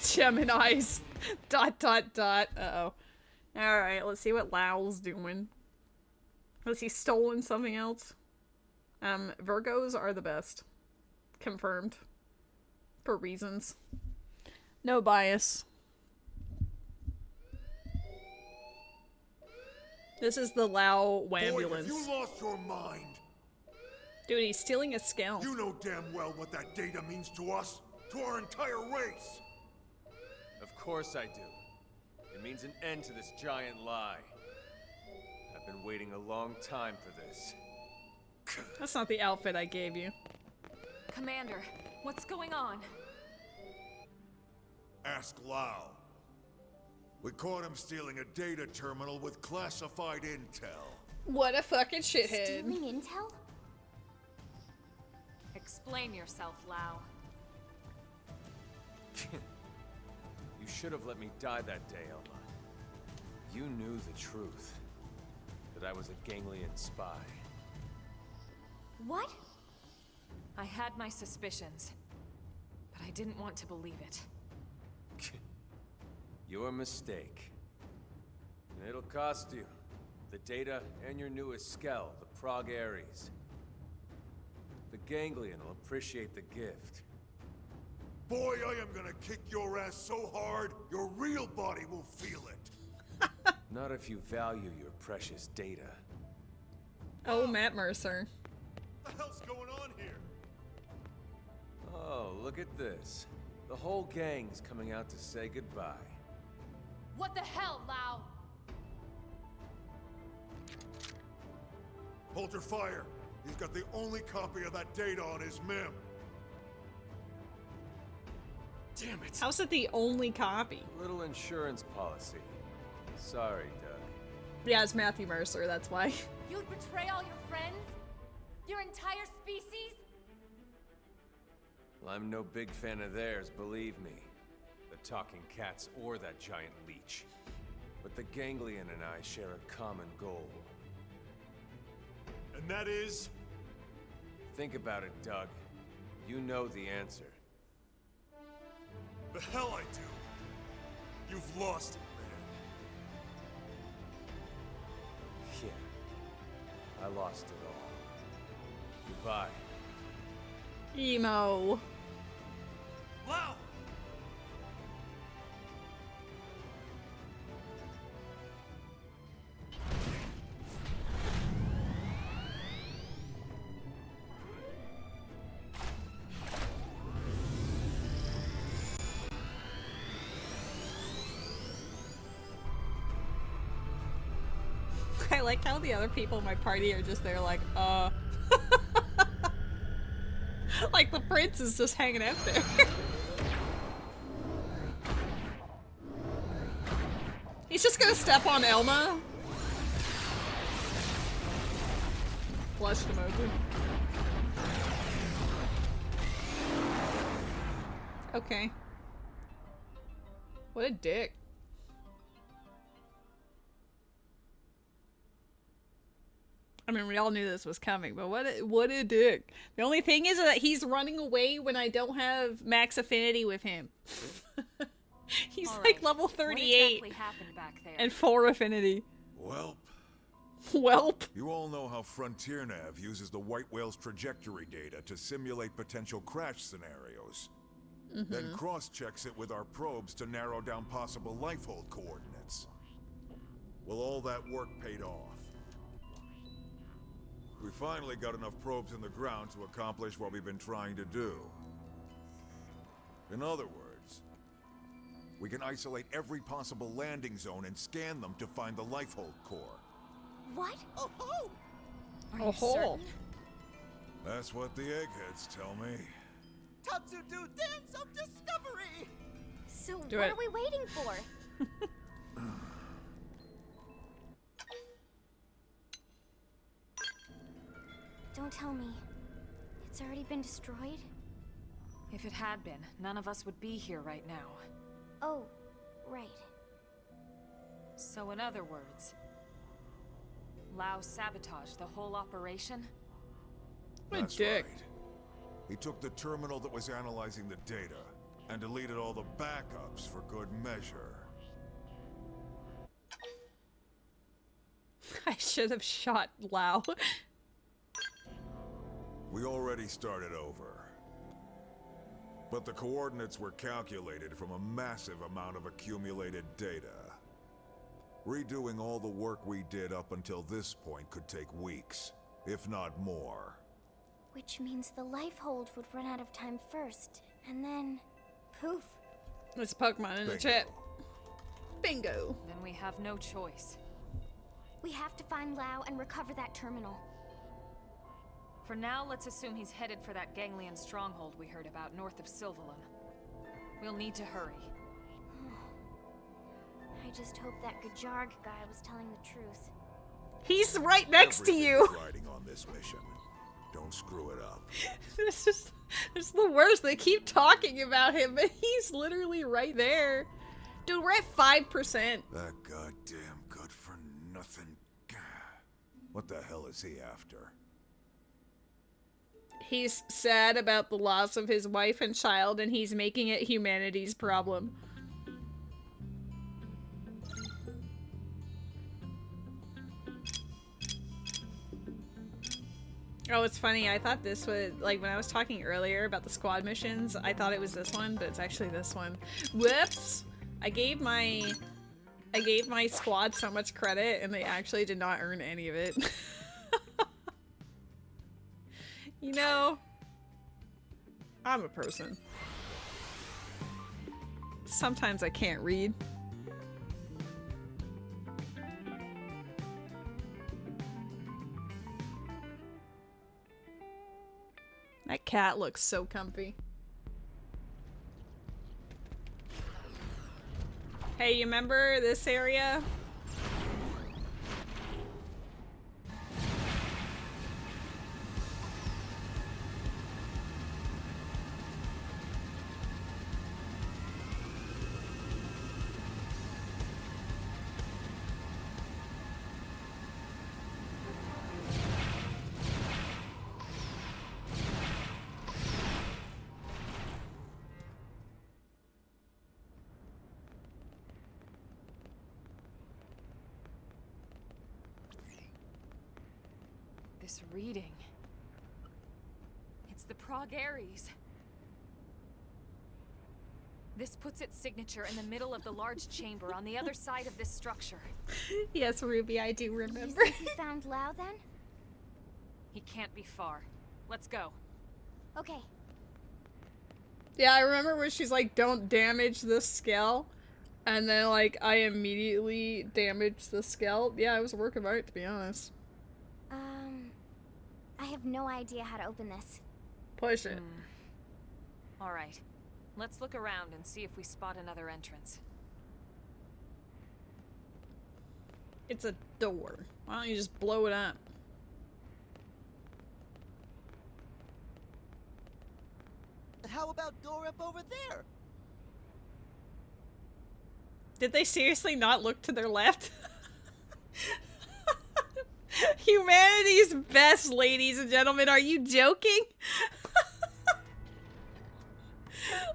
Gemini's. ... Uh-oh. Alright, let's see what Lau's doing. Has he stolen something else? Virgos are the best. Confirmed. For reasons. No bias. This is the Lau ambulance. Boy, have you lost your mind? Dude, he's stealing a scale. You know damn well what that data means to us, to our entire race. Of course I do. It means an end to this giant lie. I've been waiting a long time for this. That's not the outfit I gave you. Commander, what's going on? Ask Lau. We caught him stealing a data terminal with classified intel. What a fucking shithead. Stealing intel? Explain yourself, Lau. You should have let me die that day, Elma. You knew the truth. That I was a Ganglion spy. What? I had my suspicions, but I didn't want to believe it. Your mistake. And it'll cost you. The data and your newest skell, the Prog Ares. The Ganglion will appreciate the gift. Boy, I am gonna kick your ass so hard, your real body will feel it. Not if you value your precious data. Oh, Matt Mercer. What the hell's going on here? Oh, look at this. The whole gang's coming out to say goodbye. What the hell, Lau? Hold your fire. He's got the only copy of that data on his MIM. Damn it! How's it the only copy? Little insurance policy. Sorry, Doug. Yeah, it's Matthew Mercer, that's why. You'd betray all your friends? Your entire species? Well, I'm no big fan of theirs, believe me. The talking cats or that giant leech. But the Ganglion and I share a common goal. And that is? Think about it, Doug. You know the answer. The hell I do. You've lost it, man. Yeah. I lost it all. Goodbye. Emo. Lau! I like how the other people in my party are just there like, like the prince is just hanging out there. He's just gonna step on Elma. Flushed emoji. Okay. What a dick. I mean, we all knew this was coming, but what a dick. The only thing is that he's running away when I don't have max affinity with him. He's All like right. level What 38 exactly happened back there? and 4 affinity. Welp. Welp. You all know how Frontier Nav uses the White Whale's trajectory data to simulate potential crash scenarios. Then cross-checks it with our probes to narrow down possible lifehold coordinates. Well, all that work paid off. We finally got enough probes in the ground to accomplish what we've been trying to do. In other words, we can isolate every possible landing zone and scan them to find the lifehold core. What? Are you Oh, certain? That's what the eggheads tell me. Katsu do dance of discovery! So Do what it. are we waiting for? Don't tell me. It's already been destroyed? If it had been, none of us would be here right now. Oh, right. So in other words, Lao sabotaged the whole operation? What a That's dick. right. He took the terminal that was analyzing the data and deleted all the backups for good measure. I should have shot Lao. We already started over. But the coordinates were calculated from a massive amount of accumulated data. Redoing all the work we did up until this point could take weeks, if not more. Which means the life hold would run out of time first, and then poof. It's Pokemon in the Bingo. chat. Bingo. Then we have no choice. We have to find Lao and recover that terminal. For now, let's assume he's headed for that ganglion stronghold we heard about north of Sylvalum. We'll need to hurry. I just hope that Gajarg guy was telling the truth. He's right next to Everything you. is riding on this mission. Don't screw it up. This is the worst. They keep talking about him, but he's literally right there. Dude, we're at 5%. That goddamn good for nothing. What the hell is he after? He's sad about the loss of his wife and child, and he's making it humanity's problem. Oh, it's funny. I thought this was, like, when I was talking earlier about the squad missions, I thought it was this one, but it's actually this one. Whoops! I gave my squad so much credit, and they actually did not earn any of it. You know, I'm a person. Sometimes I can't read. That cat looks so comfy. Hey, you remember this area? This reading. It's the Prague Aries. This puts its signature in the middle of the large chamber on the other side of this structure. Yes, Ruby, I do You remember. think we found Lao then? He can't be far. Let's go. Okay. Yeah, I remember when she's like, don't damage the skull. And then, like, I immediately damaged the skull. Yeah, it was a work of art, to be honest. I have no idea how to open this. Push it. All right. Let's look around and see if we spot another entrance. It's a door. Why don't you just blow it up? How about door up over there? Did they seriously not look to their left? Humanity's best, ladies and gentlemen. Are you joking?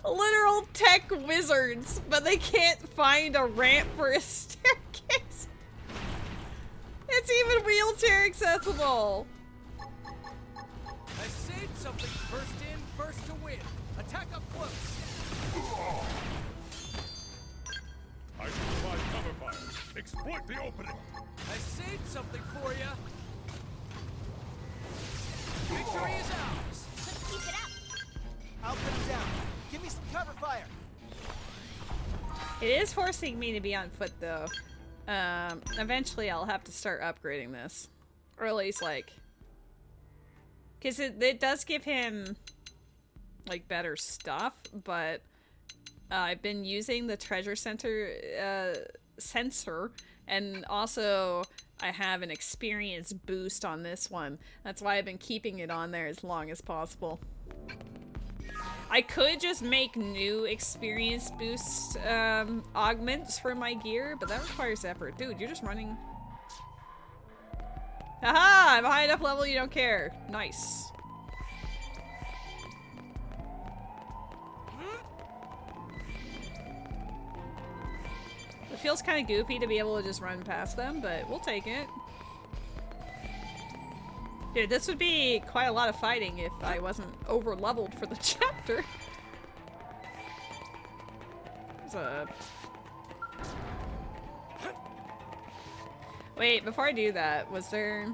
Literal tech wizards, but they can't find a ramp for a staircase. It's even wheelchair accessible. I saved something. First in, first to win. Attack up close. I should provide cover fire. Exploit the opening. I saved something for you. Victory is ours. Let's keep it up. I'll put him down. Give me some cover fire. It is forcing me to be on foot, though. Eventually I'll have to start upgrading this. Or at least, like... Because it does give him like better stuff, but I've been using the treasure center sensor, and also I have an experience boost on this one. That's why I've been keeping it on there as long as possible. I could just make new experience boost augments for my gear, but that requires effort. Dude, you're just running. Haha! I'm high enough level you don't care. Nice. It feels kind of goofy to be able to just run past them, but we'll take it. Dude, this would be quite a lot of fighting if I wasn't over-leveled for the chapter. What's up? Wait, before I do that, was there...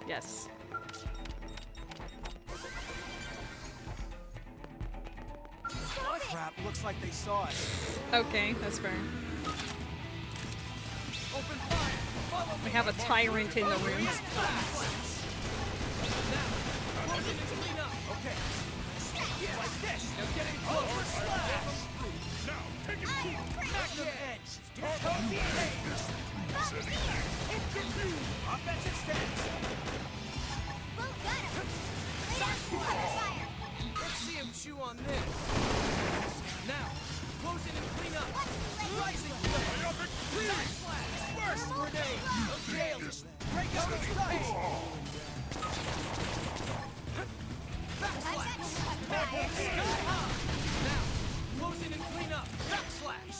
Yes. Oh crap, looks like they saw us. Okay, that's fair. Open fire. Follow We have a tyrant in the room. Now, close it and clean up. Okay. Like this. Now get in close. Slash. Now, take it cool. Magnum edge. Here comes the edge. Offensive stance. Let's see him chew on this. Now, close it and clean up. Rising flame. Side slash. Burst grenade. Nailed it. Break out the side. Backslash. Sky high. Now, close it and clean up. Backslash.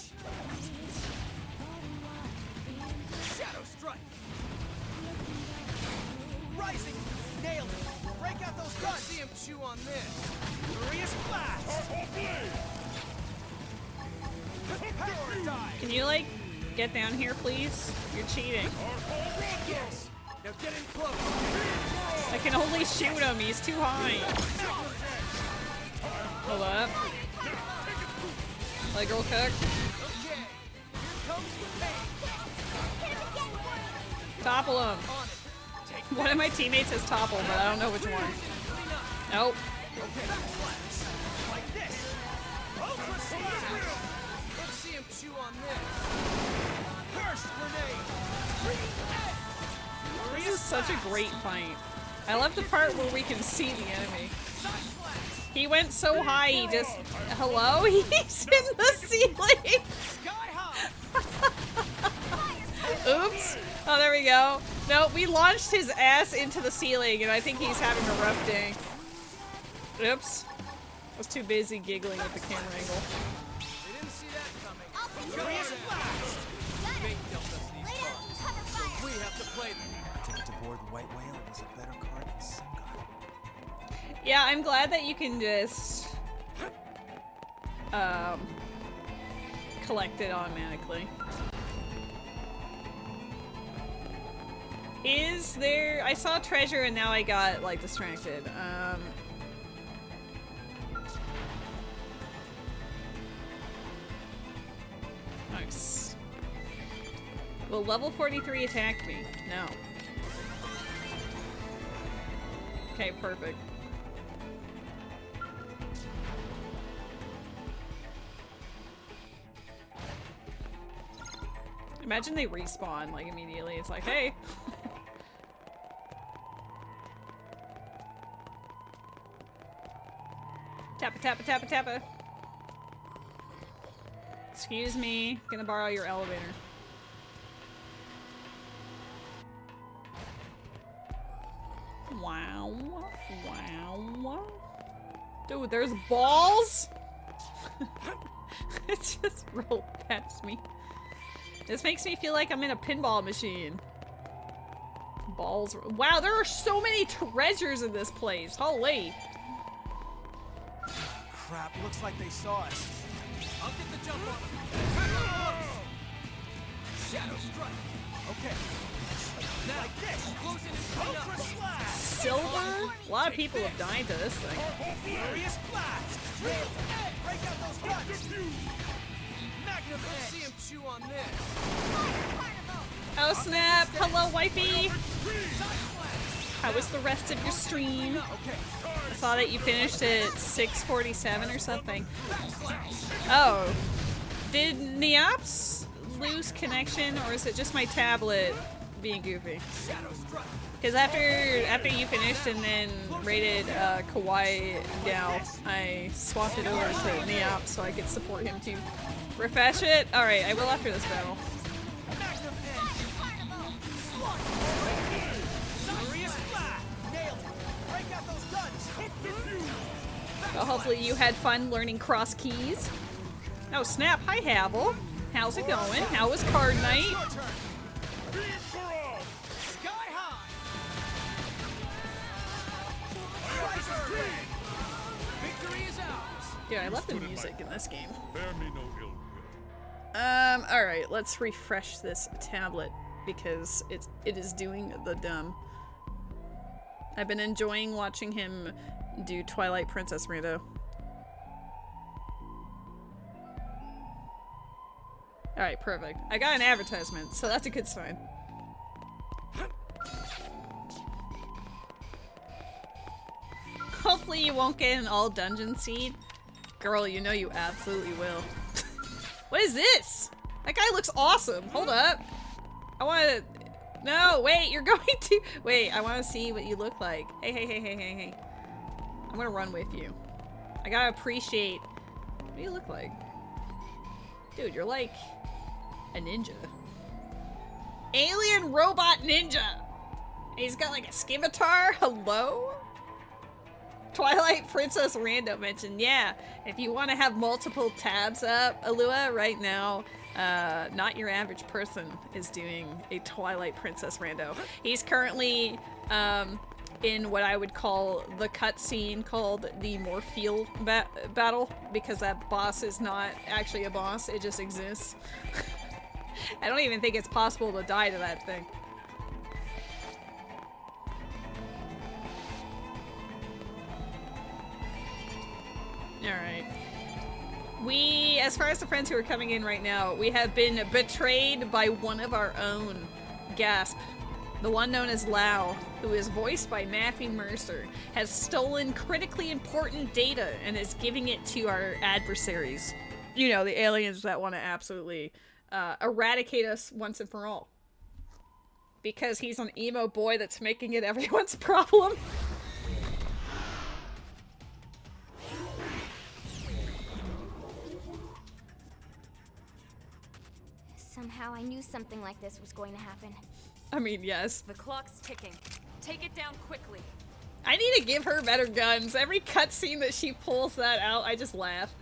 Shadow strike. Rising. Nailed it. Break out those guns. See him chew on this. Furious blast. Power dive. Can you, like, get down here, please? You're cheating. Yes. Now get in close. I can only shoot him. He's too high. Hold up. Leg roll cook. Okay. Here comes the pain. Topple him. On it. Take One of my teammates has toppled, but I don't know which one. clean up. Nope. Okay. Backslash. Like this. Ultra slash. Let's see him chew on this. Burst grenade. This is such a great fight. I love the part where we can see the enemy. He went so high, he just... Hello? He's in the ceiling! Sky high. Oops. Oh, there we go. No, we launched his ass into the ceiling, and I think he's having a rough day. Oops. I was too busy giggling at the camera angle. They didn't see that coming. Furious blast. Fate dealt us these cards, so we have to play them. Ticket to board White Whale is a better card than some god. Yeah, I'm glad that you can just collect it automatically. Is there... I saw treasure and now I got, like, distracted. Nice. Will level 43 attack me? No. Okay, perfect. Imagine they respawn, like, immediately. It's like, hey! Tappa, tappa, tappa, tappa. Excuse me. Gonna borrow your elevator. Wow. Wow. Dude, there's balls? It just rolled past me. This makes me feel like I'm in a pinball machine. Balls. Wow, there are so many treasures in this place. Holy. Crap, looks like they saw us. I'll get the jump on them. Shadow strike. Okay. Now, like this. Close it and clean up. Silver? A lot of people have died to this thing. Furious blast. Break out those guns. Magnum edge. See him chew on this. Oh snap! Hello, wifey! How was the rest of your stream? I saw that you finished at 6:47 or something. Oh. Did Neops lose connection, or is it just my tablet being goofy? Because after you finished and then raided Kawaii Gal, I swapped it over to Neops so I could support him too. Refresh it? Alright, I will after this battle. Well, hopefully you had fun learning cross keys. Oh snap, hi Havel. How's it going? How was card night? Dude, I love the music in this game. Alright, let's refresh this tablet because it is doing the dumb. I've been enjoying watching him do Twilight Princess Rando. Alright, perfect. I got an advertisement, so that's a good sign. Hopefully you won't get an all dungeon seed. Girl, you know you absolutely will. What is this? That guy looks awesome. Hold up. I wanna... No, wait, you're going to... Wait, I wanna see what you look like. Hey. I'm gonna run with you. I gotta appreciate... What do you look like? Dude, you're like... a ninja. Alien robot ninja! And he's got like a scimitar? Hello? Twilight Princess Rando mentioned, yeah, if you want to have multiple tabs up, Alua, right now, not your average person is doing a Twilight Princess Rando. He's currently in what I would call the cutscene called the Morpheal battle, because that boss is not actually a boss, it just exists. I don't even think it's possible to die to that thing. Alright. We, as far as the friends who are coming in right now, we have been betrayed by one of our own. Gasp. The one known as Lau, who is voiced by Matthew Mercer, has stolen critically important data and is giving it to our adversaries. You know, the aliens that want to absolutely eradicate us once and for all. Because he's an emo boy that's making it everyone's problem. Somehow I knew something like this was going to happen. I mean, yes. The clock's ticking. Take it down quickly. I need to give her better guns. Every cutscene that she pulls that out, I just laugh.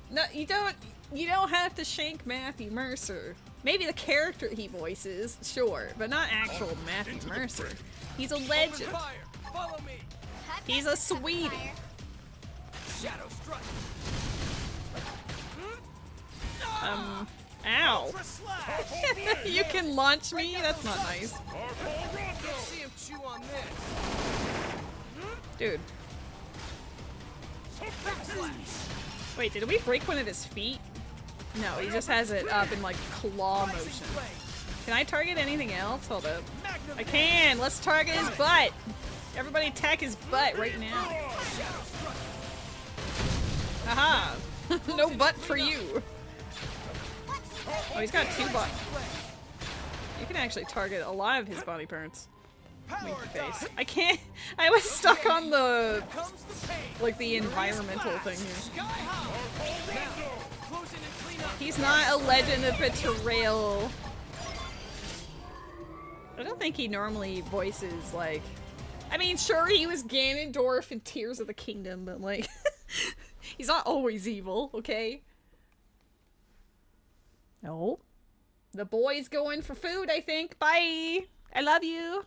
No, you don't have to shank Matthew Mercer. Maybe the character he voices, sure, but not actual Matthew Mercer. He's a legend. Follow me. He's a sweetie. Shadow strike. Ow. You can launch me? That's not nice. See him chew on this. Dude. Wait, did we break one of his feet? No, he just has it up in like claw motion. Can I target anything else? Hold up. I can! Let's target his butt! Everybody attack his butt right now. Aha! No butt for you! Oh, he's got 2 butts. You can actually target a lot of his body parts. Winky face. I can't. I was stuck on the like the environmental thing here. He's not a legend of betrayal. I don't think he normally voices like. I mean, sure, he was Ganondorf in Tears of the Kingdom, but like, he's not always evil, okay? No. The boy's going for food, I think. Bye! I love you!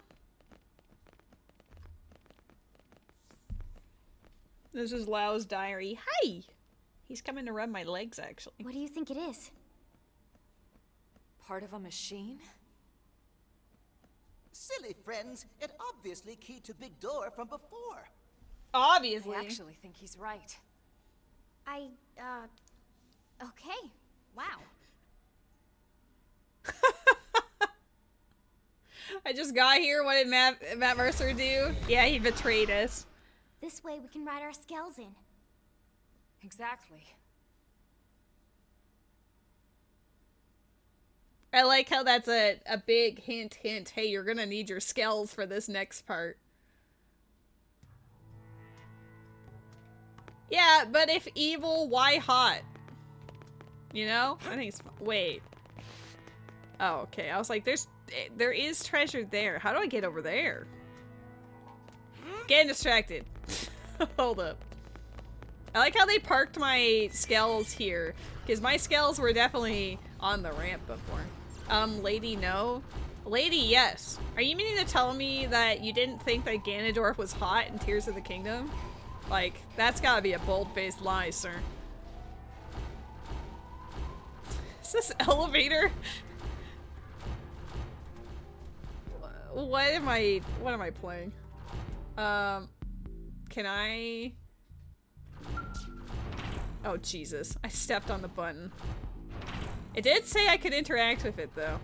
This is Lau's diary. Hi! He's coming to rub my legs, actually. What do you think it is? Part of a machine? Silly friends, it obviously keyed to big door from before. Obviously. I actually think he's right. Okay. Wow. I just got here. What did Matt Mercer do? Yeah, he betrayed us. This way we can ride our skells in. Exactly. I like how that's a big hint. Hey, you're gonna need your skells for this next part. Yeah, but if evil, why hot? You know? I think it's... Wait. Oh, okay. I was like, there is treasure there. How do I get over there? Getting distracted. Hold up. I like how they parked my skells here. Because my skells were definitely on the ramp before. Lady, no. Lady, yes. Are you meaning to tell me that you didn't think that Ganondorf was hot in Tears of the Kingdom? Like, that's gotta be a bold-faced lie, sir. Is this elevator? What am I playing? Can I... Oh, Jesus. I stepped on the button. It did say I could interact with it, though.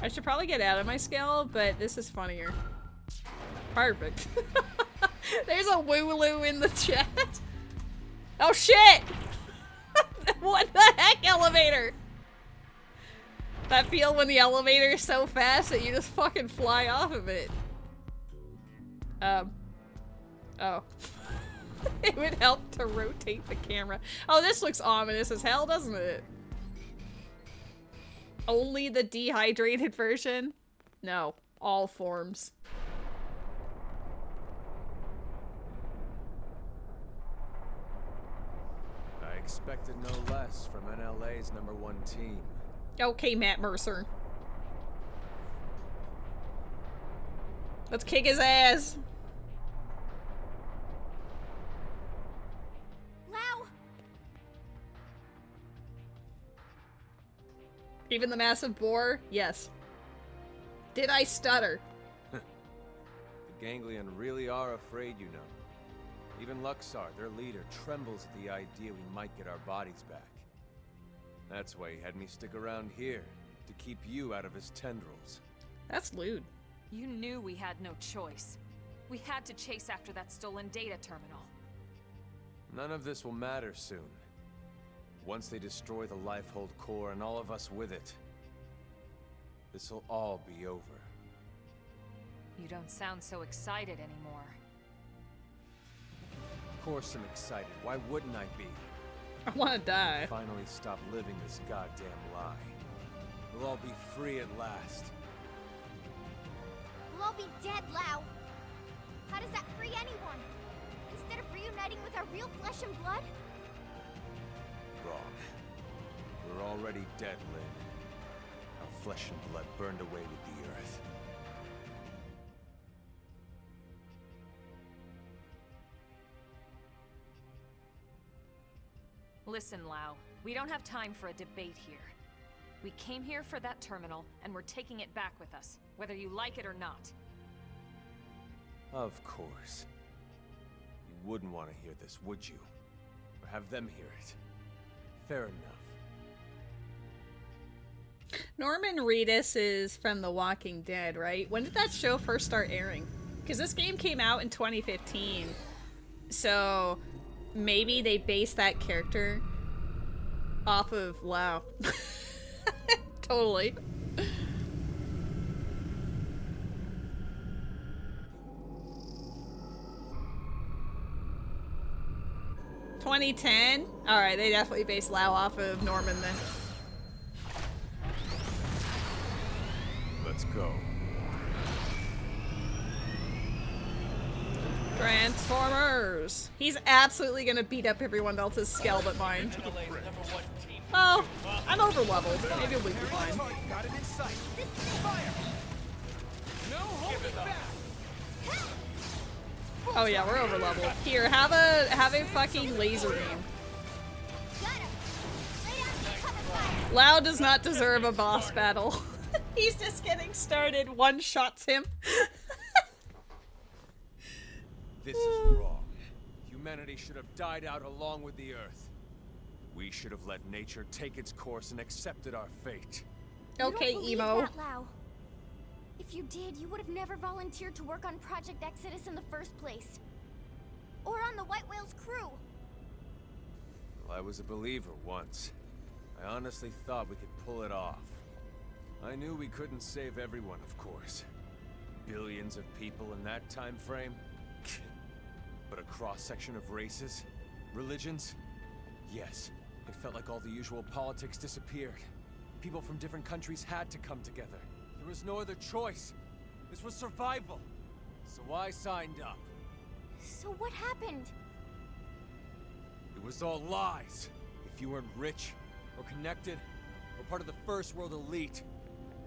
I should probably get out of my scale, but this is funnier. Perfect. There's a Wooloo in the chat. Oh, shit! What the heck, elevator? That feel when the elevator is so fast that you just fucking fly off of it. Oh. It would help to rotate the camera. Oh, this looks ominous as hell, doesn't it? Only the dehydrated version? No, all forms. I expected no less from NLA's #1 team. Okay, Matt Mercer. Let's kick his ass. Lau! Even the massive boar? Yes. Did I stutter? The Ganglion really are afraid, you know. Even Luxar, their leader, trembles at the idea we might get our bodies back. That's why he had me stick around here, to keep you out of his tendrils. That's lewd. You knew we had no choice. We had to chase after that stolen data terminal. None of this will matter soon. Once they destroy the Lifehold core and all of us with it, this'll all be over. You don't sound so excited anymore. Of course I'm excited. Why wouldn't I be? I want to die. Finally stop living this goddamn lie. We'll all be free at last. We'll all be dead, Lau. How does that free anyone? Instead of reuniting with our real flesh and blood? Wrong. We're already dead, Lynn. Our flesh and blood burned away with the earth. Listen, Lau. We don't have time for a debate here. We came here for that terminal, and we're taking it back with us, whether you like it or not. Of course. You wouldn't want to hear this, would you? Or have them hear it. Fair enough. Norman Reedus is from The Walking Dead, right? When did that show first start airing? Because this game came out in 2015. So maybe they based that character off of Lau. Totally. $2010? Alright, they definitely based Lau off of Norman then. Let's go. Transformers! He's absolutely gonna beat up everyone else's skull but mine. Oh, I'm over leveled. Maybe we'll be fine. Got it in sight. Fire! No holding back! Oh yeah, we're over leveled. Here, have a fucking laser beam. Lau does not deserve a boss battle. He's just getting started. One shots him. This is wrong. Humanity should have died out along with the Earth. We should have let nature take its course and accepted our fate. Okay, you don't believe emo. That, Lau. If you did, you would have never volunteered to work on Project Exodus in the first place. Or on the White Whale's crew. Well, I was a believer once. I honestly thought we could pull it off. I knew we couldn't save everyone, of course. Billions of people in that time frame. But a cross-section of races, religions? Yes, it felt like all the usual politics disappeared. People from different countries had to come together. There was no other choice. This was survival. So I signed up. So what happened? It was all lies. If you weren't rich, or connected, or part of the First World elite,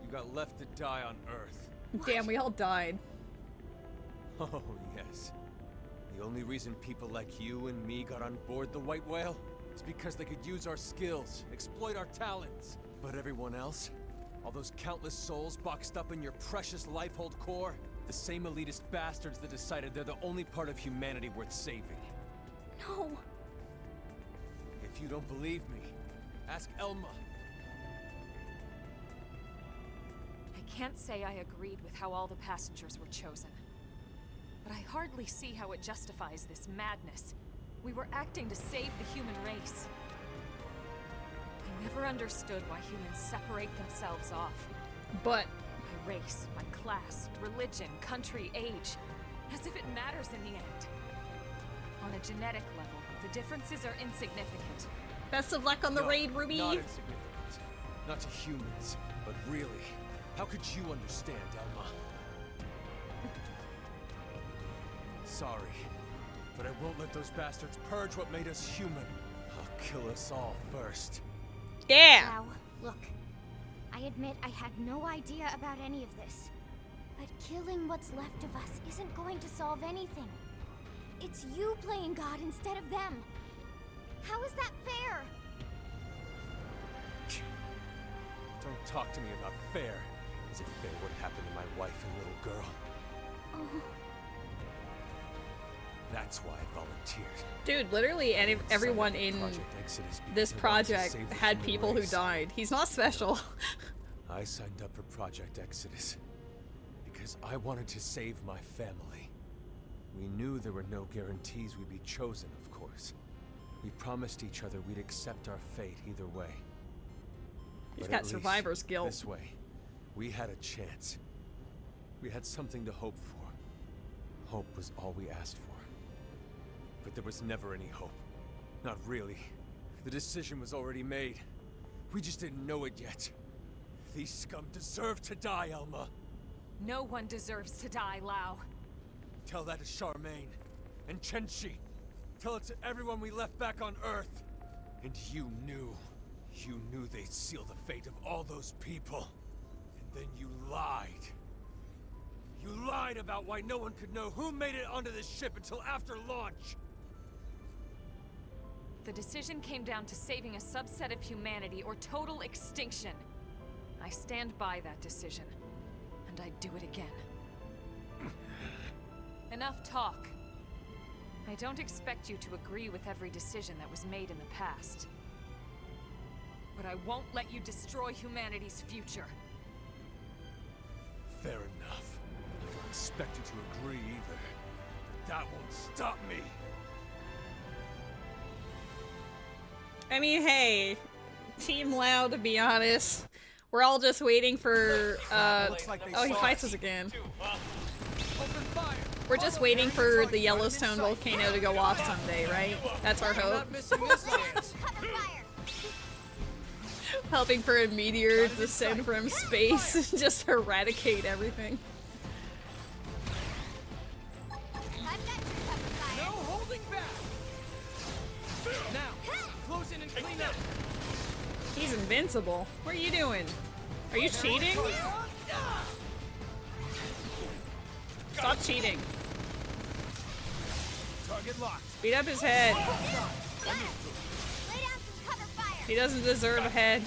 you got left to die on Earth. Damn, we all died. Oh, yes. The only reason people like you and me got on board the White Whale is because they could use our skills, exploit our talents. But everyone else, all those countless souls boxed up in your precious Lifehold core, the same elitist bastards that decided they're the only part of humanity worth saving. No. If you don't believe me, ask Elma. I can't say I agreed with how all the passengers were chosen. But I hardly see how it justifies this madness. We were acting to save the human race. I never understood why humans separate themselves off. But My race, my class, religion, country, age. As if it matters in the end. On a genetic level, the differences are insignificant. best of luck on the raid, Ruby. Not insignificant. Not to humans, but really. How could you understand, Elma? Sorry, but I won't let those bastards purge what made us human. I'll kill us all first. Yeah! Wow, look. I admit I had no idea about any of this. But killing what's left of us isn't going to solve anything. It's you playing God instead of them. How is that fair? Don't talk to me about fair. As if fair would happen to my wife and little girl. Oh. That's why I volunteered. Dude, literally everyone in this project had people who died. He's not special. I signed up for Project Exodus because I wanted to save my family. We knew there were no guarantees we'd be chosen, of course. We promised each other we'd accept our fate either way. He's But got at survivor's least guilt. This way, we had a chance. We had something to hope for. Hope was all we asked for. But there was never any hope. Not really. The decision was already made. We just didn't know it yet. These scum deserve to die, Elma. No one deserves to die, Lau. Tell that to Charmaine and Chenchi. Tell it to everyone we left back on Earth. And you knew they'd seal the fate of all those people. And then you lied. You lied about why no one could know who made it onto this ship until after launch. The decision came down to saving a subset of humanity or total extinction. I stand by that decision, and I'd do it again. Enough talk. I don't expect you to agree with every decision that was made in the past. But I won't let you destroy humanity's future. Fair enough. I don't expect you to agree either. But that won't stop me. I mean, hey, Team Lau, to be honest. We're all just waiting for, oh, he fights us again. We're just waiting for the Yellowstone volcano to go off someday, right? That's our hope. Helping for a meteor to descend from space and just eradicate everything. No holding back. Now, close in and clean up. He's invincible. What are you doing? Are you cheating? Stop cheating. Target locked. Beat up his head. He doesn't deserve a head.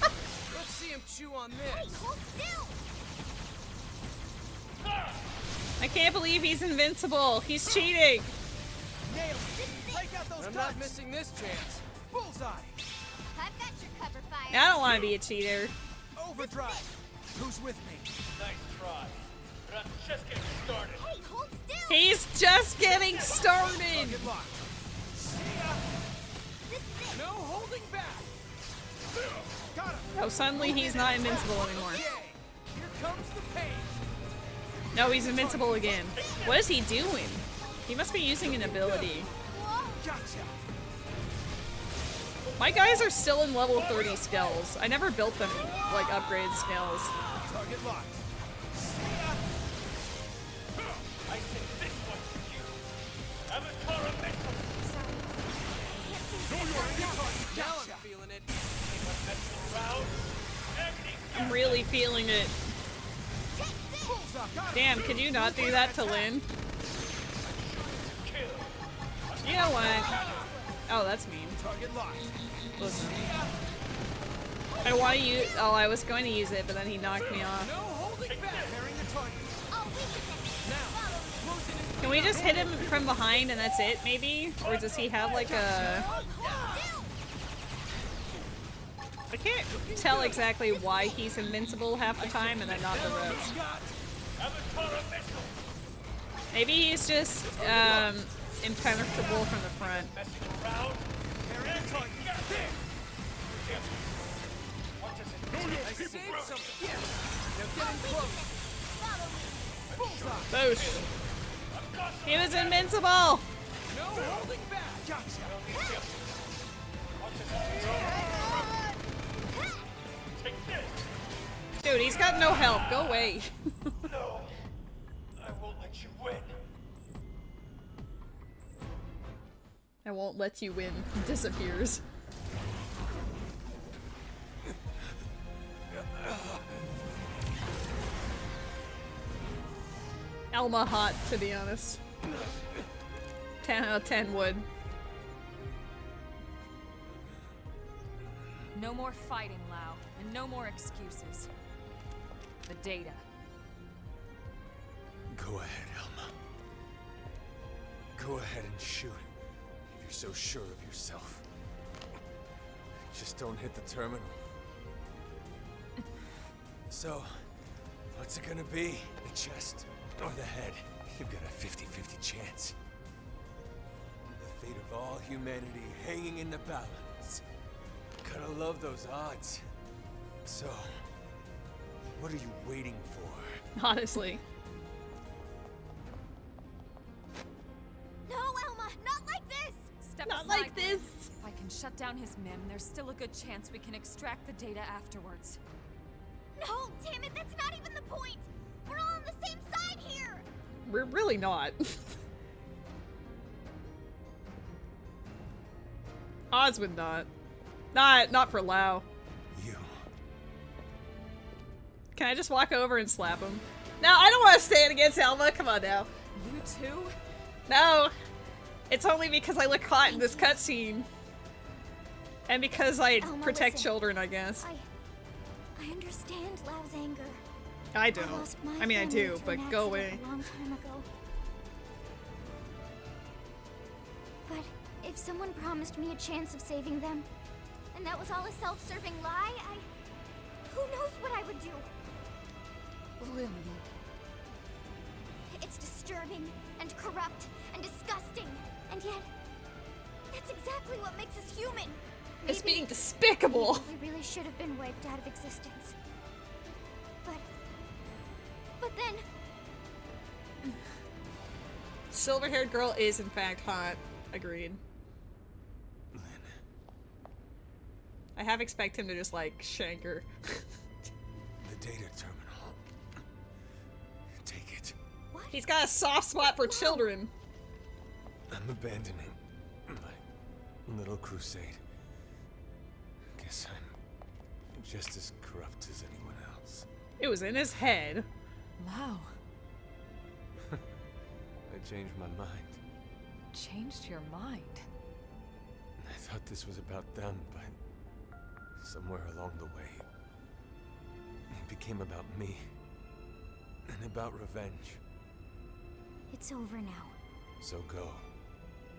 Let's see him chew on this. I can't believe he's invincible. He's cheating. Nailed it. Take out those guns. I'm not missing this chance. Bullseye. I've got your cover fire. I don't want to be a cheater. Overdrive. Who's with me? Nice try. But I'm just getting started. Hey, hold still! He's just getting started! Target locked. See ya. This is it! No holding back. Got him. Oh, suddenly he's not invincible anymore. Okay. Here comes the pain. No, he's invincible again. What is he doing? He must be using an ability. Gotcha. My guys are still in level 30 skills. I never built them, like, upgraded skills. Target locked. See ya. I think this one's for you. Avatar of Mental. Sorry. No, you're target. Now I'm feeling it. Ain't no messing around. I'm really feeling it. Damn, could you not do that to Lynn? You know what? Oh, that's mean. Target locked. Listen. I want to use. Oh, I was going to use it, but then he knocked me off. No holding back. Preparing the target. Now, close it in. Can we just hit him from behind and that's it, maybe? Or does he have like a... I can't tell exactly why he's invincible half the time and then not the rest. Maybe he's just impenetrable from the front. I saved some. Yeah. Now getting close. Boosh. He was invincible! No holding back. Gotcha. Dude, he's got no health. Go away. No, I won't let you win. I won't let you win. He disappears. Elma hot, to be honest. 10 out of 10 would. No more fighting, Lau, and no more excuses. The data. Go ahead, Elma. Go ahead and shoot. If you're so sure of yourself. Just don't hit the terminal. So, what's it gonna be? The chest or the head? You've got a 50-50 chance. The fate of all humanity hanging in the balance. Gotta love those odds. So, what are you waiting for? Honestly. No, Elma, not like this! Step Not aside, like please. this! If I can shut down his mem, there's still a good chance we can extract the data afterwards. No, damn it, that's not even the point! We're all on the same side here! We're really not. Oz would not. Not for Lau. You. Can I just walk over and slap him? No, I don't want to stand against Elma. Come on now. You too? No. It's only because I look hot in this cutscene. And because I Elma, protect listen. children, I guess. I understand Lau's anger. I don't. lost my I mean, I family do, to but an go accident away. A long time ago. But if someone promised me a chance of saving them, and that was all a self-serving lie, who knows what I would do? It's disturbing and corrupt and disgusting, and yet that's exactly what makes us human. It's being despicable. We really should have been wiped out of existence. But then Silver-haired girl is in fact hot. Agreed. Lynn. I half expect him to just like shank her. The data terminal. Take it. He's got a soft spot for children. I'm abandoning my little crusade. Guess I'm just as corrupt as anyone else. It was in his head. Lau, I changed my mind. changed your mind. I thought this was about them, but somewhere along the way, it became about me. And about revenge. it's over now. So go.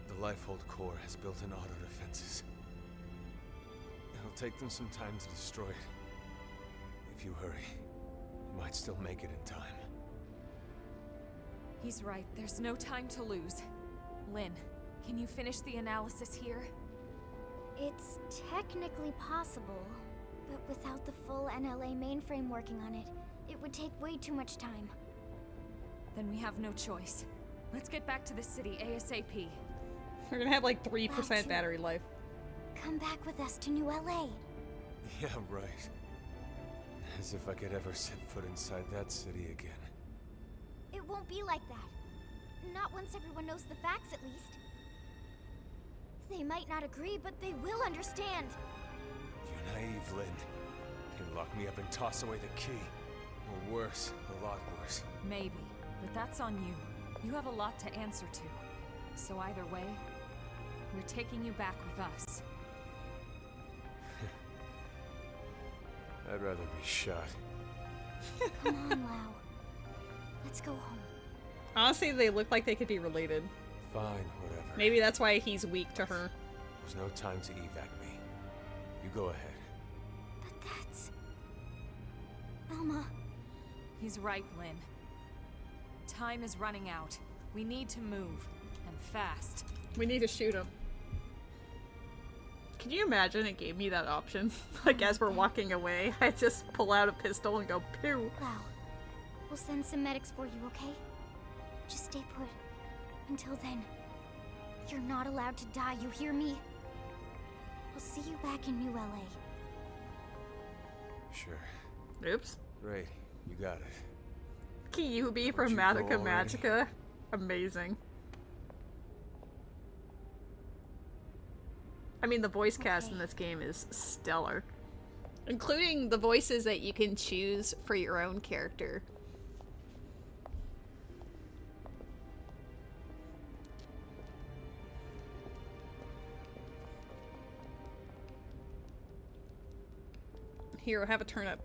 The Lifehold Core has built in auto defenses. It'll take them some time to destroy it. If you hurry, Might still make it in time. He's right. There's no time to lose. Lynn, can you finish the analysis here? It's technically possible, but without the full NLA mainframe working on it, it would take way too much time. Then we have no choice. Let's get back to the city ASAP. We're gonna have like 3% battery life. Come back with us to New LA. Yeah, right. As if I could ever set foot inside that city again. It won't be like that. Not once everyone knows the facts, at least. They might not agree, but they will understand. You're naive, Lynn. They lock me up and toss away the key. Or worse, a lot worse. Maybe, but that's on you. You have a lot to answer to. So either way, we're taking you back with us. I'd rather be shot. Come on, Lau. Let's go home. Honestly, they look like they could be related. Fine, whatever. Maybe that's why he's weak to her. There's no time to evac me. You go ahead. But that's... Elma. He's right, Lynn. Time is running out. We need to move. And fast. We need to shoot him. Can you imagine it gave me that option? Like, as we're walking away, I just pull out a pistol and go, pew. Lau, we'll send some medics for you, okay? Just stay put. Until then, you're not allowed to die, you hear me? I'll see you back in New LA. Sure. Oops. Great, you got it. Kyuubi from Madoka Magica. Amazing. I mean, the voice cast in this game is stellar. Including the voices that you can choose for your own character. Here, have a turnip.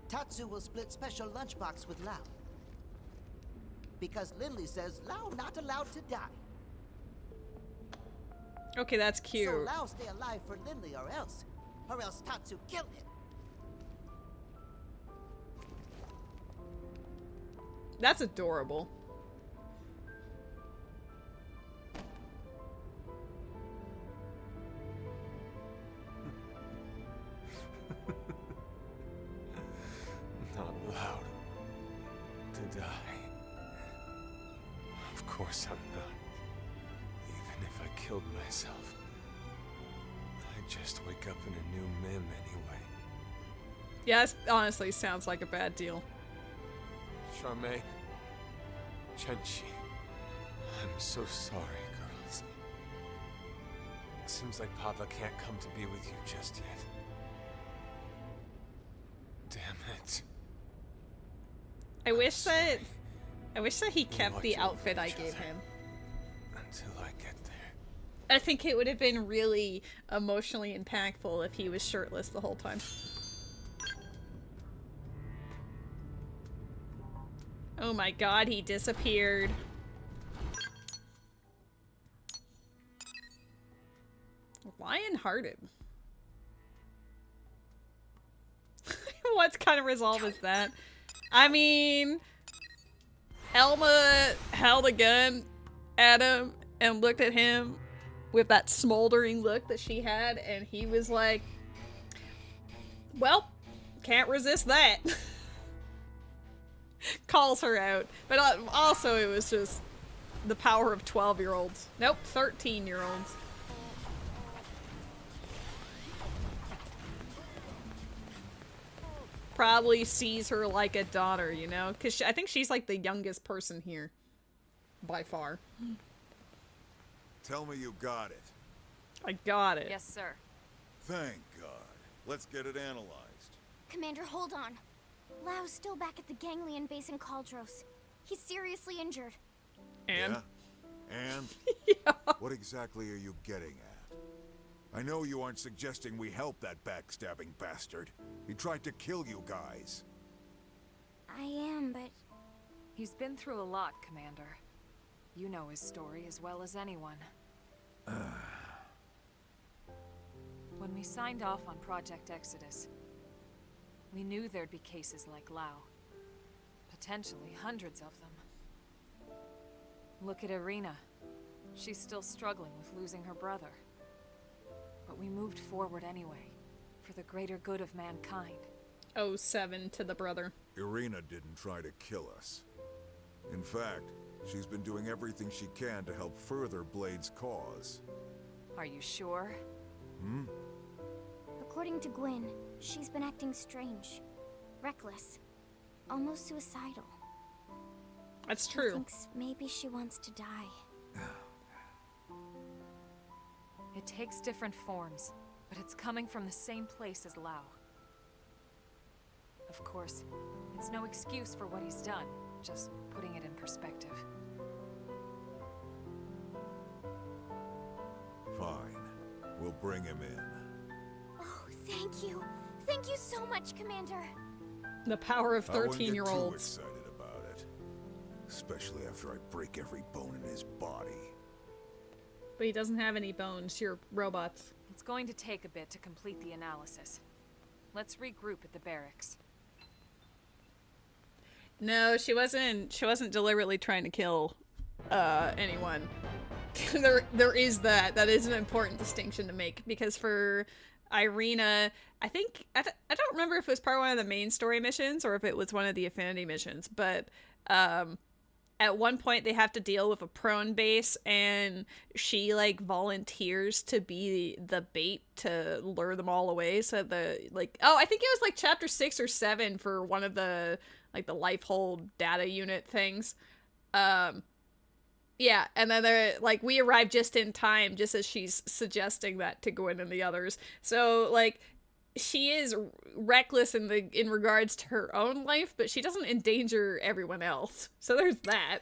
Tatsu will split special lunchbox with Lau. Because Lindley says Lau not allowed to die. Okay, that's cute. So Lau stay alive for Lindley or else Tatsu kill him. That's adorable. Not allowed to die. Of course I'm not. Even if I killed myself, I'd just wake up in a new Mim anyway. Yeah, this honestly sounds like a bad deal. Charmaine, Chenchi, I'm so sorry, girls. It seems like Papa can't come to be with you just yet. Damn it. I wish that he kept the outfit I gave him. Until I get there. I think it would have been really emotionally impactful if he was shirtless the whole time. Oh my god, he disappeared. Lion-hearted. What kind of resolve is that? I mean, Elma held a gun at him and looked at him with that smoldering look that she had, and he was like, well, can't resist that. Calls her out. But also it was just the power of 12-year-olds. Nope, 13-year-olds. Probably sees her like a daughter, you know? Because I think she's like the youngest person here. By far. Tell me you got it. I got it. Yes, sir. Thank God. Let's get it analyzed. Commander, hold on. Lau's still back at the Ganglion base in Caldros. He's seriously injured. And? Yeah? And? Yeah. What exactly are you getting at? I know you aren't suggesting we help that backstabbing bastard. He tried to kill you guys. I am, but... He's been through a lot, Commander. You know his story as well as anyone. When we signed off on Project Exodus, We knew there'd be cases like Lao. Potentially hundreds of them. Look at Irina. She's still struggling with losing her brother. But we moved forward anyway, for the greater good of mankind. 07 to the brother. Irina didn't try to kill us. In fact, she's been doing everything she can to help further Blade's cause. Are you sure? Hmm? According to Gwyn, she's been acting strange, reckless, almost suicidal. That's She true. thinks maybe she wants to die. It takes different forms, but it's coming from the same place as Lao. Of course, it's no excuse for what he's done, just putting it in perspective. Fine. We'll bring him in. Oh, thank you. Thank you so much, Commander. The power of I wouldn't get too 13-year-olds. excited about it. Especially after I break every bone in his body. But he doesn't have any bones. You're robots. It's going to take a bit to complete the analysis. Let's regroup at the barracks. No, she wasn't deliberately trying to kill anyone. there is that. That is an important distinction to make, because for Irina, I don't remember if it was part of one of the main story missions or if it was one of the Affinity missions, but at one point they have to deal with a prone base, and she like volunteers to be the bait to lure them all away. So I think it was like chapter 6 or 7 for one of the like the life hold data unit things. Yeah, and then they're like, we arrive just in time, just as she's suggesting that to Gwyn and the others. So like, she is reckless in regards to her own life, but she doesn't endanger everyone else. So there's that.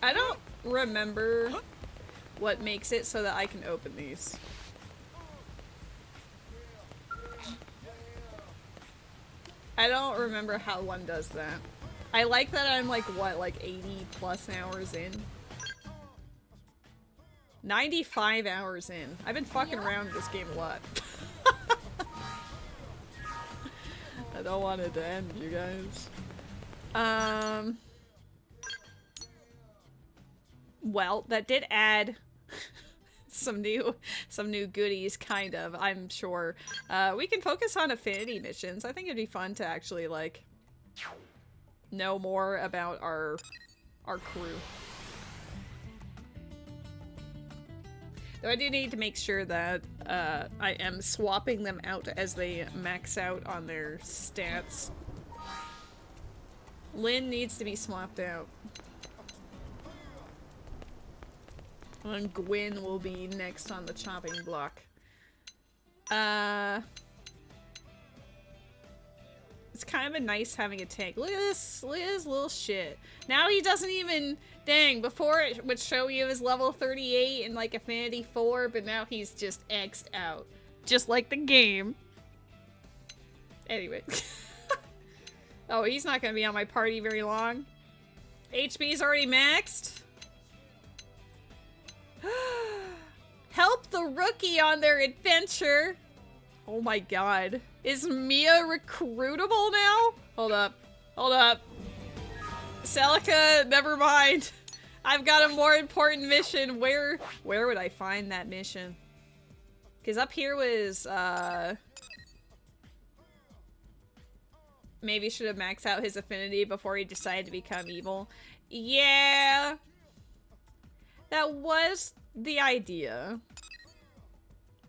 I don't remember what makes it so that I can open these. I don't remember how one does that. I like that I'm like, what, like 80 plus hours in? 95 hours in. I've been fucking around with this game a lot. I don't want it to end, you guys. Well, that did add some new goodies, kind of, I'm sure. We can focus on Affinity missions. I think it'd be fun to actually, like, know more about our crew. Though I do need to make sure that I am swapping them out as they max out on their stats. Lynn needs to be swapped out. And Gwyn will be next on the chopping block. It's kind of been nice having a tank. Look at this little shit. Now he doesn't even... Dang, before it would show you his level 38 in like Affinity 4, but now he's just X'd out. Just like the game. Anyway. Oh, he's not gonna be on my party very long. HP's already maxed. Help the rookie on their adventure. Oh my god. Is Mia recruitable now? Hold up. Hold up. Celica, never mind. I've got a more important mission. Where would I find that mission? Because up here was, maybe should have maxed out his affinity before he decided to become evil. Yeah. That was the idea.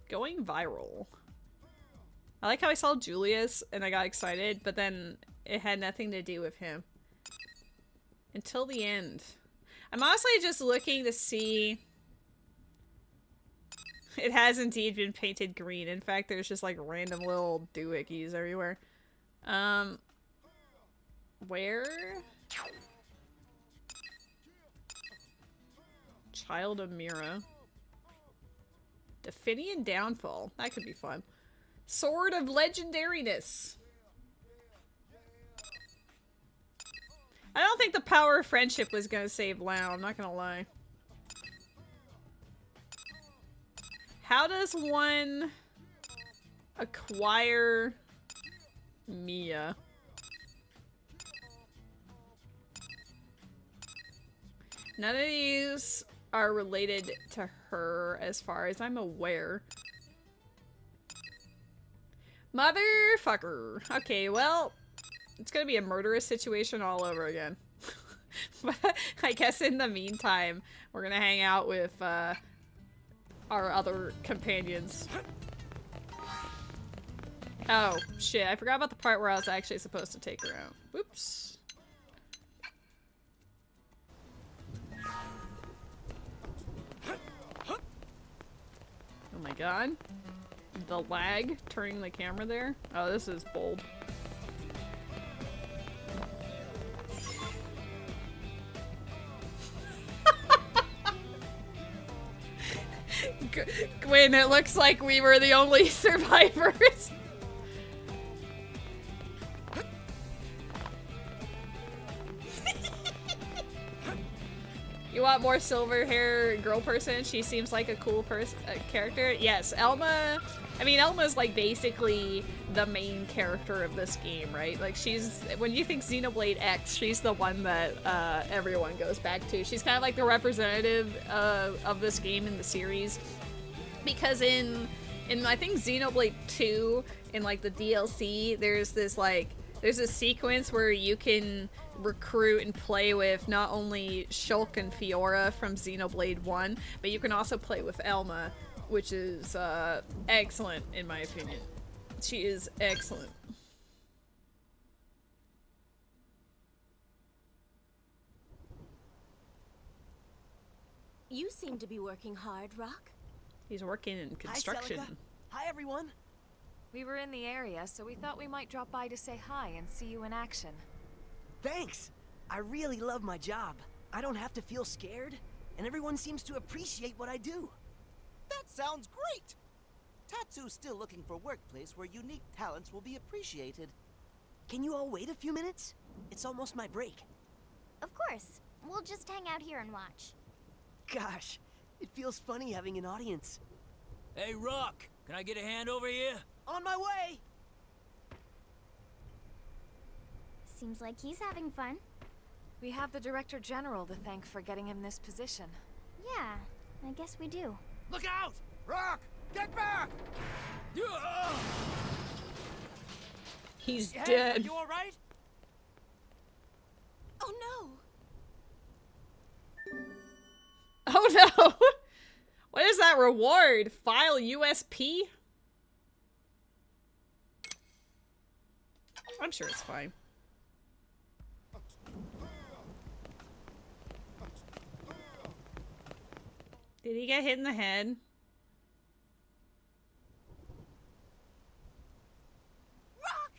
Going viral. I like how I saw Julius and I got excited, but then it had nothing to do with him. Until the end. I'm honestly just looking to see... It has indeed been painted green. In fact, there's just like random little doohickeys everywhere. Where? Child of Mira. Definian Downfall. That could be fun. Sword of Legendariness. I don't think the power of friendship was gonna save Lau, I'm not gonna lie. How does one acquire Mia? None of these are related to her as far as I'm aware. Motherfucker. Okay, well, it's gonna be a murderous situation all over again. But I guess in the meantime, we're gonna hang out with our other companions. Oh, shit. I forgot about the part where I was actually supposed to take her out. Whoops. Oh my god. The lag turning the camera there. Oh, this is bold. Gwyn, it looks like we were the only survivors. You want more silver hair girl person? She seems like a cool character. Yes, Elma. I mean, Elma's like basically the main character of this game, right? Like she's, when you think Xenoblade X, she's the one that everyone goes back to. She's kind of like the representative of this game in the series. Because in I think Xenoblade 2, in like the DLC, there's this like, there's a sequence where you can recruit and play with not only Shulk and Fiora from Xenoblade 1, but you can also play with Elma, which is excellent in my opinion. She is excellent. You seem to be working hard, Rock. He's working in construction. Hi, Celica. Hi, everyone. We were in the area, so we thought we might drop by to say hi and see you in action. Thanks. I really love my job. I don't have to feel scared, and everyone seems to appreciate what I do. That sounds great! Tatsu's still looking for a workplace where unique talents will be appreciated. Can you all wait a few minutes? It's almost my break. Of course. We'll just hang out here and watch. Gosh, it feels funny having an audience. Hey, Rock, can I get a hand over here? On my way! Seems like he's having fun. We have the Director General to thank for getting him this position. Yeah, I guess we do. Look out! Rock! Get back! He's Hey, dead. Are you alright? Oh no! Oh no! What is that reward? File USP? I'm sure it's fine. Did he get hit in the head? Rock!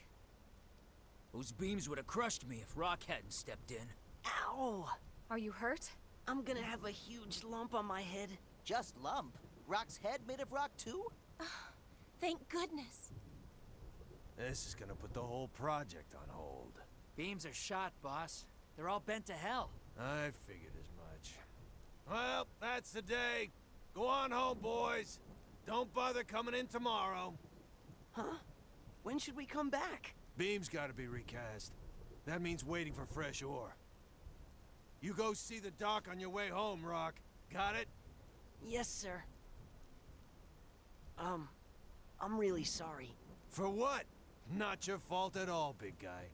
Those beams would have crushed me if Rock hadn't stepped in. Ow! Are you hurt? I'm gonna have a huge lump on my head. Just lump? Rock's head made of rock too? Thank goodness. This is gonna put the whole project on hold. Beams are shot, boss. They're all bent to hell. I figured as much. Well, that's the day. Go on home, boys. Don't bother coming in tomorrow. Huh? When should we come back? Beam's gotta be recast. That means waiting for fresh ore. You go see the dock on your way home, Rock. Got it? Yes, sir. I'm really sorry. For what? Not your fault at all, big guy.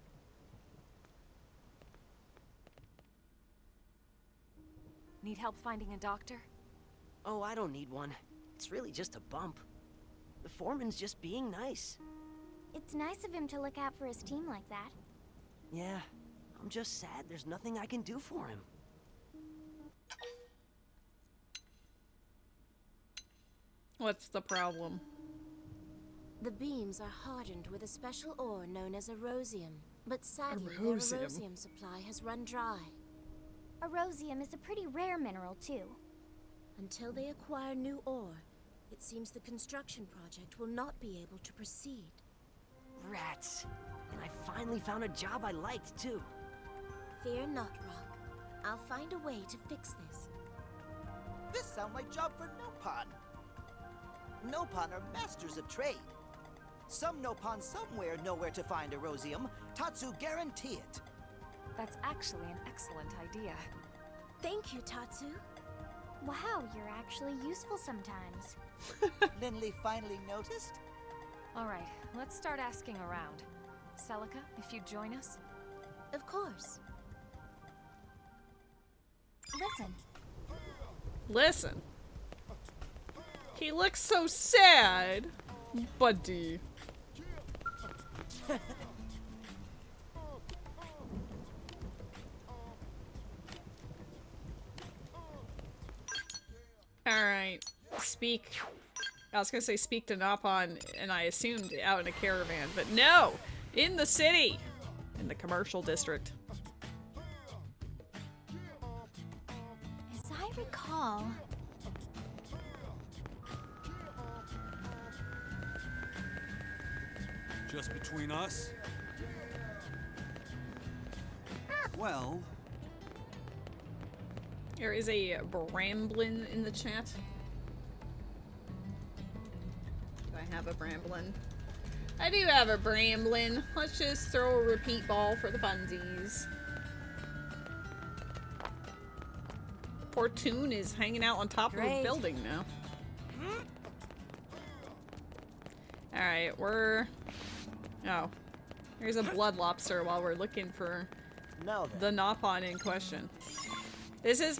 Need help finding a doctor? Oh, I don't need one. It's really just a bump. The foreman's just being nice. It's nice of him to look out for his team like that. Yeah, I'm just sad there's nothing I can do for him. What's the problem? The beams are hardened with a special ore known as erosium. But sadly, their Erosium? erosium supply has run dry. Erosium is a pretty rare mineral, too. Until they acquire new ore, it seems the construction project will not be able to proceed. Rats. And I finally found a job I liked, too. Fear not, Rock. I'll find a way to fix this. This sounds like job for Nopon. Nopon are masters of trade. Some Nopon somewhere know where to find Erosium. Tatsu guarantee it. That's actually an excellent idea. Thank you, Tatsu. Wow, you're actually useful sometimes. Lindley finally noticed? Alright, let's start asking around. Celica, if you'd join us? Of course. Listen. Listen. He looks so sad. Buddy. Alright. Speak. I was gonna say speak to Nopon, and I assumed out in a caravan, but no! In the city! In the commercial district. As I recall... Just between us? Well... There is a Bramblin in the chat. Do I have a Bramblin? I do have a Bramblin. Let's just throw a repeat ball for the funsies. Poor Toon is hanging out on top of a building now. Alright, we're... Oh. Here's a blood lobster while we're looking for the Nopon in question. This is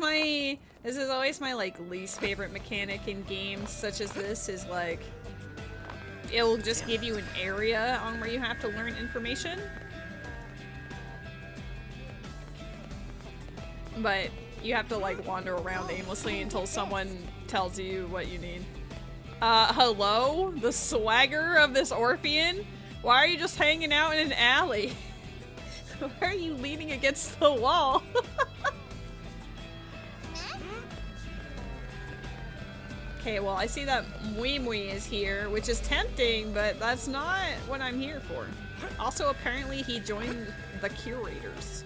always my, like, least favorite mechanic in games such as this, is, like, it'll just give you an area on where you have to learn information. But you have to, like, wander around aimlessly until someone tells you what you need. Hello? The swagger of this Orphean? Why are you just hanging out in an alley? Why are you leaning against the wall? Okay, well, I see that Mui Mui is here, which is tempting, but that's not what I'm here for. Also, apparently, he joined the curators.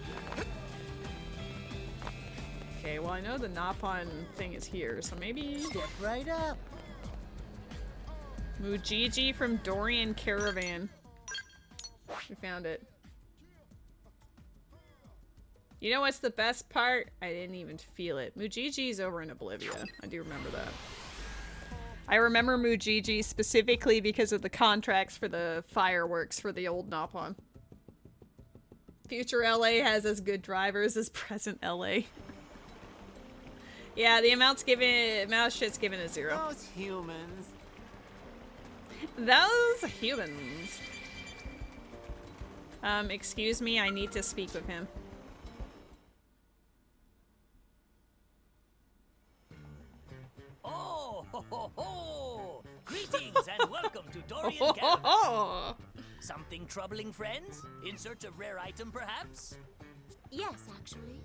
Okay, well, I know the Nopon thing is here, so maybe... Step right up. Mujiji from Dorian Caravan. We found it. You know what's the best part? I didn't even feel it. Mujiji's over in Oblivia. I do remember that. I remember Mujiji specifically because of the contracts for the fireworks for the old Nopon. Future LA has as good drivers as present LA. Yeah, the amount of shit's given is 0. Those humans. Those humans. Excuse me, I need to speak with him. Oh, ho, ho, ho! Greetings and welcome to Dorian Caravan. Something troubling, friends? In search of rare item, perhaps? Yes, actually.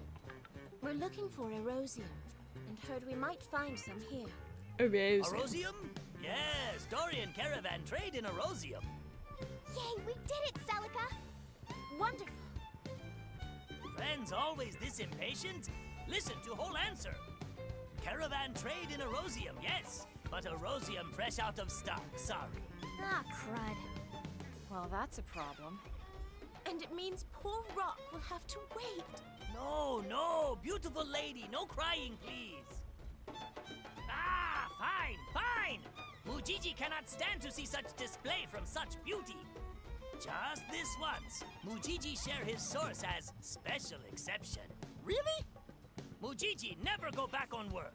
We're looking for Erosium, and heard we might find some here. Erosium? Yes, Dorian Caravan trade in Erosium. Yay, we did it, Celica! Wonderful. Friends always this impatient? Listen to whole answer. Caravan trade in Erosium, yes, but Erosium fresh out of stock, sorry. Ah, crud. Well, that's a problem. And it means poor Rock will have to wait. No, no, beautiful lady, no crying, please. Ah, fine, fine. Mujiji cannot stand to see such display from such beauty. Just this once, Mujiji share his source as special exception. Really? Mujiji never go back on word.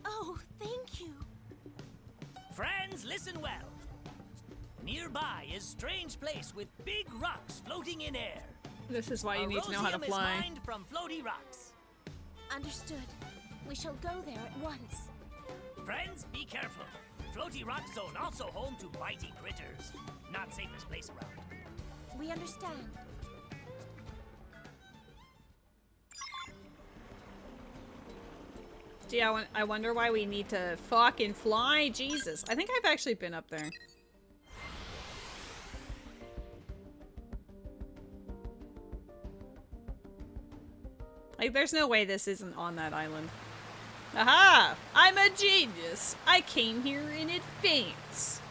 Oh, thank you. Friends, listen well. Nearby is strange place with big rocks floating in air. This is why you need to know how to Erosium fly. is mined from floaty rocks. Understood. We shall go there at once. Friends, be careful. Floaty rock zone also home to bitey critters. Not safest place around. We understand. Gee, I wonder why we need to fucking fly. Jesus. I think I've actually been up there. Like, there's no way this isn't on that island. Aha! I'm a genius! I came here in advance!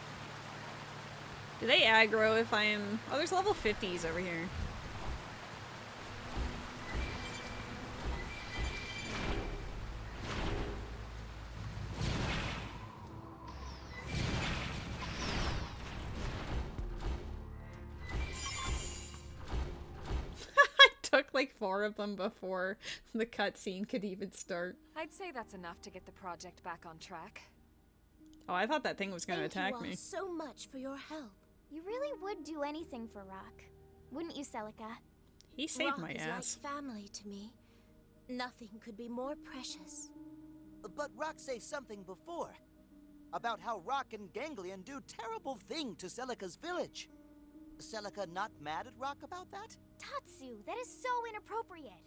Do they aggro if I'm... Oh, there's level 50s over here. Took like 4 of them before the cutscene could even start. I'd say that's enough to get the project back on track. Oh, I thought that thing was gonna attack Thank you me. all so much for your help. You really would do anything for Rock, wouldn't you, Celica? He saved Rock my is ass. like family to me. Nothing could be more precious. But Rock said something before about how Rock and Ganglion do terrible thing to Celica's village. Celica not mad at Rock about that? Tatsu, that is so inappropriate.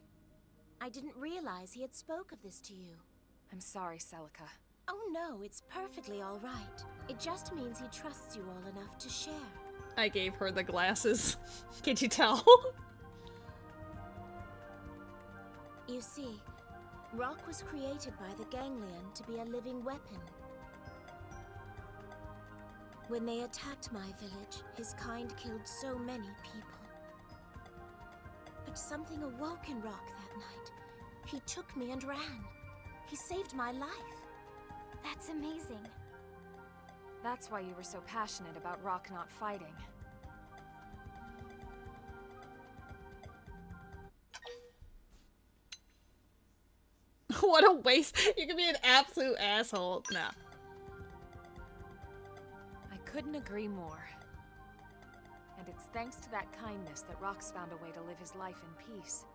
I didn't realize he had spoke of this to you. I'm sorry, Celica. Oh no, it's perfectly all right. It just means he trusts you all enough to share. I gave her the glasses. Can you tell? You see, Rock was created by the Ganglion to be a living weapon. When they attacked my village, his kind killed so many people. But something awoke in Rock that night. He took me and ran. He saved my life. That's amazing. That's why you were so passionate about Rock not fighting. What a waste. You can be an absolute asshole. Nah. I couldn't agree more. And it's thanks to that kindness that Rock's found a way to live his life in peace.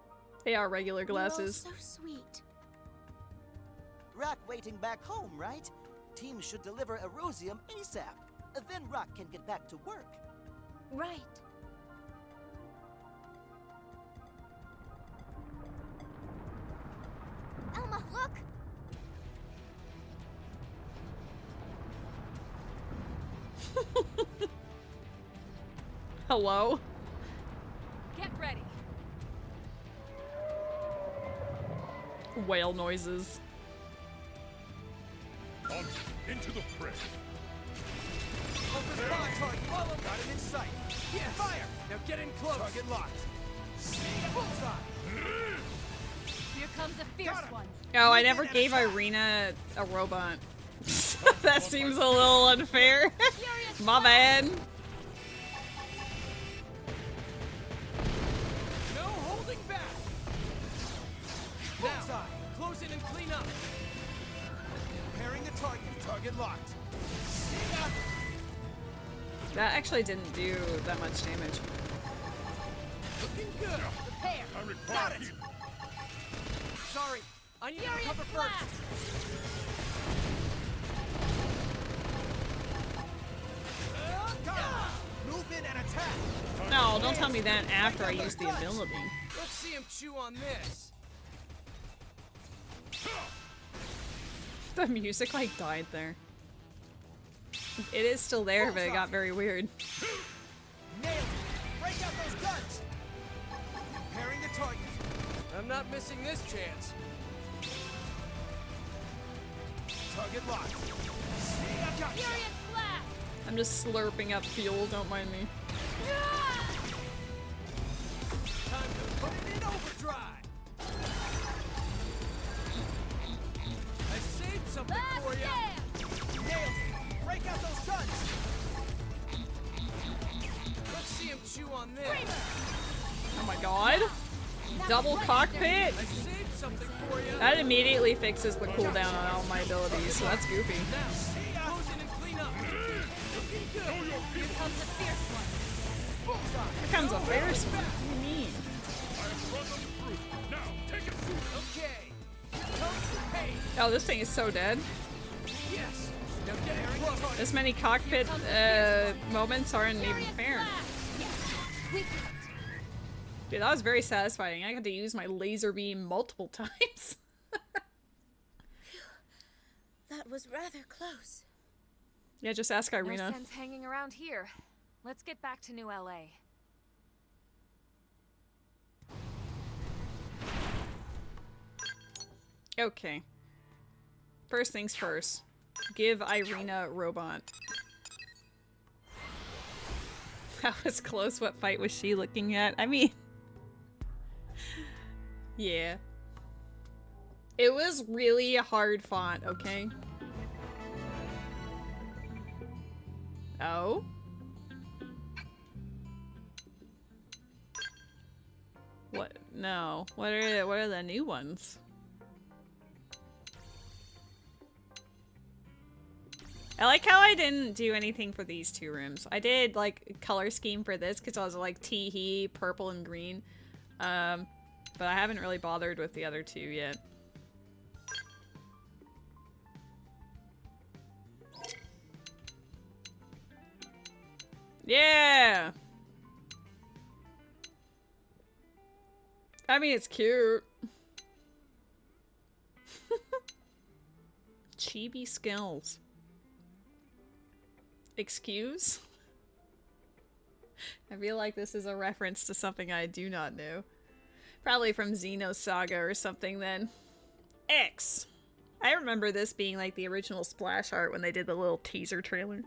They are regular glasses. You're all so sweet. Rock waiting back home, right? Team should deliver Erosium ASAP. Then Rock can get back to work. Right. Elma, look! Hello? Get ready. Whale noises. On into the fray. Focus on target. Follow. Got him in sight. Yeah, fire. Now get in close. Target locked. Bullseye. Here comes a fierce one. Oh, I never gave Irina a robot. That seems a little unfair. My bad. No holding back. Now, close in and clean up. Preparing the target. Target locked. That actually didn't do that much damage. Looking good. Prepare. I require Got it. heat. Sorry, I need to recover first. Move in and attack. No, don't tell me that after I use the ability. Let's see him chew on this. The music like died there. It is still there, but it got very weird. Nailed it. Break out those guns. Preparing the target. I'm not missing this chance. Target locked. See, I got you. Furious blast. I'm just slurping up fuel, don't mind me. Time to put it in overdrive. I saved something for you. Nailed it. Break out those guns. Let's see him chew on this. Oh my god. Double cockpit? I saved something for you. That immediately fixes the cooldown on all my abilities, so that's goofy. Now, see ya. Close in and clean up. Looking good. Here comes a fierce one. Bullseye. Here comes a Ferris one. What do you mean? I have brought them through. Now, take it through. Okay. Here comes the pain. Oh, this thing is so dead. Yes. Now get it close. This many cockpit moments aren't even fair. Dude, that was very satisfying. I got to use my laser beam multiple times. That was rather close. Yeah, just ask No Irina. sense hanging around here. Let's get back to New LA. Okay. First things first. Give Irina robot. That was close. What fight was she looking at? I mean... yeah. It was really a hard fought, okay? Oh? What? No. What are the new ones? I like how I didn't do anything for these two rooms. I did like color scheme for this because I was like teehee, purple and green. But I haven't really bothered with the other two yet. Yeah! I mean, it's cute. Chibi skills. Excuse? I feel like this is a reference to something I do not know. Probably from Xenosaga or something then. X! I remember this being like the original splash art when they did the little teaser trailer.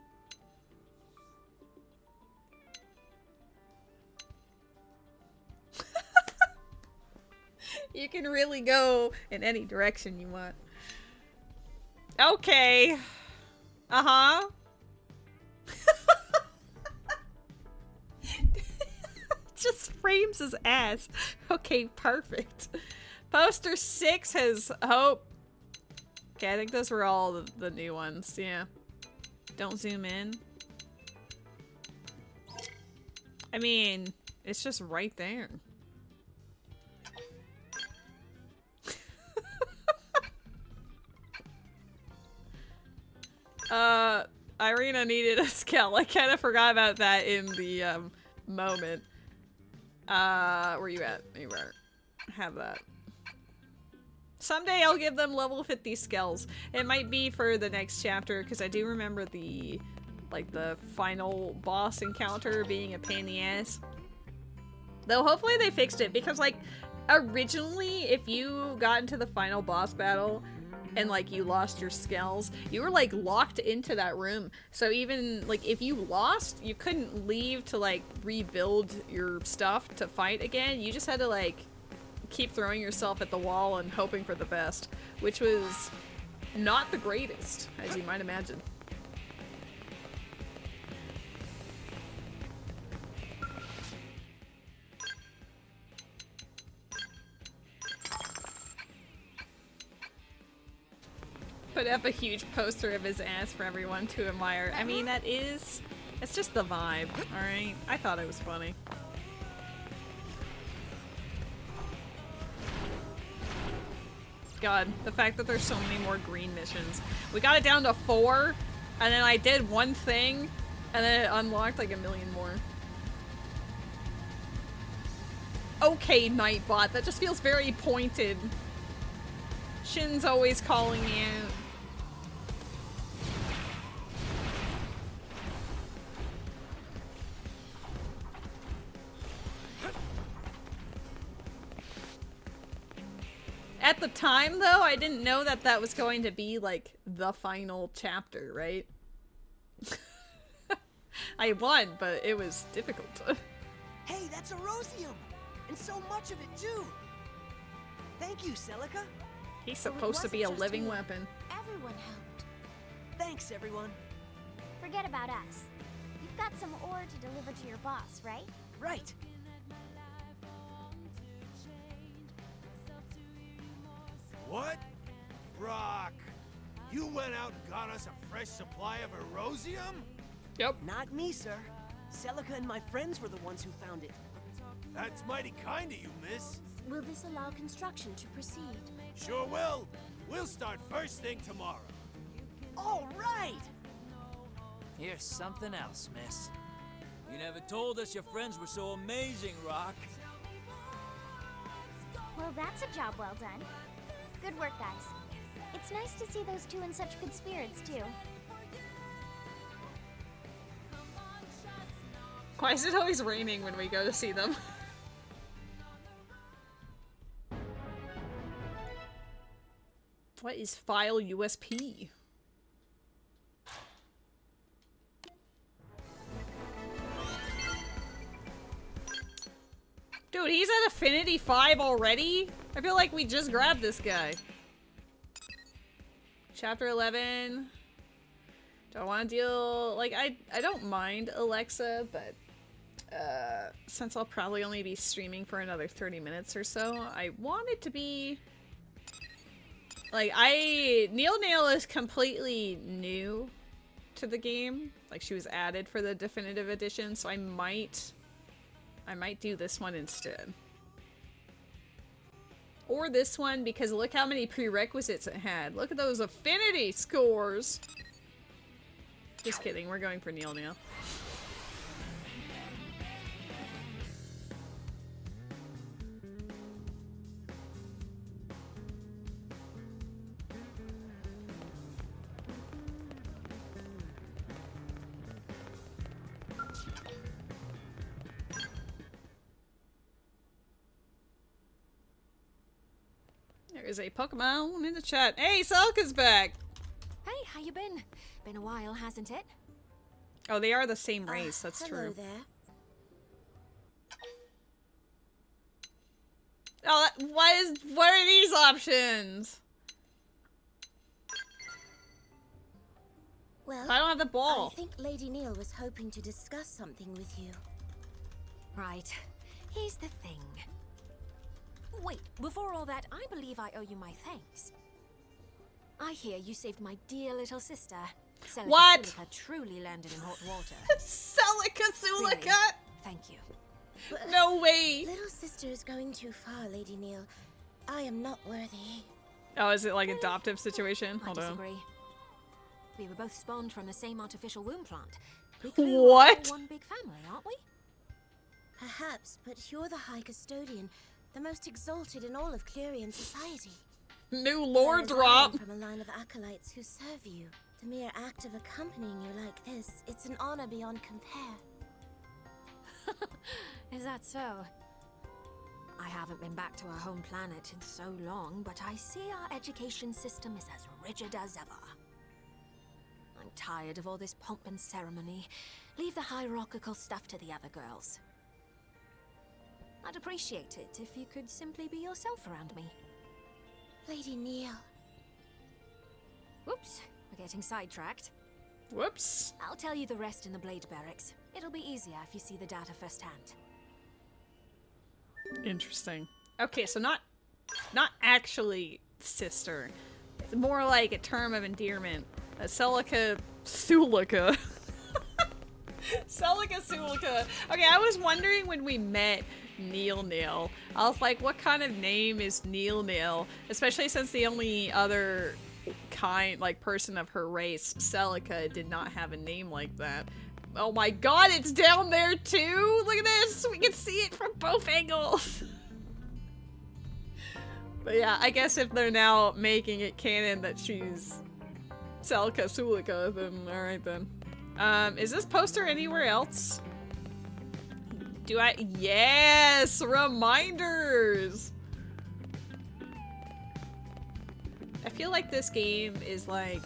You can really go in any direction you want. Okay. Uh-huh. Just frames his ass. Okay, perfect. Poster 6 has hope. Okay, I think those were all the new ones. Yeah. Don't zoom in. I mean, it's just right there. Irina needed a skull. I kind of forgot about that in the moment. Where you at? You were. Have that. Someday I'll give them level 50 skulls. It might be for the next chapter because I do remember the final boss encounter being a pain in the ass. Though hopefully they fixed it because like originally if you got into the final boss battle and like you lost your skulls, you were like locked into that room. So even like if you lost, you couldn't leave to like rebuild your stuff to fight again. You just had to like keep throwing yourself at the wall and hoping for the best, which was not the greatest, as you might imagine. Put up a huge poster of his ass for everyone to admire. I mean, it's just the vibe, alright? I thought it was funny. God, the fact that there's so many more green missions. We got it down to 4, and then I did one thing, and then it unlocked like a million more. Okay, Nightbot, that just feels very pointed. Shin's always calling me out. At the time, though, I didn't know that that was going to be, like, the final chapter, right? I won, but it was difficult. Hey, that's a rosium! And so much of it, too! Thank you, Celica. He's supposed to be a living weapon. Everyone helped. Thanks, everyone. Forget about us. You've got some ore to deliver to your boss, right? Right. What? Rock! You went out and got us a fresh supply of erosium? Yep. Not me, sir. Celica and my friends were the ones who found it. That's mighty kind of you, miss. Will this allow construction to proceed? Sure will. We'll start first thing tomorrow. All right! Here's something else, miss. You never told us your friends were so amazing, Rock. Well, that's a job well done. Good work, guys. It's nice to see those two in such good spirits, too. Why is it always raining when we go to see them? What is file USP? Dude, he's at Affinity 5 already? I feel like we just grabbed this guy. Chapter 11. Do I want to deal... Like, I don't mind Alexa, but... since I'll probably only be streaming for another 30 minutes or so, I want it to be... Like, Neilnail is completely new to the game. Like, she was added for the definitive edition, so I might do this one instead. Or this one, because look how many prerequisites it had. Look at those affinity scores! Just kidding, we're going for Neilnail. There is a Pokemon in the chat. Hey, Celica's back! Hey, how you been? Been a while, hasn't it? Oh, they are the same race, that's hello true. there. Oh, what are these options? Well, I don't have the ball. I think Lady Neil was hoping to discuss something with you. Right. Here's the thing. Wait, before all that, I believe I owe you my thanks. I hear you saved my dear little sister. Celica What? Celica truly landed in hot water. Celica! Really? Thank you. But No way! little sister is going too far, Lady Neil. I am not worthy. Oh, is it like adoptive situation? I Hold on. disagree. We were both spawned from the same artificial womb plant. We What? clearly are all one big family, aren't we? Perhaps, but you're the High Custodian, the most exalted in all of Clerian society. New lore Whereas I drop! am from a line of acolytes who serve you. The mere act of accompanying you like this, it's an honor beyond compare. Is that so? I haven't been back to our home planet in so long, but I see our education system is as rigid as ever. I'm tired of all this pomp and ceremony. Leave the hierarchical stuff to the other girls. I'd appreciate it if you could simply be yourself around me. Lady Neil. Whoops, we're getting sidetracked. Whoops. I'll tell you the rest in the Blade Barracks. It'll be easier if you see the data firsthand. Interesting. Okay, so not actually sister. It's more like a term of endearment. Celica Celica. Celica Celica. Okay, I was wondering when we met Neilnail. I was like, what kind of name is Neilnail? Especially since the only other person of her race, Celica, did not have a name like that. Oh my god, it's down there too! Look at this! We can see it from both angles! But yeah, I guess if they're now making it canon that she's Celica Celica, then alright then. Is this poster anywhere else? Yes! Reminders! I feel like this game is like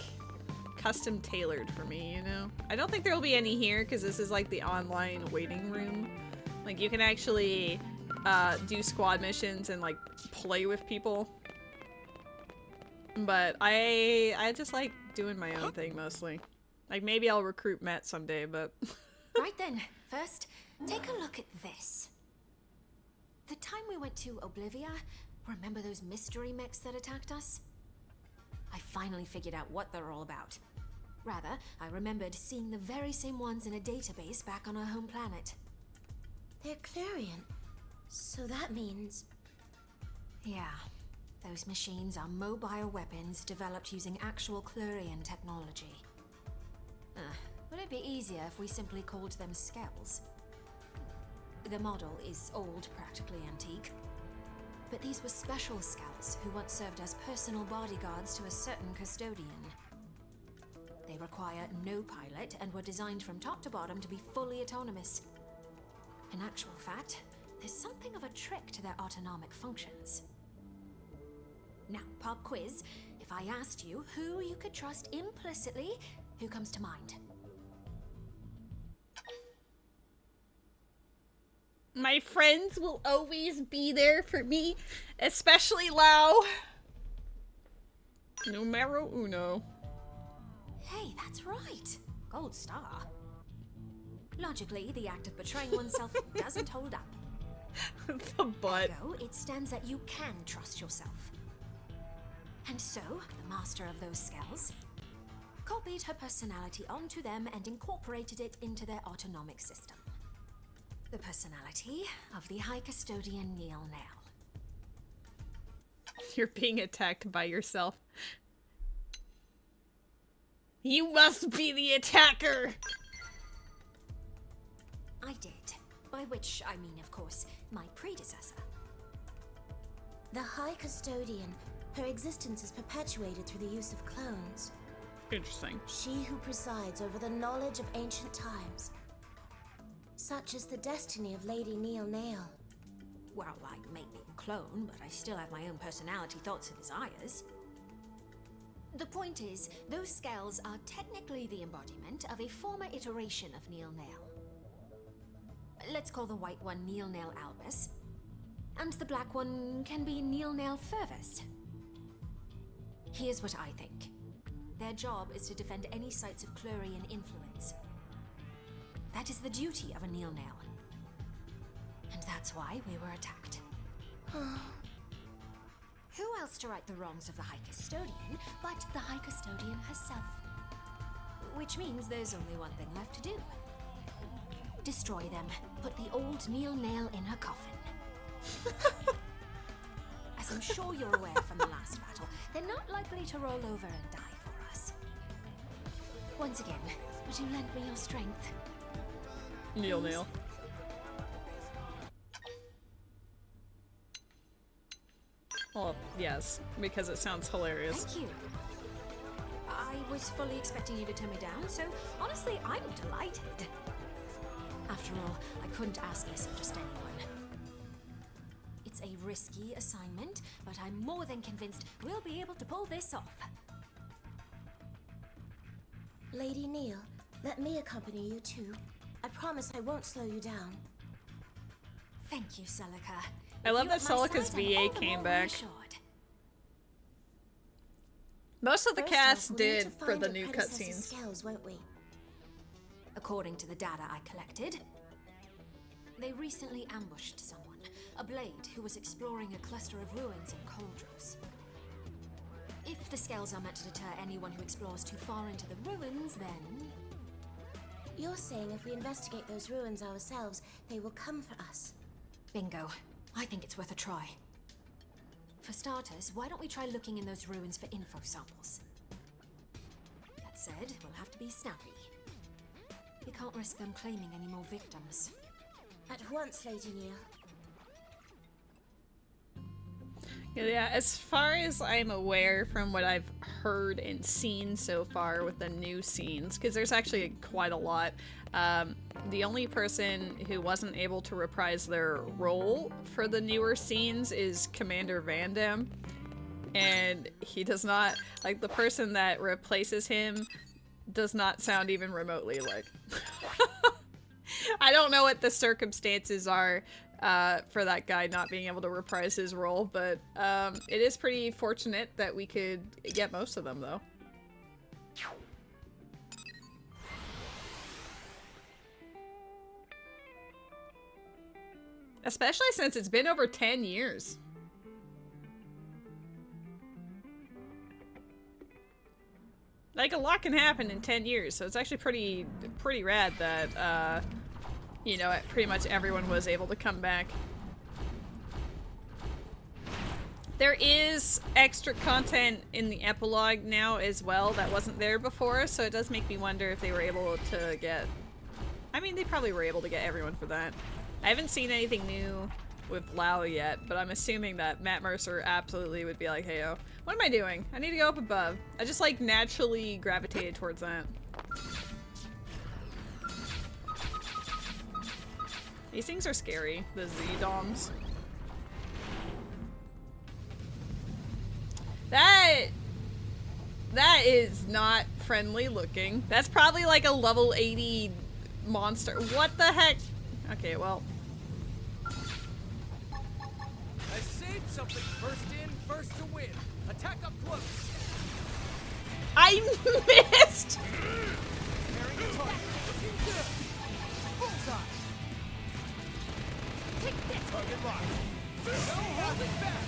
custom tailored for me, you know? I don't think there will be any here because this is like the online waiting room. Like you can actually do squad missions and like play with people. But I just like doing my own thing mostly. Like maybe I'll recruit Matt someday, but... Right then, first, take a look at this. The time we went to Oblivia, remember those mystery mechs that attacked us? I finally figured out what they're all about. Rather, I remembered seeing the very same ones in a database back on our home planet. They're Clerian, so that means... Yeah, those machines are mobile weapons developed using actual Clerian technology. Would it be easier if we simply called them Skells? The model is old, practically antique. But these were special Skells who once served as personal bodyguards to a certain custodian. They require no pilot and were designed from top to bottom to be fully autonomous. In actual fact, there's something of a trick to their autonomic functions. Now, pop quiz. If I asked you who you could trust implicitly, who comes to mind? My friends will always be there for me, especially Lau. Numero uno. Hey, that's right. Gold star. Logically, the act of betraying oneself doesn't hold up. The butt. Ergo, it stands that you can trust yourself. And so, the master of those scales copied her personality onto them and incorporated it into their autonomic system. The personality of the High Custodian Neilnail. You're being attacked by yourself. You must be the attacker! I did. By which I mean, of course, my predecessor. The High Custodian. Her existence is perpetuated through the use of clones. Interesting. She who presides over the knowledge of ancient times. Such is the destiny of Lady Neilnail. Well, I may be a clone, but I still have my own personality, thoughts, and desires. The point is, those scales are technically the embodiment of a former iteration of Neilnail. Let's call the white one Neilnail Albus, and the black one can be Neilnail Fervus. Here's what I think. Their job is to defend any sites of Clurian influence. That is the duty of a Neilnail. And that's why we were attacked. Who else to right the wrongs of the High Custodian but the High Custodian herself? Which means there's only one thing left to do. Destroy them. Put the old Neilnail in her coffin. As I'm sure you're aware from the last battle, they're not likely to roll over and die for us. Once again, would you lend me your strength? Neilnail. Well, yes, because it sounds hilarious. Thank you. I was fully expecting you to turn me down, so honestly, I'm delighted. After all, I couldn't ask this of just anyone. It's a risky assignment, but I'm more than convinced we'll be able to pull this off. Lady Neil, let me accompany you too. I promise I won't slow you down. Thank you, Celica. I love that Celica's VA came back. Most of the cast did for the new cutscenes. Scales, won't we? According to the data I collected, they recently ambushed someone, a blade who was exploring a cluster of ruins in Coldros. If the scales are meant to deter anyone who explores too far into the ruins, then... You're saying if we investigate those ruins ourselves, they will come for us. Bingo. I think it's worth a try. For starters, why don't we try looking in those ruins for info samples? That said, we'll have to be snappy. We can't risk them claiming any more victims. At once, Lady Neil. Yeah, as far as I'm aware from what I've heard and seen so far with the new scenes, because there's actually quite a lot, the only person who wasn't able to reprise their role for the newer scenes is Commander Van Damme. And he does not, like, the person that replaces him does not sound even remotely like. I don't know what the circumstances are for that guy not being able to reprise his role, but it is pretty fortunate that we could get most of them, though. Especially since it's been over 10 years. Like, a lot can happen in 10 years, so it's actually pretty rad that, you know, pretty much everyone was able to come back. There is extra content in the epilogue now as well that wasn't there before, so it does make me wonder if they were able to get... I mean, they probably were able to get everyone for that. I haven't seen anything new with Lau yet, but I'm assuming that Matt Mercer absolutely would be like, hey-o, what am I doing? I need to go up above. I just, like, naturally gravitated towards that. These things are scary, the Z-Doms. That is not friendly looking. That's probably like a level 80 monster. What the heck? Okay, well. I saved something. First in, first to win. Attack up close. I missed! Preparing the target. Looking good. Bullseye. Take this. Target locked. No holding back.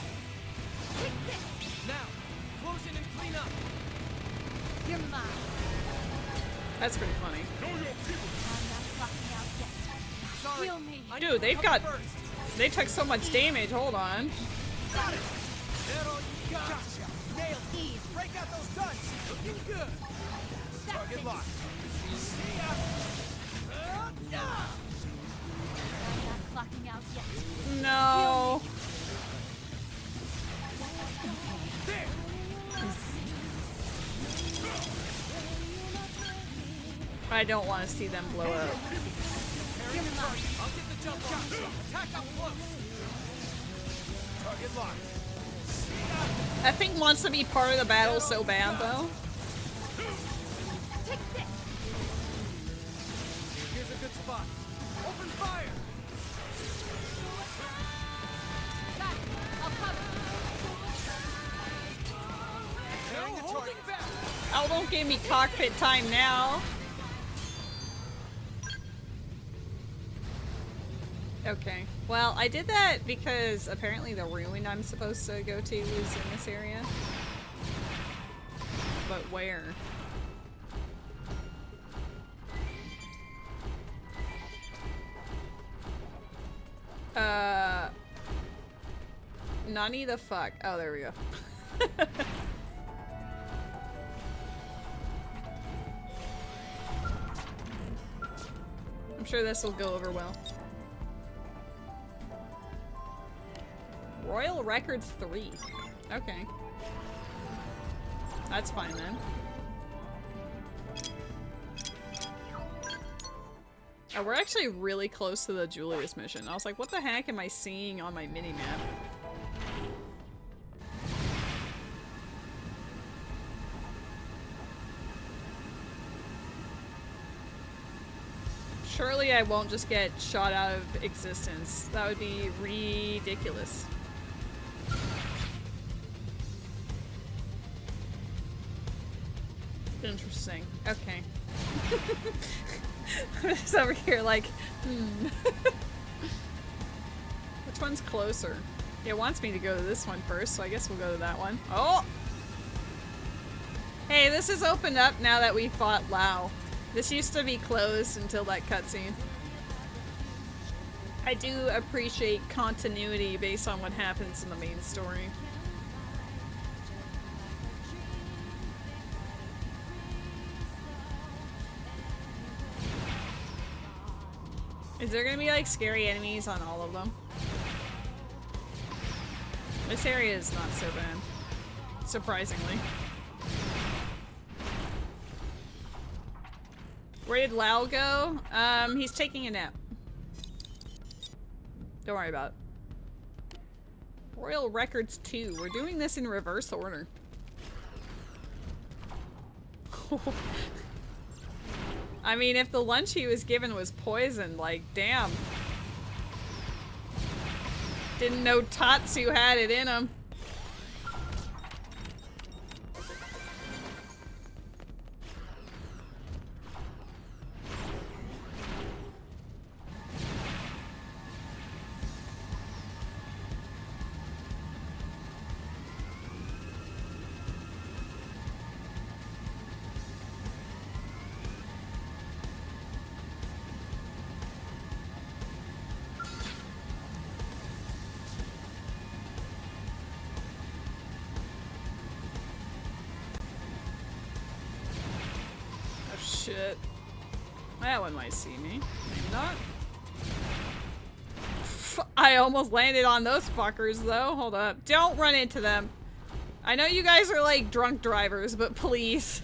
Take this. Now, close in and clean up. You're mine. That's pretty funny. I'm not clocking out yet. Sorry. Kill me. Dude, they've got... They took so much damage. Hold on. Got it. That all you got? Gotcha. Nailed it. Break out those guns. Looking good. Target locked. See ya. No. I'm not clocking out yet. No. There. I don't want to see them blow up. Preparing the target. I'll get the jump on. Attack up close. Target locked. That thing wants to be part of the battle so bad, though. Take this. Here's a good spot. Open fire. Got it. I'll cover. Preparing the target. Back. Oh, don't give me cockpit time now. Okay. Well, I did that because apparently the ruin I'm supposed to go to is in this area. But where? Nani the fuck? Oh, there we go. I'm sure this will go over well. Royal Records 3. Okay. That's fine then. Oh, we're actually really close to the Julius mission. I was like, what the heck am I seeing on my mini-map? Surely I won't just get shot out of existence. That would be ridiculous. Interesting. Okay. I'm just over here like, Which one's closer? It wants me to go to this one first, so I guess we'll go to that one. Oh! Hey, this is opened up now that we fought Lao. This used to be closed until that cutscene. I do appreciate continuity based on what happens in the main story. Is there gonna be like scary enemies on all of them? This area is not so bad, surprisingly. Where did Lao go? He's taking a nap. Don't worry about it. Royal Records 2. We're doing this in reverse order. I mean, if the lunch he was given was poisoned, like, damn. Didn't know Tatsu had it in him. Shit. That one might see me. Maybe not. I almost landed on those fuckers though. Hold up. Don't run into them. I know you guys are like drunk drivers, but please.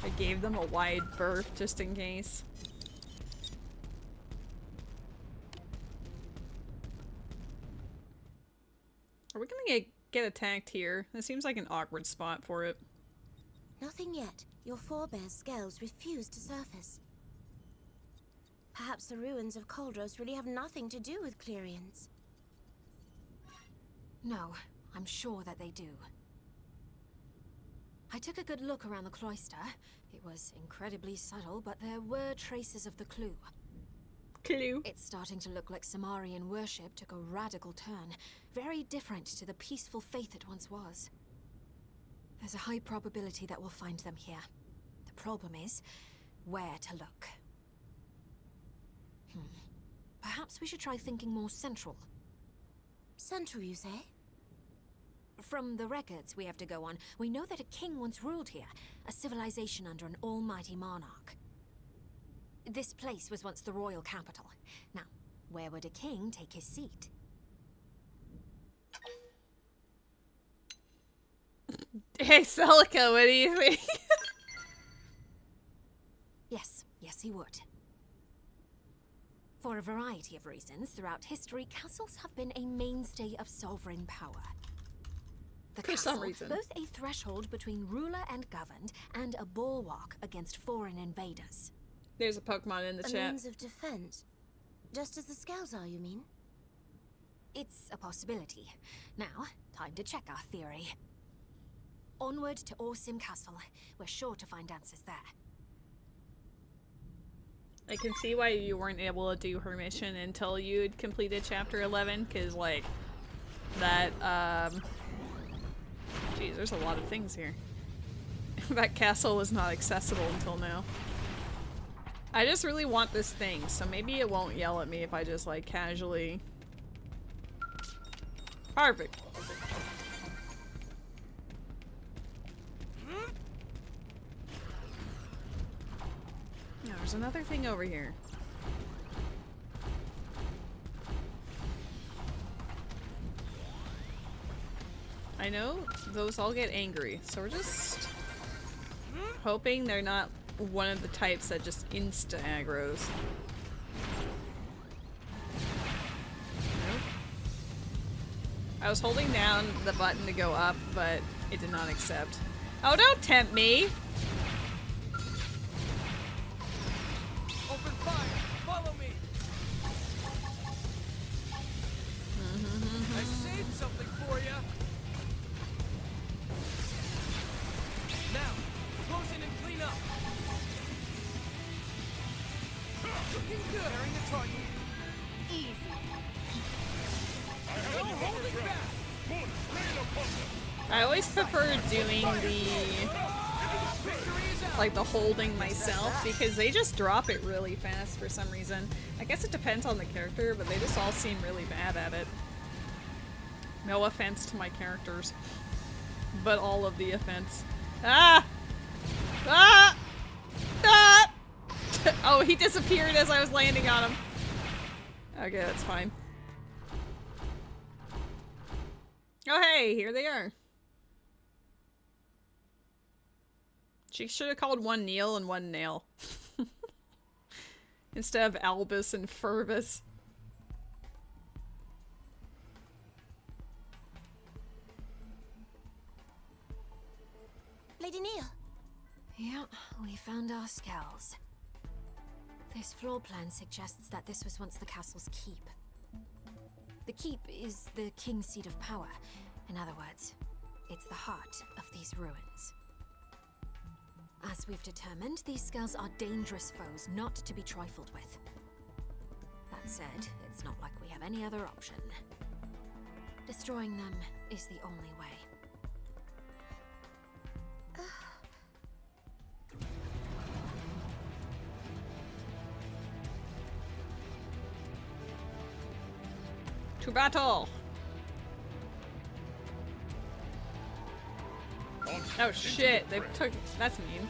I gave them a wide berth just in case. Are we gonna get attacked here. This seems like an awkward spot for it. Nothing yet. Your forebears' scales refuse to surface. Perhaps the ruins of Koldros really have nothing to do with Clerians. No, I'm sure that they do. I took a good look around the cloister. It was incredibly subtle, but there were traces of the clue. Clue? It's starting to look like Samarian worship took a radical turn, very different to the peaceful faith it once was. There's a high probability that we'll find them here. The problem is, where to look. Perhaps we should try thinking more central. Central, you say? From the records we have to go on, we know that a king once ruled here, a civilization under an almighty monarch. This place was once the royal capital. Now, where would a king take his seat? Hey, Celica, what do you think? Yes, he would. For a variety of reasons, throughout history, castles have been a mainstay of sovereign power. The For castle, some reason. both a threshold between ruler and governed, and a bulwark against foreign invaders. There's a Pokemon in the a chat. means of defense. Just as the scales are, you mean? It's a possibility. Now, time to check our theory. Onward to Orsim Castle. We're sure to find answers there. I can see why you weren't able to do her mission until you'd completed chapter 11, because, like, that, geez, there's a lot of things here. That castle was not accessible until now. I just really want this thing, so maybe it won't yell at me if I just, like, casually... Perfect. Now, there's another thing over here. I know those all get angry, so we're just hoping they're not one of the types that just insta-aggros. Nope. I was holding down the button to go up, but it did not accept. Oh, don't tempt me! Open fire! Follow me! I saved something for you! Now, close in and clean up! Looking good! Bearing the target. Easy. No holding back! I always prefer doing the holding myself, because they just drop it really fast for some reason. I guess it depends on the character, but they just all seem really bad at it. No offense to my characters, but all of the offense. Ah! Ah! Ah! Oh, he disappeared as I was landing on him. Okay, that's fine. Oh hey, here they are. She should have called one Neil and one Nail. Instead of Albus and Fervus. Lady Neil. Yeah, we found our skulls. This floor plan suggests that this was once the castle's keep. The keep is the king's seat of power. In other words, it's the heart of these ruins. As we've determined, these skulls are dangerous foes not to be trifled with. That said, it's not like we have any other option. Destroying them is the only way. To battle! Oh shit, they took- that's mean.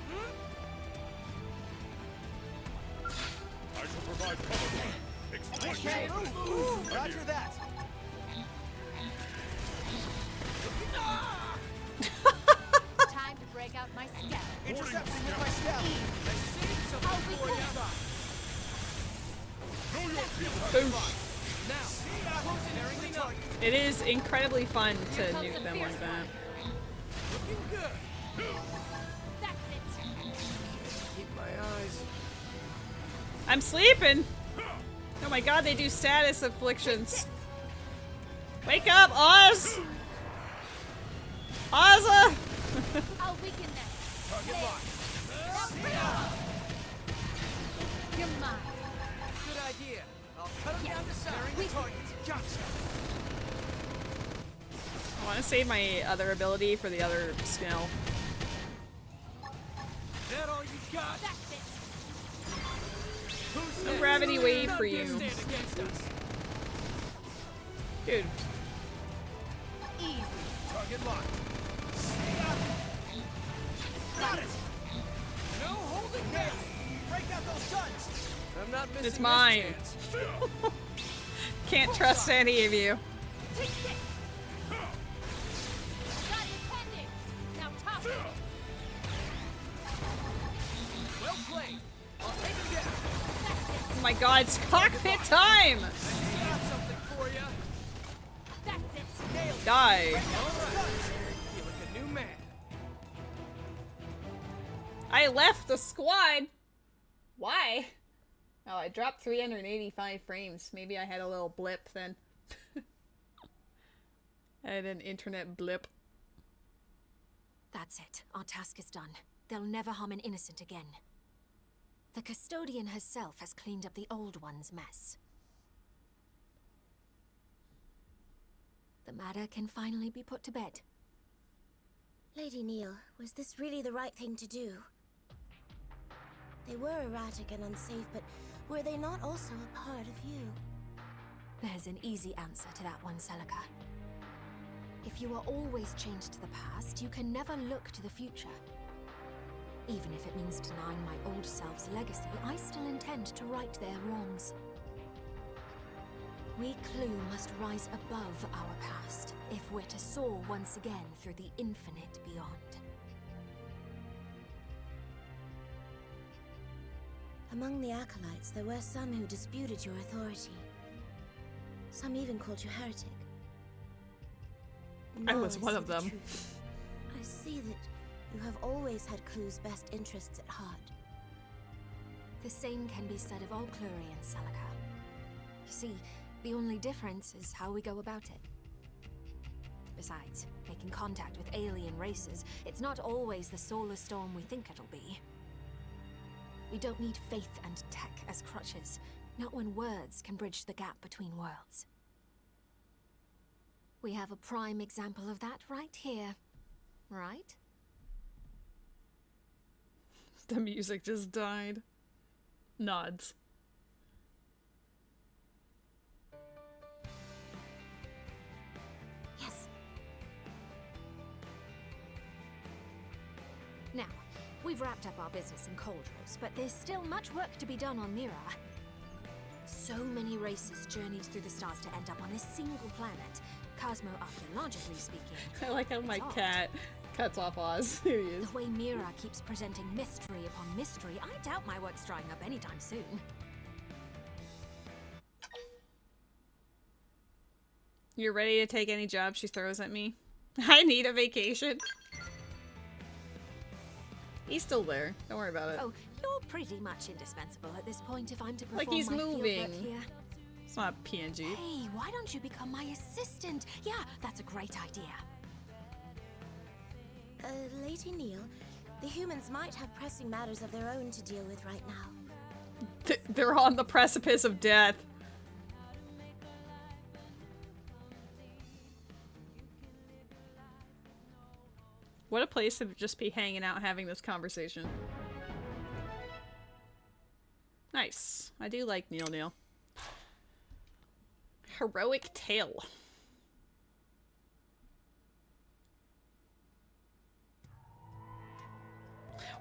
I shall provide cover fire. Exploit the Okay, opening. roger that. Time to break out my scout. Intercepting with my scout. I saved something for you! Know your people. Boom. Now, close it and clean up. It is incredibly fun to nuke them like that. Looking good. That's it. Keep my eyes. I'm sleeping! Oh my god, they do status afflictions. Wake up, Oz! Ozza! I'll weaken them. Target locked. You're mine. Good idea. I'll cut them down to size. Sparing the targets. Gotcha. I want to save my other ability for the other skill. That all you got? That's it. Who's No next? gravity wave None for can you. stand against us. Dude. Easy. Target locked. Got it. No holding back. Break out those guns. I'm not missing It's mine. this chance. Can't trust any of you. Take this. Got it pending. Now top it. Well played. I'll take it again. Oh my god, it's cockpit time! Got something for you. That's it. Nailed it. Die. All right. Feel like a new man. I left the squad! Why? Oh, I dropped 385 frames. Maybe I had a little blip then. I had an internet blip. That's it. Our task is done. They'll never harm an innocent again. The custodian herself has cleaned up the old one's mess. The matter can finally be put to bed. Lady Neil, was this really the right thing to do? They were erratic and unsafe, but were they not also a part of you? There's an easy answer to that one, Celica. If you are always chained to the past, you can never look to the future. Even if it means denying my old self's legacy, I still intend to right their wrongs. We Clue must rise above our past, if we're to soar once again through the infinite beyond. Among the acolytes, there were some who disputed your authority. Some even called you heretic. I Now was one see of the them. truth. I see that you have always had Clue's best interests at heart. The same can be said of all Clurian, Celica. You see, the only difference is how we go about it. Besides, making contact with alien races, it's not always the solar storm we think it'll be. We don't need faith and tech as crutches, not when words can bridge the gap between worlds. We have a prime example of that right here, right? The music just died. Nods. Yes. Now, we've wrapped up our business in Coldrose, but there's still much work to be done on Mira. So many races journeyed through the stars to end up on a single planet, cosmo-archaeologically speaking. I like how my It's odd. cat cuts off Oz. Here he is. The way Mira keeps presenting mystery upon mystery, I doubt my work's drying up anytime soon. You're ready to take any job she throws at me? I need a vacation. He's still there. Don't worry about it. Oh, you're pretty much indispensable at this point if I'm to perform Like he's my fieldwork moving. here. It's not PNG. Hey, why don't you become my assistant? Yeah, that's a great idea. Lady Neil, the humans might have pressing matters of their own to deal with right now. They're on the precipice of death. What a place to just be hanging out having this conversation. Nice. I do like Neilnail. Heroic tale.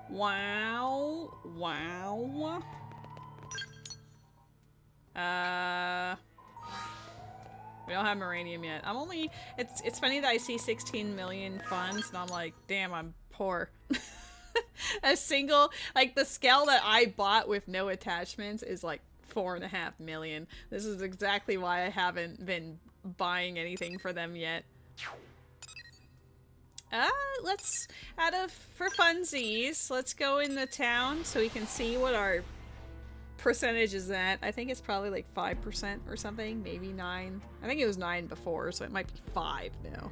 Wow. Wow. We don't have Moranium yet. I'm only... It's funny that I see 16 million funds and I'm like, damn, I'm poor. A single... Like, the scale that I bought with no attachments is like 4.5 million. This is exactly why I haven't been buying anything for them yet. Let's, for funsies, let's go in the town so we can see what our percentage is at. I think it's probably like 5% or something, maybe 9. I think it was 9 before, so it might be 5 now.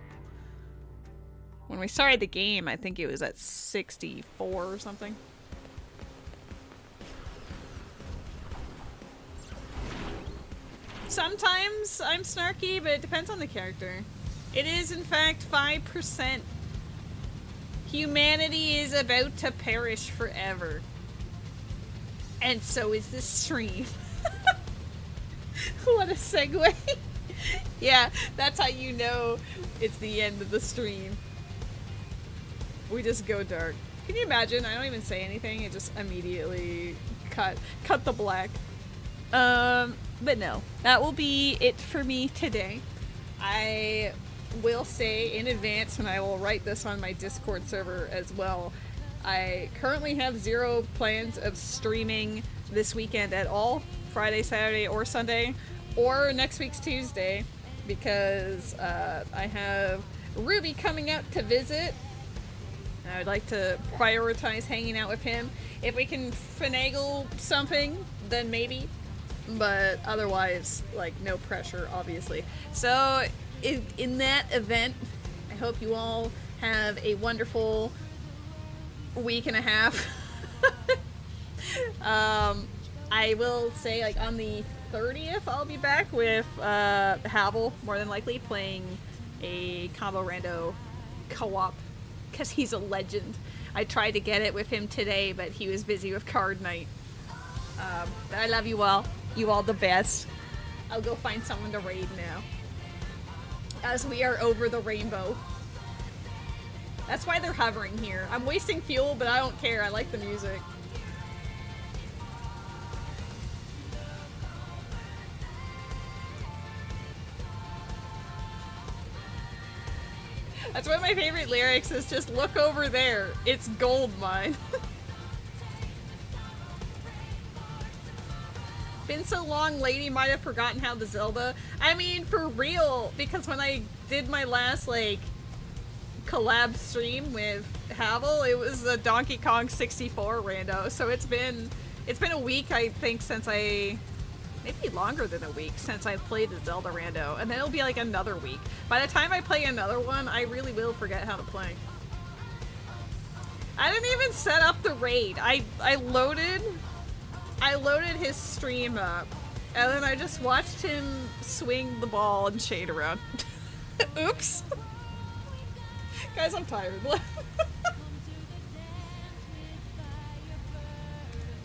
When we started the game, I think it was at 64 or something. Sometimes I'm snarky, but it depends on the character. It is, in fact, 5%. Humanity is about to perish forever. And so is this stream. What a segue. Yeah, that's how you know it's the end of the stream. We just go dark. Can you imagine? I don't even say anything. It just immediately cut the black. But no, that will be it for me today. I will say in advance, and I will write this on my Discord server as well, I currently have 0 plans of streaming this weekend at all, Friday, Saturday, or Sunday, or next week's Tuesday, because I have Ruby coming out to visit. I would like to prioritize hanging out with him. If we can finagle something, then maybe. But otherwise, like, no pressure, obviously. So, in that event, I hope you all have a wonderful week and a half. I will say, like, on the 30th, I'll be back with Havel, more than likely, playing a combo rando co-op, because he's a legend. I tried to get it with him today, but he was busy with card night. But I love you all. You all the best. I'll go find someone to raid now, as we are over the rainbow. That's why they're hovering here. I'm wasting fuel, but I don't care. I like the music. That's one of my favorite lyrics, is just look over there. It's gold mine. Been so long, Lady might have forgotten how to Zelda. I mean, for real, because when I did my last, like, collab stream with Havel, it was a Donkey Kong 64 rando, so it's been a week, I think, since maybe longer than a week since I played the Zelda rando, and then it'll be like another week. By the time I play another one, I really will forget how to play. I didn't even set up the raid. I loaded his stream up, and then I just watched him swing the ball and shade around. Oops. Guys, I'm tired.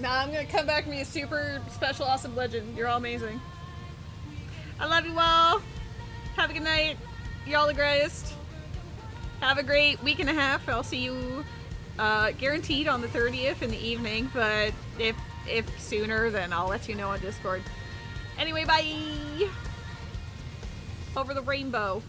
Nah, I'm gonna come back and be a super special, awesome legend. You're all amazing. I love you all. Have a good night. Y'all the greatest. Have a great week and a half. I'll see you guaranteed on the 30th in the evening, but if sooner, then I'll let you know on Discord. Anyway, bye! Over the rainbow.